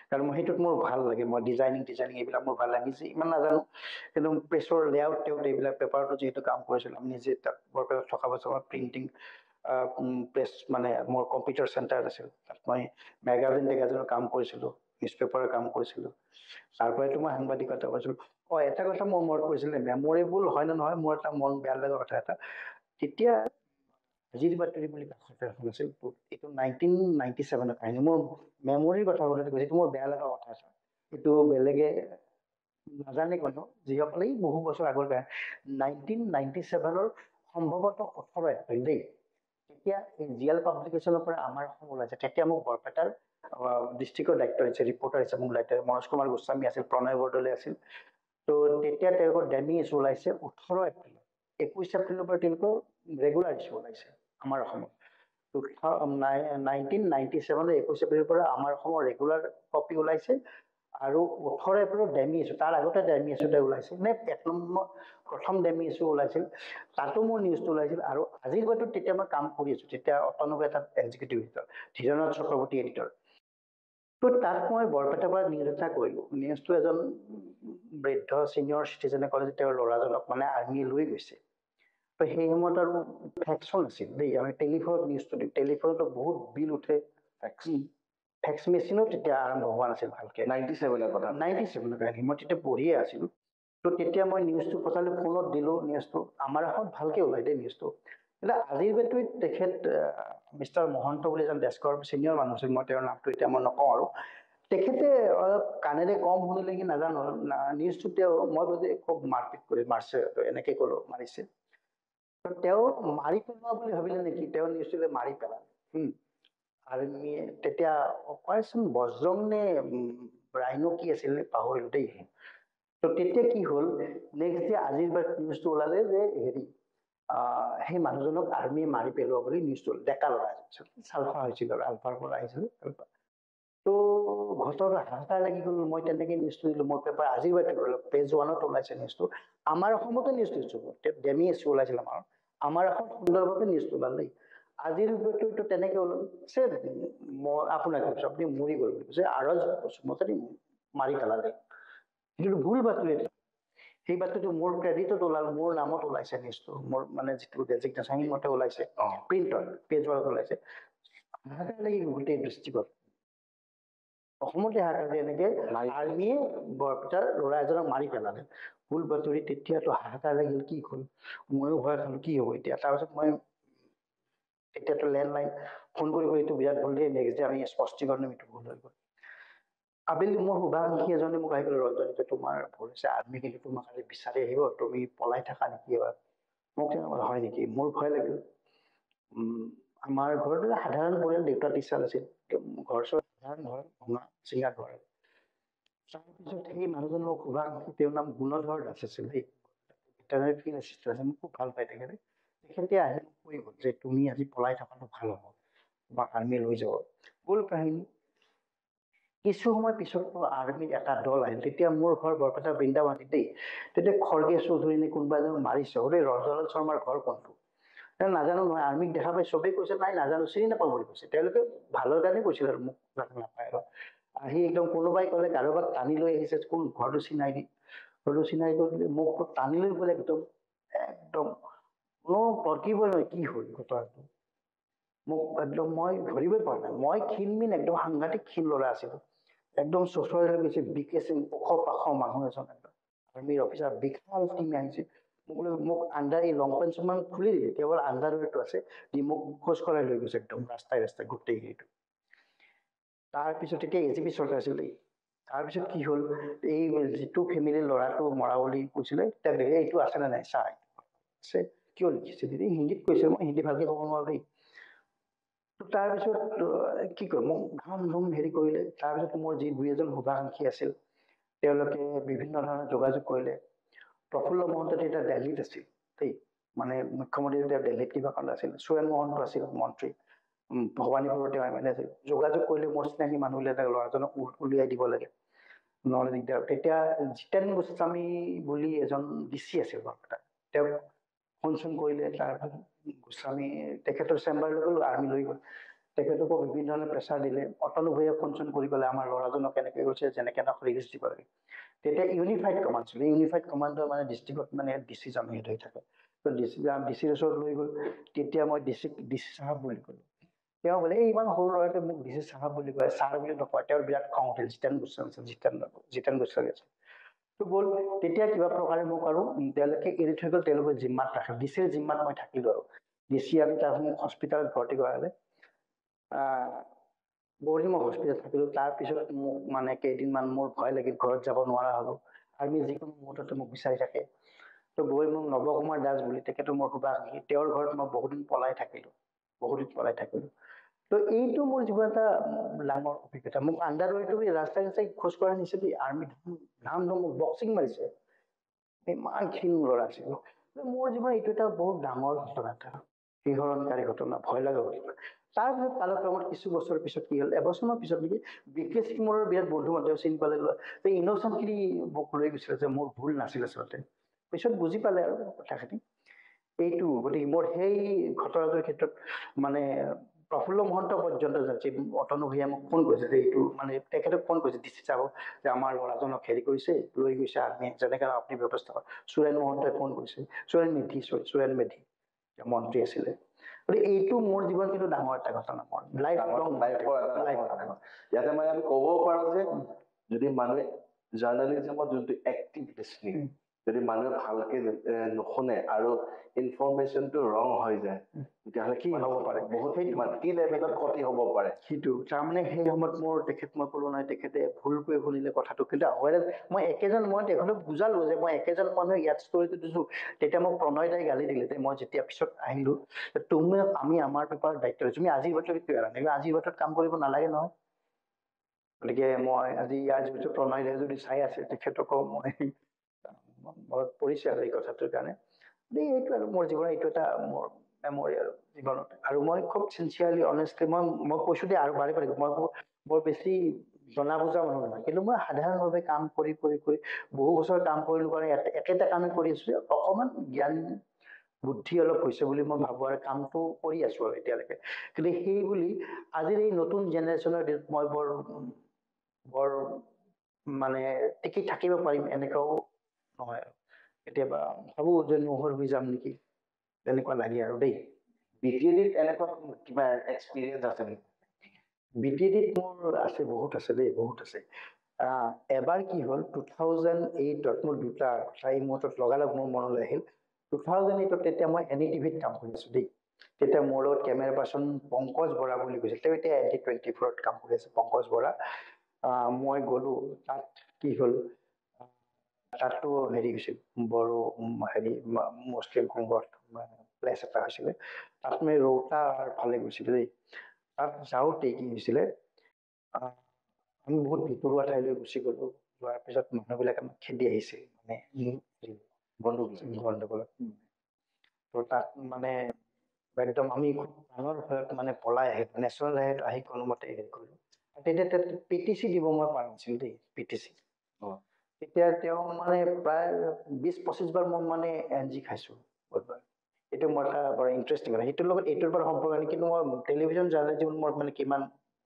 কাৰণ মই সেইটোত মোৰ ভাল লাগে, মই ডিজাইনিং এইবিলাক মোৰ ভাল লাগে। নিজে ইমান নাজানো, কিন্তু প্ৰেছৰ লেআউট এইবিলাক পেপাৰটো যিহেতু কাম কৰিছিলোঁ, আমি নিজে তাত বৰপেটাত থকা বছৰ প্ৰিণ্টিং প্ৰেছ মানে মোৰ কম্পিউটাৰ চেণ্টাৰ আছিল। তাত মই মেগাজিনৰ কাম কৰিছিলোঁ, নিউজ পেপাৰৰ কাম কৰিছিলোঁ। তাৰ পৰাইতো মই সাংবাদিকতা কৰিছিলোঁ। এটা কথা মোৰ মনত পৰিছিলে, মেমৰেবল হয় নে নহয়, মোৰ এটা মন বেয়া লগা কথা এটা। তেতিয়া আজিৰ বাতৰি বুলি কাকত এখন আছিল, এইটো 1997ৰ কাহিনী। মোৰ মেমৰিৰ কথা ক'লে এইটো মোৰ বেয়া লগা কথা আছে। এইটো বেলেগে নাজানে কোনো, যিসকলে বহু বছৰ আগৰ 1997ৰ সম্ভৱতঃ 18 এপ্ৰিল দেই। তেতিয়া এই জিএল পাব্লিকেশ্যনৰ পৰা আমাৰ অসম ওলাইছে। তেতিয়া মোক বৰপেটাৰ ডিষ্ট্ৰিক্টৰ দায়িত্ব দিছে, ৰিপৰ্টাৰ হিচাপে মোক দায়িত্ব। মনোজ কুমাৰ গোস্বামী আছিল, প্ৰণয় বৰদলৈ আছিল। তো তেতিয়া তেওঁলোকৰ ডেমি ইছ্যু ওলাইছে 18 এপ্ৰিল। 21 এপ্ৰিলৰ পৰা তেওঁলোকৰ ৰেগুলাৰ ইছ্যু ওলাইছে আমাৰ অসমত। 1997 21 এপ্ৰিলৰ পৰা আমাৰ অসমৰ ৰেগুলাৰ কপি ওলাইছে, আৰু 18 এপ্ৰিলত ডেমি ইছ্যু, তাৰ আগতে ডেমি ইছ্যু এটা ওলাইছিল, নে প্ৰথম ডেমি ইছ্যু ওলাইছিল, তাতো মোৰ নিউজটো ওলাইছিল। আৰু আজিৰ বাতৰিত তেতিয়া মই কাম কৰি আছোঁ, তেতিয়া অতনুৱে তাত executive editor, Dhirendra Chakraborty editor. তো তাত মই বৰপেটাৰ পৰা নিউজ এটা কৰিলোঁ। নিউজটো এজন বৃদ্ধ ছিনিয়ৰ চিটিজেনে ক'লে যে তেওঁৰ ল'ৰাজনক মানে আৰ্মিয়ে লৈ গৈছে। তো সেই সময়ত আৰু ফেক্সন আছিল দেই, আমি টেলিফোনত নিউজটো দিওঁ। টেলিফোনতো বহুত বিল উঠে, ফেক্স মেচিনো তেতিয়া আৰম্ভ হোৱা নাছিল ভালকে। 97ৰ কথা? 97ৰ কাহিনী। মই তেতিয়া পঢ়িয়ে আছিলোঁ। তো তেতিয়া মই নিউজটো পঠালোঁ, ফোনত দিলোঁ নিউজটো। আমাৰ এখন ভালকে ওলাই দেই নিউজটো। কিন্তু আজিৰ বাতৰিত তেখেত মিষ্টাৰ মহন্ত বুলি এজন ডেস্কৰ ছিনিয়ৰ মানুহ আছিল, মই তেওঁৰ নামটো এতিয়া মই নকওঁ আৰু। তেখেতে অলপ কাণেৰে কম শুনিলে কি নাজানো, নিউজটো মই বোধে খুব মাৰপিট কৰি মাৰিছে, এনেকে ক'লো মাৰিছে। তেওঁ মাৰি পেলোৱা বুলি ভাবিলে নেকি, তেওঁ নিউজটোলে মাৰি পেলালে। আৰ্মিয়ে তেতিয়া অপাৰেশ্যন বজ্ৰং নে ৰাইনো কি আছিল পাহৰিলোঁ দেই। তো তেতিয়া কি হ'ল, নেক্সট ডে আজিৰ নিউজটো ওলালে যে হেৰি সেই মানুহজনক আৰ্মিয়ে মাৰি পেলোৱা বুলি নিউজটো, ডেকা ল'ৰা এজন চালফা হৈছিল আৰু আলফাৰ পৰা আহিছিল। তো ঘটনা হাহাকাৰ লাগি গ'ল। মই তেনেকৈ নিউজটো দিলোঁ, মোৰ পেপাৰ আজিৰ বাতৰি পেজ 1ত ওলাইছে নিউজটো। আমাৰ অসমতো নিউজটো দিছোঁ, ডেমি ইছ্যু ওলাইছিল আমাৰ অসম সুন্দৰভাৱে নিউজটো ওলাল দেই। আজিৰ বাতৰিটো তেনেকৈ ওলাইছে, মই আপোনাক কৈছোঁ, আপুনি মৰি গ'ল বুলি কৈছে, আৰজ কৈছোঁ, মাৰি পেলালে। সেইটো ভুল বাতৰি। সেই বাতৰিটো মোৰ ক্ৰেডিটত ওলাল, মোৰ নামত ওলাইছে নিউজটো, মোৰ মানে যিটো ডেজিগনেশ্যন মতে ওলাইছে, প্ৰিণ্টত পেজ 1ত ওলাইছে। হাহাকাৰ লাগি গোটেই ডিষ্ট্ৰিক্টত, অসমতে হাহাকাৰ যে এনেকে আৰ্মিয়ে বৰপেটাৰ ল'ৰা এজনক মাৰি পেলালে। ভুল বাতৰি। তেতিয়াতো হাহাকাৰ লাগিল, কি হ'ল, ময়ো ভয় খালোঁ, কি হ'ব এতিয়া। তাৰপিছত মই তেতিয়াতো লেণ্ডলাইন ফোন কৰি এইটো বিৰাট ভুল দেই, নেক্সট ডে আমি স্পষ্টীকৰণ এইটো ভুল হৈ গ'ল। আবেলি মোৰ শুভাকাংক্ষী এজনে মোক আহি পেলাই, ৰঞ্জন এইটো তোমাৰ ভুল হৈছে, আৰ্মি কিন্তু তোমাক আজি বিচাৰি আহিব, তুমি পলাই থাকা নেকি এবাৰ। মোক তেনেকুৱা হয় নেকি, মোৰ ভয় লাগিল। আমাৰ ঘৰটো সাধাৰণ পৰিয়াল, দেউতা টিচাৰ আছিল, ঘৰ চৰ সাধাৰণ ঘৰ, ভঙা চিঙা ঘৰ। তাৰপিছত সেই মানুহজন মোক শুভাকাংক্ষী, তেওঁৰ নাম গুণধৰ দাস আছিল দেই, ভেটেনাৰী ফিল্ড এছিষ্টেণ্ট আছিল, মোক খুব ভাল পায় তেখেতে। তেখেতে আহি মোক কৈ গ'ল যে তুমি আজি পলাই থকাটো ভাল হ'ব, তোমাক আৰ্মি লৈ যাব। ভুল কাহিনী। কিছু সময় পিছত আৰ্মিৰ এটা দল আহিল। তেতিয়া মোৰ ঘৰ বৰপেটা বৃন্দাবনীত দেই। তেতিয়া খৰ্গে চৌধুৰী নে কোনোবা এজন মাৰিছে, ৰঞ্জন শৰ্মাৰ ঘৰ কোনটো নাজানো নহয়। আৰ্মিক দেখা পাই চবেই কৈছে নাই নাজানো, চিনি নাপাওঁ বুলি কৈছে। তেওঁলোকে ভালৰ কাৰণে কৈছিল আৰু মোক নাপায় আৰু। আহি একদম কোনোবাই ক'লে কাৰোবাক টানি লৈ আহিছে, কোন ঘৰটো চিনাই দি, ঘৰটো চিনাই কৰি মোক টানি লৈ গ'লে একদম কোনো তৰ্কিবই নহয় কি হ'ল ঘটনাটো। মোক একদম মই ধৰিবই পৰা নাই, মই ক্ষীণমিন একদম সাংঘাতিক ক্ষীণ ল'ৰা আছিলোঁ, একদম চচৰে হৈ গৈছে, বিকেছে ওখ পাখ মানুহ এজন, একদম আৰ্মিৰ অফিচাৰ, বিশাল টিম আহিছে। মোক আণ্ডাৰ এই লং পেণ্ট মান খুলি দিলে, কেৱল আণ্ডাৰৱেৰটো আছে, দি মোক খোজ কঢ়াই লৈ গৈছে একদম ৰাস্তাই ৰাস্তাই গোটেই হেৰিটো। তাৰপিছত তেতিয়া AGP চৰকাৰ আছিল দেই। তাৰপিছত কি হ'ল, এই যিটো ফেমিলিৰ ল'ৰাটো মৰা বুলি কৈছিলে, তাক দেখে এইটো আছেনে নাই চা, আছে, কিয় লিখিছে দিদি, হিন্দীত কৈছে, মই হিন্দী ভালকে ক'ব নোৱাৰো দেই। তাৰপিছত কি কয়, মোক ধাম ধুম হেৰি কৰিলে। তাৰপিছত মোৰ যি দুই এজন শুভাকাংক্ষী আছিল, তেওঁলোকে বিভিন্ন ধৰণৰ যোগাযোগ কৰিলে। প্ৰফুল্ল মহন্ত তেতিয়া দিল্লীত আছিল দেই, মানে মুখ্যমন্ত্ৰী তেতিয়া দিল্লীত কিবা কাম আছিল। সুৰেন মহন্ত আছিল মন্ত্ৰী, ভবানীপুৰৰ তেওঁ MLA আছিল। যোগাযোগ কৰিলে মোৰ চিনাকি মানুহবিলাকে ল'ৰাজনক উলিয়াই দিব লাগে, নহ'লে দিগদাৰ। তেতিয়া জিতেন গোস্বামী বুলি এজন DC আছিল বৰপেটা, তেওঁক ফোন চোন কৰিলে। তাৰপিছত গোস্বামী তেখেতৰ চেম্বাৰলৈ গ'ল, আৰ্মি লৈ গ'ল। তেখেতকো বিভিন্ন ধৰণৰ প্ৰেছাৰ দিলে। অতনু ভূঞাই ফোন চোন কৰি পেলাই আমাৰ ল'ৰাজনক এনেকৈ কৈছে, যেনেকৈ ৰিলিজ দিব লাগে। তেতিয়া ইউনিফাইড কমাণ্ড আছিলে, ইউনিফাইড কমাণ্ডৰ মানে ডিষ্ট্ৰিক্টত মানে DC-জন হেড হৈ থাকে। তো ডিচিৰ ওচৰত লৈ গ'ল। তেতিয়া মই DC চাহাব বুলি ক'লো। তেওঁ বোলে এই ইমান সৰু ল'ৰাটোৱে মোক DC চাহাব বুলি কয়, ছাৰ বুলি নকয়। তেওঁৰ বিৰাট খং উঠিল। জিতেন গোস্বামী আছিল, জিতেন গোস্বামী আছিল। তো গ'ল। তেতিয়া কিবা প্ৰকাৰে মোক আৰু তেওঁলোকে এৰি থৈ গ'ল, তেওঁলোকৰ জিম্মাত ৰাখিল, DCৰ জিম্মাত মই থাকিলো আৰু। DC আৰু তাৰ মোক হস্পিটেলত ভৰ্তি কৰালে। বহুদিন মই হস্পিটেলত থাকিলো। তাৰপিছত মোক মানে কেইদিনমান মোৰ ভয় লাগিল, ঘৰত যাব নোৱাৰা হ'লো। আৰ্মি যিকোনো মুহূৰ্ততে মোক বিচাৰি থাকে। তো গৈ মোক নৱকুমাৰ দাস বুলি, তেখেতো মোৰ শুভাকাংক্ষী, তেওঁৰ ঘৰত মই বহুদিন পলাই থাকিলো। তো এইটো মোৰ জীৱন এটা ডাঙৰ অভিজ্ঞতা। মোক আণ্ডাৰৱেৰটো ৰাস্তাই ৰাস্তাই খোজ কঢ়াই নিছে দেই, আৰ্মি ধাম ধুম মোক বক্সিং মাৰিছে। ইমান ক্ষীণ ল'ৰা আছিলো। মোৰ জীৱন এইটো এটা বহুত ডাঙৰ ঘটনা, এটা শিহৰণকাৰী ঘটনা, ভয় লগা ঘটনা। তাৰপিছত কালক্ৰমত কিছু বছৰৰ পিছত কি হ'ল, এবছৰৰ পিছত নেকি, BK সিং মোৰ বিৰাট বন্ধু বান্ধৱ চিনি পালে। ইনচেণ্টলি মোক লৈ গৈছিলে যে মোৰ ভুল নাছিল আচলতে। পিছত বুজি পালে আৰু কথাখিনি এইটো। গতিকে মোৰ সেই ঘটনাটোৰ ক্ষেত্ৰত মানে প্ৰফুল্ল মহন্ত পৰ্যন্ত যাচ্ছে, অতনু ভূঞাই মোক ফোন কৰিছে যে এইটো মানে তেখেতক ফোন কৰিছে DC চাব যে আমাৰ ল'ৰাজনক হেৰি কৰিছে, লৈ গৈছে আৰ্মি, যেনেকৈ আপুনি ব্যৱস্থা কৰে। সুৰেন মহন্তই ফোন কৰিছে, সুৰেন মেধি মন্ত্ৰী আছিলে। গতিকে এইটো মোৰ জীৱন কিন্তু ডাঙৰ এটা ঘটনা, মোৰ লাইফ লং ইয়াতে মানে আমি ক'ব পাৰো যে যদি মানুহে জাৰ্ণালিজমত যোনটো এক্টিভ লিছনিং, যদি মানুহে ভালকে নুশুনে আৰু ইনফৰমেশ্যনটো ৰং হৈ যায়, তেতিয়াহ'লে কি হ'ব পাৰে, বহুত কি লেভেলত ক্ষতি হ'ব পাৰে। সেইটো তাৰমানে সেই সময়ত মোৰ মই ক'লো নাই, তেখেতে ভুলকৈ শুনিলে কথাটো। কিন্তু মই তেখেতক বুজালো যে মই একেজন মানুহে ইয়াত ষ্টৰিটো দিছো। তেতিয়া মোক প্ৰণয় দাই গালি দিলে যে মই যেতিয়া পিছত আহিলো, আমি আমাৰ পেপাৰৰ দায়িত্ব লৈছো, তুমি আজিৰ বাতৰিত কিয় আনা, আজিৰ বাতৰিত কাম কৰিব নালাগে নহয়। গতিকে মই আজি ইয়াৰ যিটো প্ৰণয় দাই যদি চাই আছে, তেখেতকো মই মনত পৰিছে আৰু এই কথাটোৰ কাৰণে। এইটো আৰু মোৰ জীৱনৰ এইটো এটা মোৰ মেমৰি আৰু জীৱনত। আৰু মই খুব চিনচিয়াৰলি অনেষ্টলি মই কৈছো দেই, আৰু বাৰে বাৰে মই বৰ বেছি জনা বুজা মানুহ নহয়, কিন্তু মই সাধাৰণভাৱে কাম কৰি বহু বছৰ কাম কৰিলো কাৰণে একেটা কামে কৰি আছো, অকণমান জ্ঞান বুদ্ধি অলপ হৈছে বুলি মই ভাবো, আৰু কামটো কৰি আছো আৰু এতিয়ালৈকে। কিন্তু সেই বুলি আজিৰ এই নতুন জেনেৰেশ্যনৰ মই বৰ মানে টিকি থাকিব পাৰিম এনেকুৱাও নহয় আৰু। কেতিয়াবা ভাবো যে নোহৰ হৈ যাম নেকি, তেনেকুৱা লাগে আৰু দেই। BTADত এনেকুৱা কিবা এক্সপিৰিয়েঞ্চ আছে নেকি? BTADত মোৰ আছে, বহুত আছে দেই, বহুত আছে। এবাৰ কি হ'ল, 2008ত মোৰ দুটা কথা এই মুহূৰ্তত লগালগ মোৰ মনলৈ আহিল। 2008ত তেতিয়া মই NDTVত কাম কৰি আছো দেই। তেতিয়া মোৰ লগত কেমেৰা পাৰ্চন পংকজ বৰা বুলি কৈছিল, তেওঁ এতিয়া ND24ত কাম কৰি আছে, পংকজ বৰা। মই গ'লো, তাত কি হ'ল, তাতো হেৰি হৈছিল, বড়ো হেৰি মুছলিম সংঘত প্লেচ এটা হৈছিলে। তাত মই ৰৌতাৰ ফালে গৈছিলো দেই। তাত যাওঁতে কি হৈছিলে, আমি বহুত ভিতৰুৱা ঠাইলৈ গুচি গ'লো। যোৱাৰ পিছত মানুহবিলাক আমাক খেদি আহিছিল, মানে গণ্ডগোলত। তো তাত মানে একদম আমি ডাঙৰ ভয়ত মানে পলাই নেশ্যনেল হাইৱেত আহি কোনোমতে হেৰি কৰিলো। তেতিয়া তাত PTC দিব মই পৰা নাছিলো দেই, PTC। তেতিয়া তেওঁ মানে প্ৰায় 20-25 বাৰ মই মানে NG খাইছো। এইটো মোৰ এটা বৰ ইণ্টাৰেষ্টিং কথা। সেইটোৰ লগত এইটোৰ পৰা সম্পৰ্ক নাই, কিন্তু মই টেলিভিশ্যন জাৰ্নেলিজমত মোৰ মানে কিমান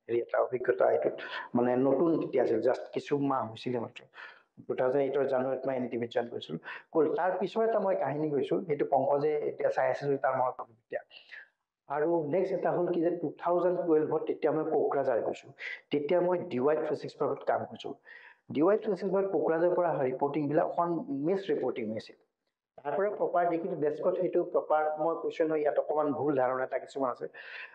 হেৰি এটা অভিজ্ঞতা, এইটোত মানে নতুন তেতিয়া আছিল, জাষ্ট কিছু মাহ হৈছিলে মাত্ৰ। 2008ৰ জানুৱাৰীত মই NDTVত জইন কৰিছিলো। তাৰ পিছৰ এটা মই কাহিনী কৈছো, সেইটো পংকজে এতিয়া চাই আছে যদি তাৰ মনত এতিয়া আৰু নেক্সট এটা হ'ল কি যে 2012 তেতিয়া মই কোকৰাঝাৰ গৈছোঁ। তেতিয়া মই DY 365 কাম কৰিছোঁ। DY 365 কোকৰাঝাৰৰ পৰা ৰিপৰ্টিংবিলাক অকণ মিছ ৰিপৰ্টিং হৈছিল। তাৰ পৰা প্ৰপাৰ যিখিনি ডেস্কত সেইটো প্ৰপাৰ মই কৈছোঁ নহয়, ইয়াত অকণমান ভুল ধাৰণা এটা কিছুমান আছে।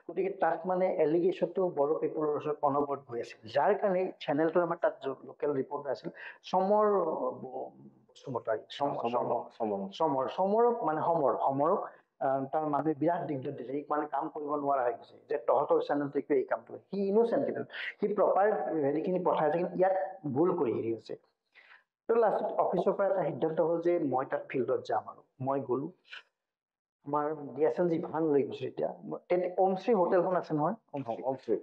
গতিকে তাত মানে এলিগেশ্যনটো বড়ো পিপলৰ ওচৰত অনবৰত হৈ আছিল, যাৰ কাৰণে চেনেলটো আমাৰ তাত লোকেল ৰিপৰ্টাৰ আছিল চমৰ বসুমতাৰী, সমৰক মানে সমৰক তাৰ মানুহে বিৰাট দিগদাৰ দিছে, সি মানে কাম কৰিব নোৱাৰা হৈ গৈছে যে তহঁতৰ চেনেলটো কিয় এই কামটো, সি ইন'চেণ্ট কিন্তু সি প্ৰপাৰ হেৰিখিনি পঠাইছে, কিন্তু ইয়াত ভুল কৰি হেৰি হৈছে। তো লাষ্টত অফিচৰ পৰা এটা সিদ্ধান্ত হ'ল যে মই তাত ফিল্ডত যাম, আৰু মই গ'লো। আমাৰ DSNG ভান লৈ গৈছো। এতিয়া ওমশ্ৰী হোটেলখন আছে নহয়,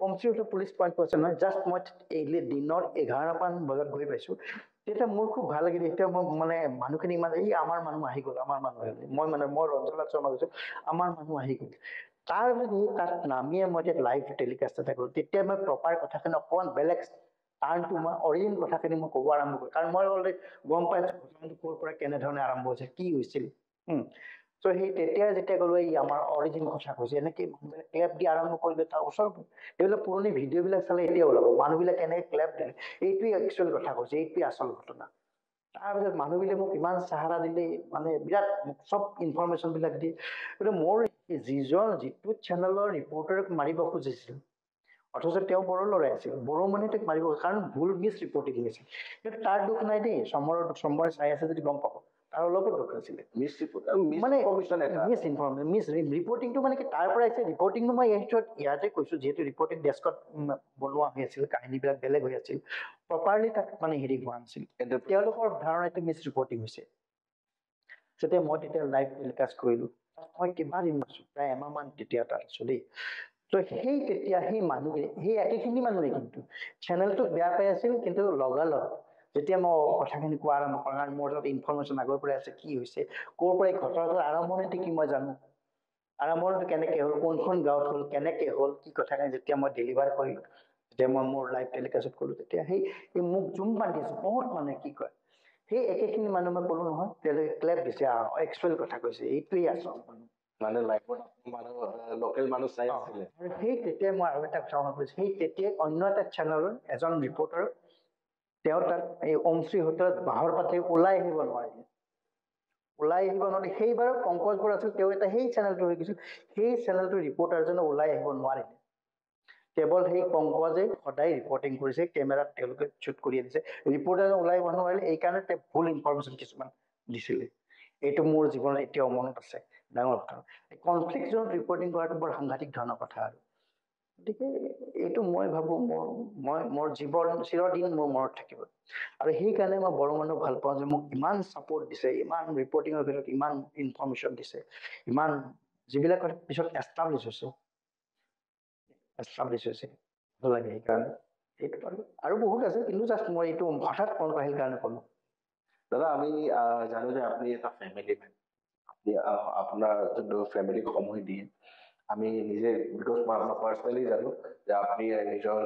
ওমশ্ৰী হোটেল পুলিচ পইণ্টটো আছে নহয়, জাষ্ট মই দিনৰ 11মান বজাত গৈ পাইছো। তেতিয়া মোৰ খুব ভাল লাগিল। এতিয়া মই মানে মানুহখিনি ইমান এই আমাৰ মানুহ আহি গ'ল, আমাৰ মানুহ আহি গ'ল, মই ৰঞ্জনাথ শৰ্মা কৈছো আমাৰ মানুহ আহি গ'ল। তাৰপিছত সেই তাত নামিয়ে মই লাইভ টেলিকাষ্ট এটা কৰোঁ। তেতিয়া মই প্ৰপাৰ কথাখিনি অকণমান বেলেগ টাৰ্ণটো মই অৰিজিন কথাখিনি মই ক'ব আৰম্ভ কৰোঁ, কাৰণ মই অলৰেডি গম পাইছো ঘটনাটো ক'ৰ পৰা কেনেধৰণে আৰম্ভ হৈছে, কি হৈছিল। চ' সেই তেতিয়া যেতিয়া গ'লো এই আমাৰ অৰিজিন কথা কৈছে, এনেকে মানুহবিলাক ক্লেপ দি আৰম্ভ কৰিলে। তাৰ ওচৰত এইবিলাক পুৰণি ভিডিঅ'বিলাক চালে এতিয়া ওলাব মানুহবিলাক কেনেকে ক্লেপ দিলে, এইটোৱে একচুৱেল কথা কৈছে, এইটোৱে আচল ঘটনা। তাৰপিছত মানুহবিলাকে মোক ইমান চাহাৰা দিলে, মানে বিৰাট চব ইনফৰমেশ্যন বিলাক দিয়ে। কিন্তু মোৰ যিটো চেনেলৰ ৰিপৰ্টাৰক মাৰিব খুজিছিল, অথচ তেওঁ বড়ো ল'ৰাই আছিল, বড়ো মানুহে তেওঁক মাৰিব, কাৰণ ভুল মিছ ৰিপৰ্টিং হৈছিল। কিন্তু তাৰ দুখ নাই দেই, চমৰে চাই আছে যদি গম পাব তাৰ অলপো দুখ নাছিলে। মানে মিছ ৰিপৰ্টিংটো মানে কি তাৰ পৰা আহিছে। ৰিপৰ্টিংটো মই ইয়াতে কৈছো, যিহেতু ৰিপৰ্টিং ডেস্কত বনোৱা হৈ আছিল, কাহিনীবিলাক বেলেগ হৈ আছিল, প্ৰপাৰলি তাত মানে হেৰি হোৱা নাছিল। তেওঁলোকৰ ধাৰণাটো মিছ ৰিপৰ্টিং হৈছে। যেতিয়া মই তেতিয়া লাইভ টেলিকাষ্ট কৰিলোঁ, মই কিমান দিন আছো, প্ৰায় এমাহমান তেতিয়া তাত আছো দেই। তো তেতিয়া সেই মানুহখিনি, সেই একেখিনি মানুহে কিন্তু চেনেলটোক বেয়া পাই আছিল, কিন্তু লগালগ যেতিয়া মই কথাখিনি কোৱা আৰম্ভ কৰা, কাৰণ মোৰ তাত ইনফৰমেশ্যন আগৰ পৰাই আছে, কি হৈছে, ক'ৰ পৰা এই ঘটনাটোৰ আৰম্ভণিটো কি মই জানো, আৰম্ভণিটো কেনেকে হ'ল, কোনখন গাঁৱত হ'ল, কেনেকে হ'ল, কি কথাখিনি যেতিয়া মই ডেলিভাৰ কৰিলোঁ, যেতিয়া মই মোৰ লাইভ টেলিকাষ্টত ক'লো, তেতিয়া সেই মোক জুম বান্ধি আছে বহুত মানুহে। কি কয় সেই একেখিনি মানুহ মই ক'লো নহয়, তেওঁলোকে ক্লেপ দিছে, একচুৱেল কথা কৈছে, এইটোৱেই আচল মানে লাইভত লোকেল মানুহ চাই আছিলে। আৰু সেই তেতিয়াই মই আৰু এটা কথা মনত পৰিছে, সেই তেতিয়াই অন্য এটা চেনেলৰ এজন ৰিপৰ্টাৰ, তেওঁ তাত এই ওমশ্ৰী হোটেলত বাহৰ পাতি ওলাই আহিব নোৱাৰিলে। সেইবাৰ পংকজ বৰা আছিল, তেওঁ এটা সেই চেনেলটো হৈ গৈছিল, সেই চেনেলটোৰ ৰিপৰ্টাৰজনে ওলাই আহিব নোৱাৰিলে। কেৱল সেই পংকজে সদায় ৰিপৰ্টিং কৰিছে, কেমেৰাত তেওঁলোকে শ্বুট কৰি আনিছে, ৰিপৰ্টাৰজন ওলাই আহিব নোৱাৰিলে। এইকাৰণে তেওঁ ভুল ইনফৰমেশ্যন কিছুমান দিছিলে। এইটো মোৰ জীৱনত এতিয়াও মনত আছে, ডাঙৰ কথা। কনফ্লিক্ট জোনত ৰিপৰ্টিং কৰাটো বৰ সাংঘাতিক ধৰণৰ কথা। আৰু গতিকে এইটো মই ভাবো মোৰ চিৰদিন মোৰ মনত থাকিব। আৰু সেইকাৰণে মই বড়ো মানুহক ভাল পাওঁ, যে মোক ইমান ছাপোৰ্ট দিছে, ইমান ৰিপৰ্টিঙৰ ভিতৰত ইমান ইনফৰমেশ্যন দিছে, ইমান যিবিলাক কথা পিছত এষ্টাব্লিছ হৈছে ভাল লাগে। সেইকাৰণে এইটো আৰু বহুত আছে, কিন্তু জাষ্ট মই এইটো হঠাৎ মনত আহিল কাৰণে ক'লো। দাদা, আমি জানো যে আপুনি এটা ফেমিলি মেন, আপুনি আপোনাৰ যোনটো ফেমিলিক সময় দিয়ে। আমি নিজে, বিকজ মই আপোনাক পাৰ্চনেলি জানো যে আপুনি নিজৰ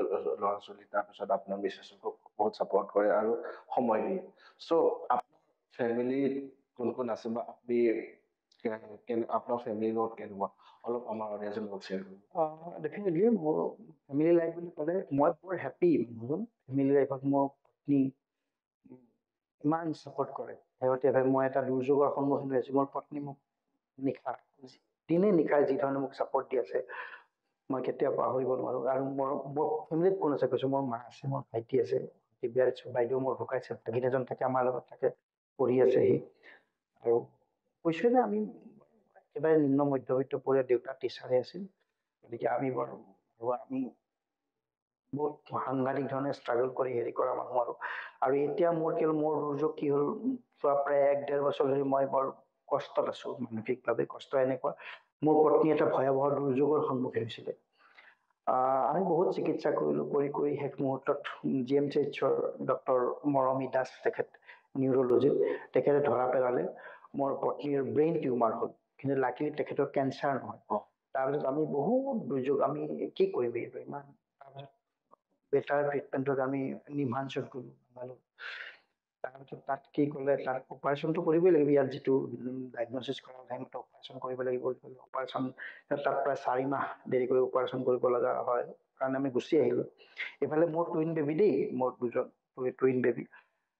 ল'ৰা ছোৱালী, তাৰপিছত আপোনাৰ মিছেছকো বহুত ছাপোৰ্ট কৰে আৰু সময় দিয়ে। চ' আপোনাৰ ফেমিলিত কোন কোন আছে, বা আপুনি আপোনাৰ ফেমিলিৰ লগত কেনেকুৱা, অলপ আমাৰ অডিয়েঞ্চৰ লগত শ্বেয়াৰ কৰিব। ডেফিনেটলি মোৰ ফেমিলি লাইফ বুলি ক'লে মই বৰ হেপ্পী মানুহজন। ফেমিলি লাইফত মোৰ পত্নী ইমান ছাপোৰ্ট কৰে। শেহতীয়াভাৱে মই এটা দুৰ্যোগৰ সন্মুখীন হৈ আছো, মোৰ পত্নী মোক দিনে নিশাই যি ধৰণে মোক ছাপোৰ্ট দি আছে, মই কেতিয়াও পাহৰিব নোৱাৰো। আৰু মোৰ ফেমিলিত কোন আছে কৈছো, মোৰ মা আছে, মোৰ ভাইটি আছে, বিয়া দিছো, বাইদেউ মোৰ ঢুকাইছে, ভাগিন এজন থাকে আমাৰ লগত, থাকে, পঢ়ি আছে সি। আৰু কৈছো যে আমি একেবাৰে নিম্ন মধ্যবিত্ত পৰিয়াল, দেউতা টিচাৰে আছিল। গতিকে আমি বহুত সাংঘাতিক ধৰণে ষ্ট্ৰাগল কৰি হেৰি কৰা মানুহ। আৰু এতিয়া মোৰ দুৰ্যোগ কি হ'ল, প্ৰায় 1-1.5 বছৰ ধৰি মই বৰ কষ্টত আছো, মানসিকভাৱে কষ্ট এনেকুৱা। মোৰ পত্নী এটা ভয়াৱহ দুৰ্যোগৰ সন্মুখীন হৈছিলে। আমি বহুত চিকিৎসা কৰিলো, কৰি শেষ মুহূৰ্তত GMCHৰ ডক্টৰ মৰমী দাস, তেখেত নিউৰলজি, তেখেতে ধৰা পেলালে মোৰ পত্নীৰ ব্ৰেইন টিউমাৰ হ'ল, কিন্তু লাকিলি তেখেতৰ কেঞ্চাৰ নহয়। তাৰপিছত আমি বহুত দুৰ্যোগ, আমি কি কৰিবি এইটো ইমান। তাৰপিছত বেটাৰ ট্ৰিটমেণ্টত আমি নিভাঞ্চত গ'লো। তাৰপিছত তাত কি ক'লে, তাত অপাৰেশ্যনটো কৰিবই লাগিব, ইয়াত যিটো ডায়েগনচিছ কৰা টাইমত অপাৰেশ্যন কৰিব লাগিব। অপাৰেশ্যন তাত প্ৰায় 4 মাহ দেৰি কৰি অপাৰেশ্যন কৰিব লগা হয়, কাৰণে আমি গুচি আহিলোঁ। এইফালে মোৰ টুইন বেবী দেই, মোৰ দুজন টুইন বেবী।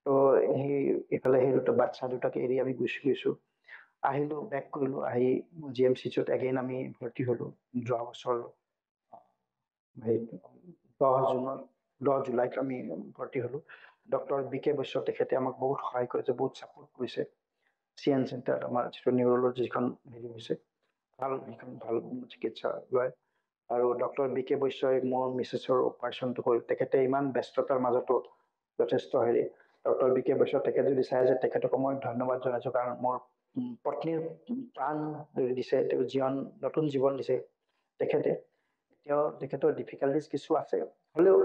তো সেই এইফালে সেই বাচ্ছা দুটাকে এৰি আমি গুচি গৈছোঁ। আহিলোঁ, বেক কৰিলোঁ, আহি GMCHত এগেইন আমি ভৰ্তি হ'লোঁ। যোৱা বছৰ সেই 10 জুলাইত আমি ভৰ্তি হ'লোঁ। ডক্টৰ BK বৈশ্য তেখেতে আমাক বহুত সহায় কৰিছে, বহুত ছাপোৰ্ট কৰিছে। CN চেণ্টাৰ আমাৰ যিটো নিউৰলজি যিখন হেৰি হৈছে, সেইখন ভাল চিকিৎসা লয়। আৰু ডক্টৰ BK বৈশ্যই মোৰ মিছেছৰ অপাৰেশ্যনটো হ'ল, তেখেতে ইমান ব্যস্ততাৰ মাজতো যথেষ্ট হেৰি। ডক্টৰ BK বৈশ্য তেখেতে যদি চাই যে তেখেতক মই ধন্যবাদ জনাইছোঁ, কাৰণ মোৰ পত্নীৰ প্ৰাণ দিছে, তেওঁ নতুন জীৱন দিছে তেখেতে। তেখেতৰ ডিফিকাল্টিজ কিছু আছে, হ'লেও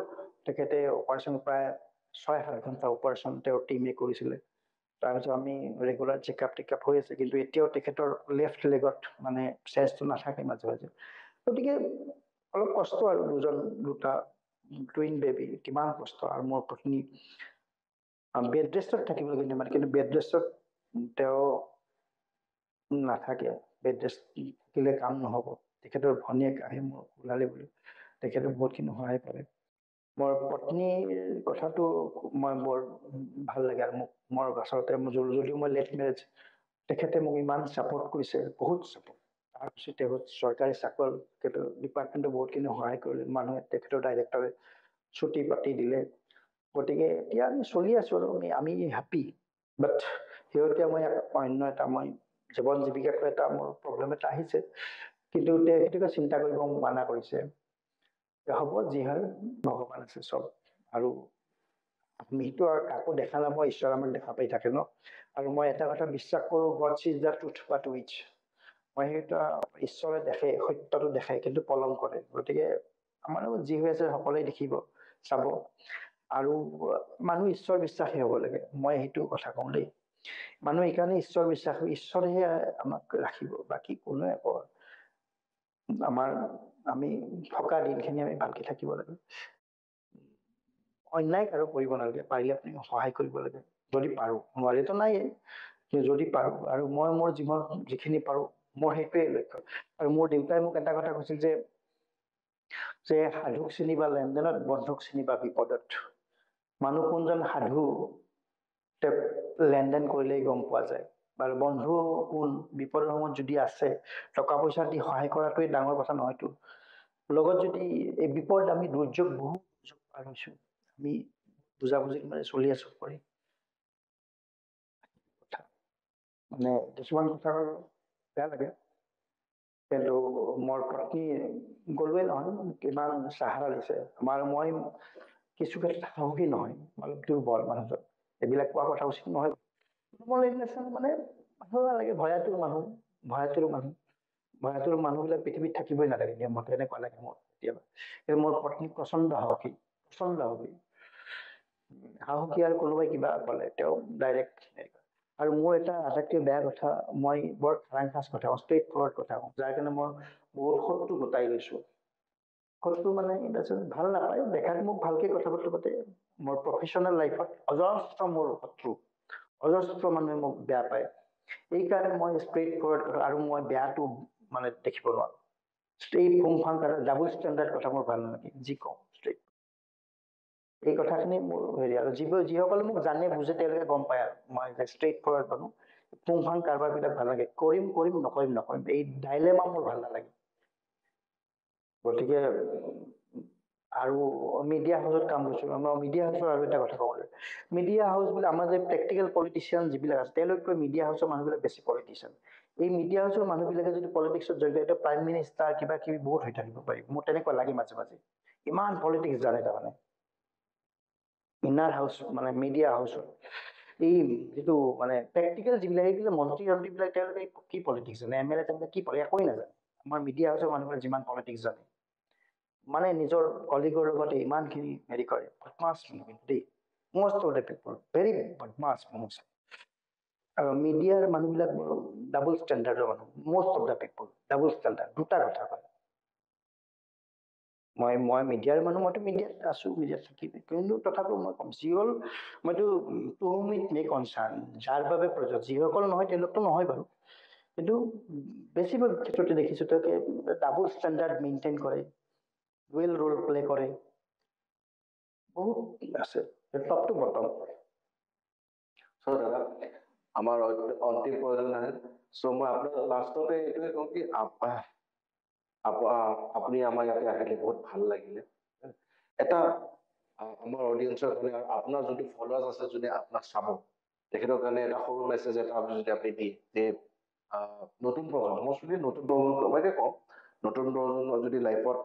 তেখেতে অপাৰেশ্যন প্ৰায় 6-7 ঘণ্টা অপাৰেশ্যন তেওঁৰ টীমে কৰিছিলে। তাৰপিছত আমি ৰেগুলাৰ চেকআপ হৈ আছে, কিন্তু এতিয়াও তেখেতৰ লেফ্ট লেগত মানে চেঞ্জটো নাথাকে মাজে মাজে। গতিকে অলপ কষ্ট আৰু দুটা টুইন বেবী, কিমান কষ্ট। আৰু মোৰ পত্নী বেড ৰেষ্টত থাকিবলগীয়া মানে, কিন্তু বেড ৰেষ্টত তেওঁ নাথাকে। বেড ৰেষ্ট থাকিলে কাম নহ'ব। তেখেতৰ ভনীয়েক আহে মোৰ ওলালে বুলি, তেখেতে বহুতখিনি সহায় কৰে। মোৰ পত্নীৰ কথাটো মই বৰ ভাল লাগে। আৰু মোৰ আচলতে যদিও মই লেট মেৰেজ, তেখেতে মোক ইমান ছাপোৰ্ট কৰিছে, বহুত ছাপোৰ্ট। তাৰপিছত তেখেত চৰকাৰী চাকৰি, তেখেতৰ ডিপাৰ্টমেণ্টে বহুতখিনি সহায় কৰিলে। মানুহে তেখেতৰ ডাইৰেক্টৰে ছুটি পাতি দিলে। গতিকে এতিয়া আমি চলি আছোঁ আৰু আমি হেপ্পী। বাট শেহতীয়া অন্য এটা জীৱন জীৱিকাটো এটা মোৰ প্ৰব্লেম এটা আহিছে, কিন্তু তেখেতে চিন্তা কৰিব মানা কৰিছে। হ'ব, যি হয় ভগৱান আছে চব। আৰু আমিতো আৰু কাকো দেখা নাপাওঁ, ঈশ্বৰ আমাক দেখা পাই থাকে ন। আৰু মই এটা কথা বিশ্বাস কৰোঁ, god cheese the truth but wish. মই সেইটো ঈশ্বৰে দেখে, সত্যটো দেখে, কিন্তু পলম কৰে। গতিকে আমাৰো যি হৈ আছে সকলোৱে দেখিব, চাব। আৰু মানুহ ঈশ্বৰ বিশ্বাসী হ'ব লাগে, মই সেইটো কথা কওঁ দেই। মানুহ এইকাৰণে ঈশ্বৰ বিশ্বাসী, ঈশ্বৰেহে আমাক ৰাখিব, বাকী কোনোৱে একো। আমি থকা দিনখিনি আমি ভালকে থাকিব লাগে। অন্যায় কাৰো কৰিব নালাগে, পাৰিলে আপুনি সহায় কৰিব লাগে যদি পাৰোঁ। নোৱাৰিলেতো নাইয়ে, যদি পাৰোঁ। আৰু মই মোৰ জীৱনত যিখিনি পাৰোঁ, মোৰ সেইটোৱে লক্ষ্য। আৰু মোৰ দেউতাই মোক এটা কথা কৈছিল যে সাধুক চিনিবা লেনদেনত, বন্ধুক চিনিবা বিপদত। মানুহ কোনজন সাধু তেওঁক লেনদেন কৰিলেই গম পোৱা যায়। আৰু বন্ধু কোন, বিপদৰ সময়ত যদি আছে, টকা পইচা দি সহায় কৰাটোৱে ডাঙৰ কথা নহয়তো। লগত যদি এই বিপদ, আমি দুৰ্যোগ, বহুত দুৰ্যোগ পাৰ হৈছোঁ, আমি বুজাবুজিত মানে চলি আছোঁ কৰি। মানে কিছুমান কথা বেয়া লাগে, কিন্তু মোৰ পত্নী গ'লোৱে নহয়, কিমান সাহাৰা দিছে আমাৰ। মই কিছু ক্ষেত্ৰত সাহসী নহয়, অলপ দুৰ্বল মানুহজন। এইবিলাক কোৱা কথা উচিত নহয়। মানে ভাল নালাগে, ভয়াতুৰ মানুহবিলাক পৃথিৱীত থাকিবই নালাগে, নিয়মতে এনেকুৱা লাগে মোৰ কেতিয়াবা। কিন্তু মোৰ পত্নী প্ৰচণ্ড সাহসী, সাহসী। আৰু কোনোবাই কিবা ক'লে তেওঁ ডাইৰেক্ট। আৰু মোৰ এটা আটাইতকৈ বেয়া কথা, মই বৰ খাৰাং-খাচ কথা কওঁ, ষ্ট্ৰেইট ফৰৱাৰ্ড কথা কওঁ, যাৰ কাৰণে মই বহুত শত্ৰু গোটাই লৈছোঁ। শত্ৰু মানে ভাল নাপায়, দেখাত মোক ভালকে কথা পাতে। মোৰ প্ৰফেশ্যনেল লাইফত অজস্ৰ মোৰ শত্ৰু, অজস্ৰ মানুহে মোক বেয়া পায়। এইকাৰণে মই ষ্ট্ৰেইট ফৰৱাৰ্ড কথা, আৰু মই বেয়াটো মানে দেখিব নোৱাৰোঁ। ষ্ট্ৰেইট ফুং-ফাং ডাবল ষ্টেণ্ডাৰ্ড কথা মোৰ ভাল নালাগে, যি কওঁ ষ্ট্ৰেইট। এই কথাখিনি মোৰ হেৰি। আৰু যিসকলে মোক জানে বুজে, তেওঁলোকে গম পায় আৰু মই ষ্ট্ৰেইট ফৰৱাৰ্ড মানুহ। ফুং-ফাং কাৰবাৰবিলাক ভাল লাগে, কৰিম নকৰিম, এই ডাইলেমা মোৰ ভাল নালাগে। গতিকে আৰু মিডিয়া হাউচত কাম কৰিছোঁ। আমাৰ মিডিয়া হাউচৰ আৰু এটা কথা কওঁ, মিডিয়া হাউচবিলাক আমাৰ যে প্ৰেক্টিকেল পলিটিচিয়ান যিবিলাক আছে, তেওঁলোতকৈ মিডিয়া হাউচৰ মানুহবিলাক বেছি পলিটিচিয়ান। এই মিডিয়া হাউচৰ মানুহবিলাকে যদি পলিটিক্সত জড়িত, প্ৰাইম মিনিষ্টাৰ কিবা কিবি বহুত হৈ থাকিব পাৰিব, মোৰ তেনেকুৱা লাগে মাজে মাজে। ইমান পলিটিক্স জানে তাৰমানে ইনাৰ হাউচ, মানে মিডিয়া হাউচৰ। এই যিটো মানে প্ৰেক্টিকেল যিবিলাক, এইবিলাক মন্ত্ৰী-চন্ত্ৰীবিলাক, তেওঁলোকে কি পলিটিক্স জানে, MLA তেওঁলোকে কি একোৱেই নাজানে। আমাৰ মিডিয়া হাউচৰ মানুহবোৰে যিমান পলিটিক্স জানে, মানে নিজৰ কলিগৰ লগতে ইমানখিনি হেৰি কৰে। বদমাছ মানুহ দেই, most of the people very বদমাছ মানুহ। আৰু মিডিয়াৰ মানুহবিলাক ডাবল ষ্টেণ্ডাৰ্ডৰ মানুহ, most of the people double standard. দুটা কথা কয়, মই মিডিয়াৰ মানুহ, মইতো মিডিয়াত আছোঁ, মিডিয়াত থাকিবি, কিন্তু তথাপিও মই ক'ম যি হ'ল মইতো to whom it may concern, যাৰ বাবে প্ৰযোজ্য, যিসকল নহয় তেওঁলোকতো নহয় বাৰু, কিন্তু বেছিভাগ ক্ষেত্ৰতে দেখিছোঁ তেওঁলোকে ডাবল ষ্টেণ্ডাৰ্ড মেইনটেইন কৰে, ডুৱেল ৰোল প্লে কৰে, বহুত আছে টপ টু বটম। চ' দাদা আমাৰ অন্তিম প্ৰয়োজন আহিল। চ' মই আপোনাৰ লাষ্টতে এইটোৱে কওঁ কি আপুনি আমাৰ ইয়াতে আহিলে বহুত ভাল লাগিলে। এটা আমাৰ অডিয়েন্সৰ কাৰণে আপোনাৰ যোনটো ফলোৱাৰ্ছ আছে যোনে আপোনাক চাব, তেখেতৰ কাৰণে এটা সৰু মেছেজ এটা যদি আপুনি দিয়ে যে নতুন প্ৰজন্ম, মই নতুন প্ৰজন্মকে কওঁ, নতুন প্ৰজন্মৰ যদি লাইফত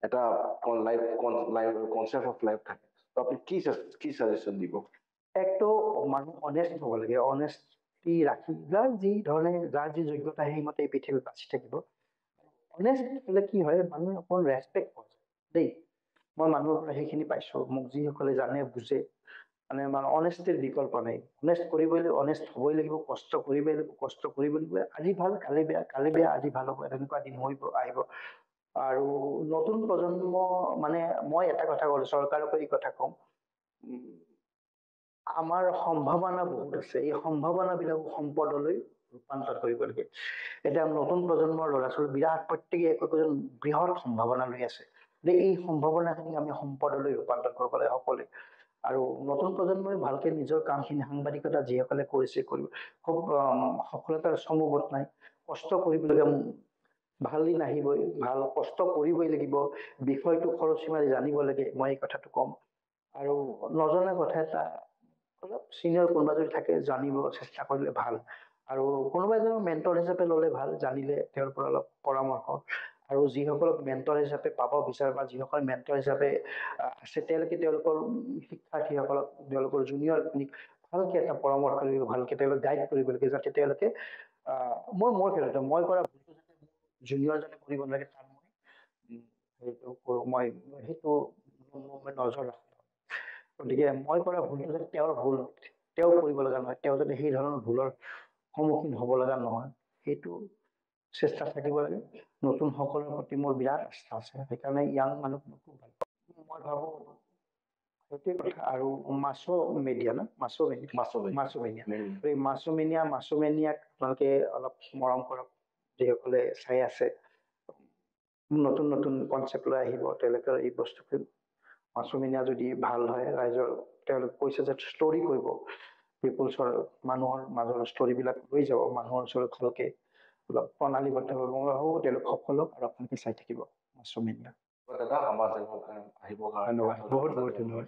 এটা লাইফ কনচেপ্ট অফ লাইফ থাকে, তো আপুনি কি ছাজেশ্যন দিব? একটো মানুহ অনেষ্ট হ'ব লাগে, অনেষ্টি ৰাখি যাৰ যি ধৰণে যাৰ যি যোগ্যতা সেইমতে এই পৃথিৱীত বাচি থাকিব। অনেষ্ট হ'লে কি হয়, মানুহে অকণ ৰেচপেক্ট পোৱা যায় দেই। মই মানুহৰ পৰা সেইখিনি পাইছোঁ, মোক যিসকলে জানে বুজে, মানে আমাৰ অনেষ্টিৰ বিকল্প নাই। অনেষ্ট কৰিবই লাগিব, অনেষ্ট হ'বই লাগিব, কষ্ট কৰিবই লাগিব, কষ্ট কৰিব লাগিব। আজি ভাল কালি বেয়া, কালি বেয়া আজি ভাল হ'ব, তেনেকুৱা দিন আহিব। আৰু নতুন প্ৰজন্ম মানে মই এটা কথা ক'লো, চৰকাৰকো এই কথা কওঁ, আমাৰ সম্ভাৱনা বহুত আছে, এই সম্ভাৱনাবিলাক সম্পদলৈ ৰূপান্তৰ কৰিব লাগে। এতিয়া নতুন প্ৰজন্মৰ ল'ৰা ছোৱালী বিৰাট প্ৰত্যেকে একোজন বৃহৎ সম্ভাৱনা লৈ আছে, এই সম্ভাৱনাখিনি আমি সম্পদলৈ ৰূপান্তৰ কৰিব লাগে সকলোৱে। আৰু নতুন প্ৰজন্মই ভালকে নিজৰ কামখিনি সাংবাদিকতা যিসকলে কৰিছে কৰিব, খুব সফলতাৰ চমুগত নাই, কষ্ট কৰিবলগীয়া ভাল দিন আহিবই, ভাল কষ্ট কৰিবই লাগিব, বিষয়টো খৰচী মাৰি জানিব লাগে, মই এই কথাটো ক'ম। আৰু নজনা কথা এটা অলপ চিনিয়ৰ কোনোবা যদি থাকে জানিব চেষ্টা কৰিলে ভাল, আৰু কোনোবা এজনক মেণ্টৰ হিচাপে ল'লে ভাল, জানিলে তেওঁৰ পৰা অলপ পৰামৰ্শ। আৰু যিসকলক মেণ্টৰ হিচাপে পাব বিচাৰে বা যিসকল মেণ্টৰ হিচাপে আছে, তেওঁলোকে তেওঁলোকৰ শিক্ষাৰ্থীসকলক, তেওঁলোকৰ জুনিয়ৰখিনিক ভালকে এটা পৰামৰ্শ দিব, ভালকে তেওঁলোকক গাইড কৰিব লাগে, যাতে তেওঁলোকে মোৰ ক্ষেত্ৰতে মই কৰা ভুলটো যাতে জুনিয়ৰজনে কৰিব নালাগে, তাৰ মই সেইটো কৰোঁ, মই সেইটো মই নজৰ ৰাখোঁ। গতিকে মই কৰা ভুলটো যাতে তেওঁৰ ভুল তেওঁ কৰিব লগা নহয়, তেওঁ যাতে সেই ধৰণৰ ভুলৰ সন্মুখীন হ'ব লগা নহয়, সেইটো চেষ্টা থাকিব লাগে। নতুন সকলৰ প্ৰতি মোৰ বিৰাট আস্থা আছে, সেইকাৰণে ইয়াং মানুহ খুব ভাল পাওঁ। মই ভাবোঁ সেইটোৱে কথা। আৰু মাছুমেনিয়াক আপোনালোকে অলপ মৰম কৰক, যিসকলে চাই আছে, নতুন নতুন কনচেপ্ট লৈ আহিব তেওঁলোকৰ এই বস্তুখিনি। মাছুমেনিয়া যদি ভাল হয়, ৰাইজৰ তেওঁলোকে কৈছে যে ষ্টৰি কৰিব, পিপুলছৰ মানুহৰ মাজৰ ষ্টৰিবিলাক লৈ যাব মানুহৰ ওচৰত ভালকে অলপ প্ৰণালীবদ্ধভাৱে, মই ভাবোঁ তেওঁলোক সফল হওক, আৰু আপোনালোকে চাই থাকিব মাছুমেনিয়া। দাদা আমাৰ আহিবৰ কাৰণে ধন্যবাদ, বহুত বহুত ধন্যবাদ।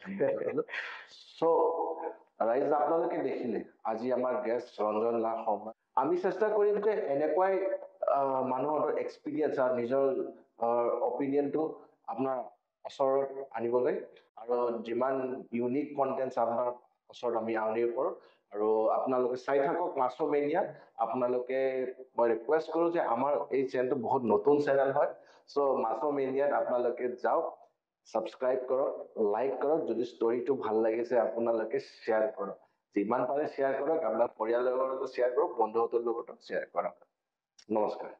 চ' ৰাইজ আপোনালোকে দেখিলে আজি আমাৰ গেষ্ট ৰঞ্জন লাল শৰ্মা। আমি চেষ্টা কৰিম যে এনেকুৱাই মানুহৰ এক্সপিৰিয়েঞ্চ আৰু নিজৰ অপিনিয়নটো আপোনাৰ ওচৰত আনিবলৈ, আৰু যিমান ইউনিক কণ্টেণ্টছ আপোনাৰ ওচৰত আমি আনিব পাৰোঁ। আৰু আপোনালোকে চাই থাকক মাছুমেনিয়া। আপোনালোকে মই ৰিকুৱেষ্ট কৰোঁ যে আমাৰ এই চেনেলটো বহুত নতুন চেনেল হয়, চ' মাছুমেনিয়াত আপোনালোকে যাওক, ছাবস্ক্ৰাইব কৰক, লাইক কৰক, যদি ষ্টৰিটো ভাল লাগিছে আপোনালোকে শ্বেয়াৰ কৰক, যিমান পাৰে শ্বেয়াৰ কৰক, আপোনাৰ পৰিয়ালৰ লগতো শ্বেয়াৰ কৰক, বন্ধুহঁতৰ লগতো শ্বেয়াৰ কৰক। নমস্কাৰ।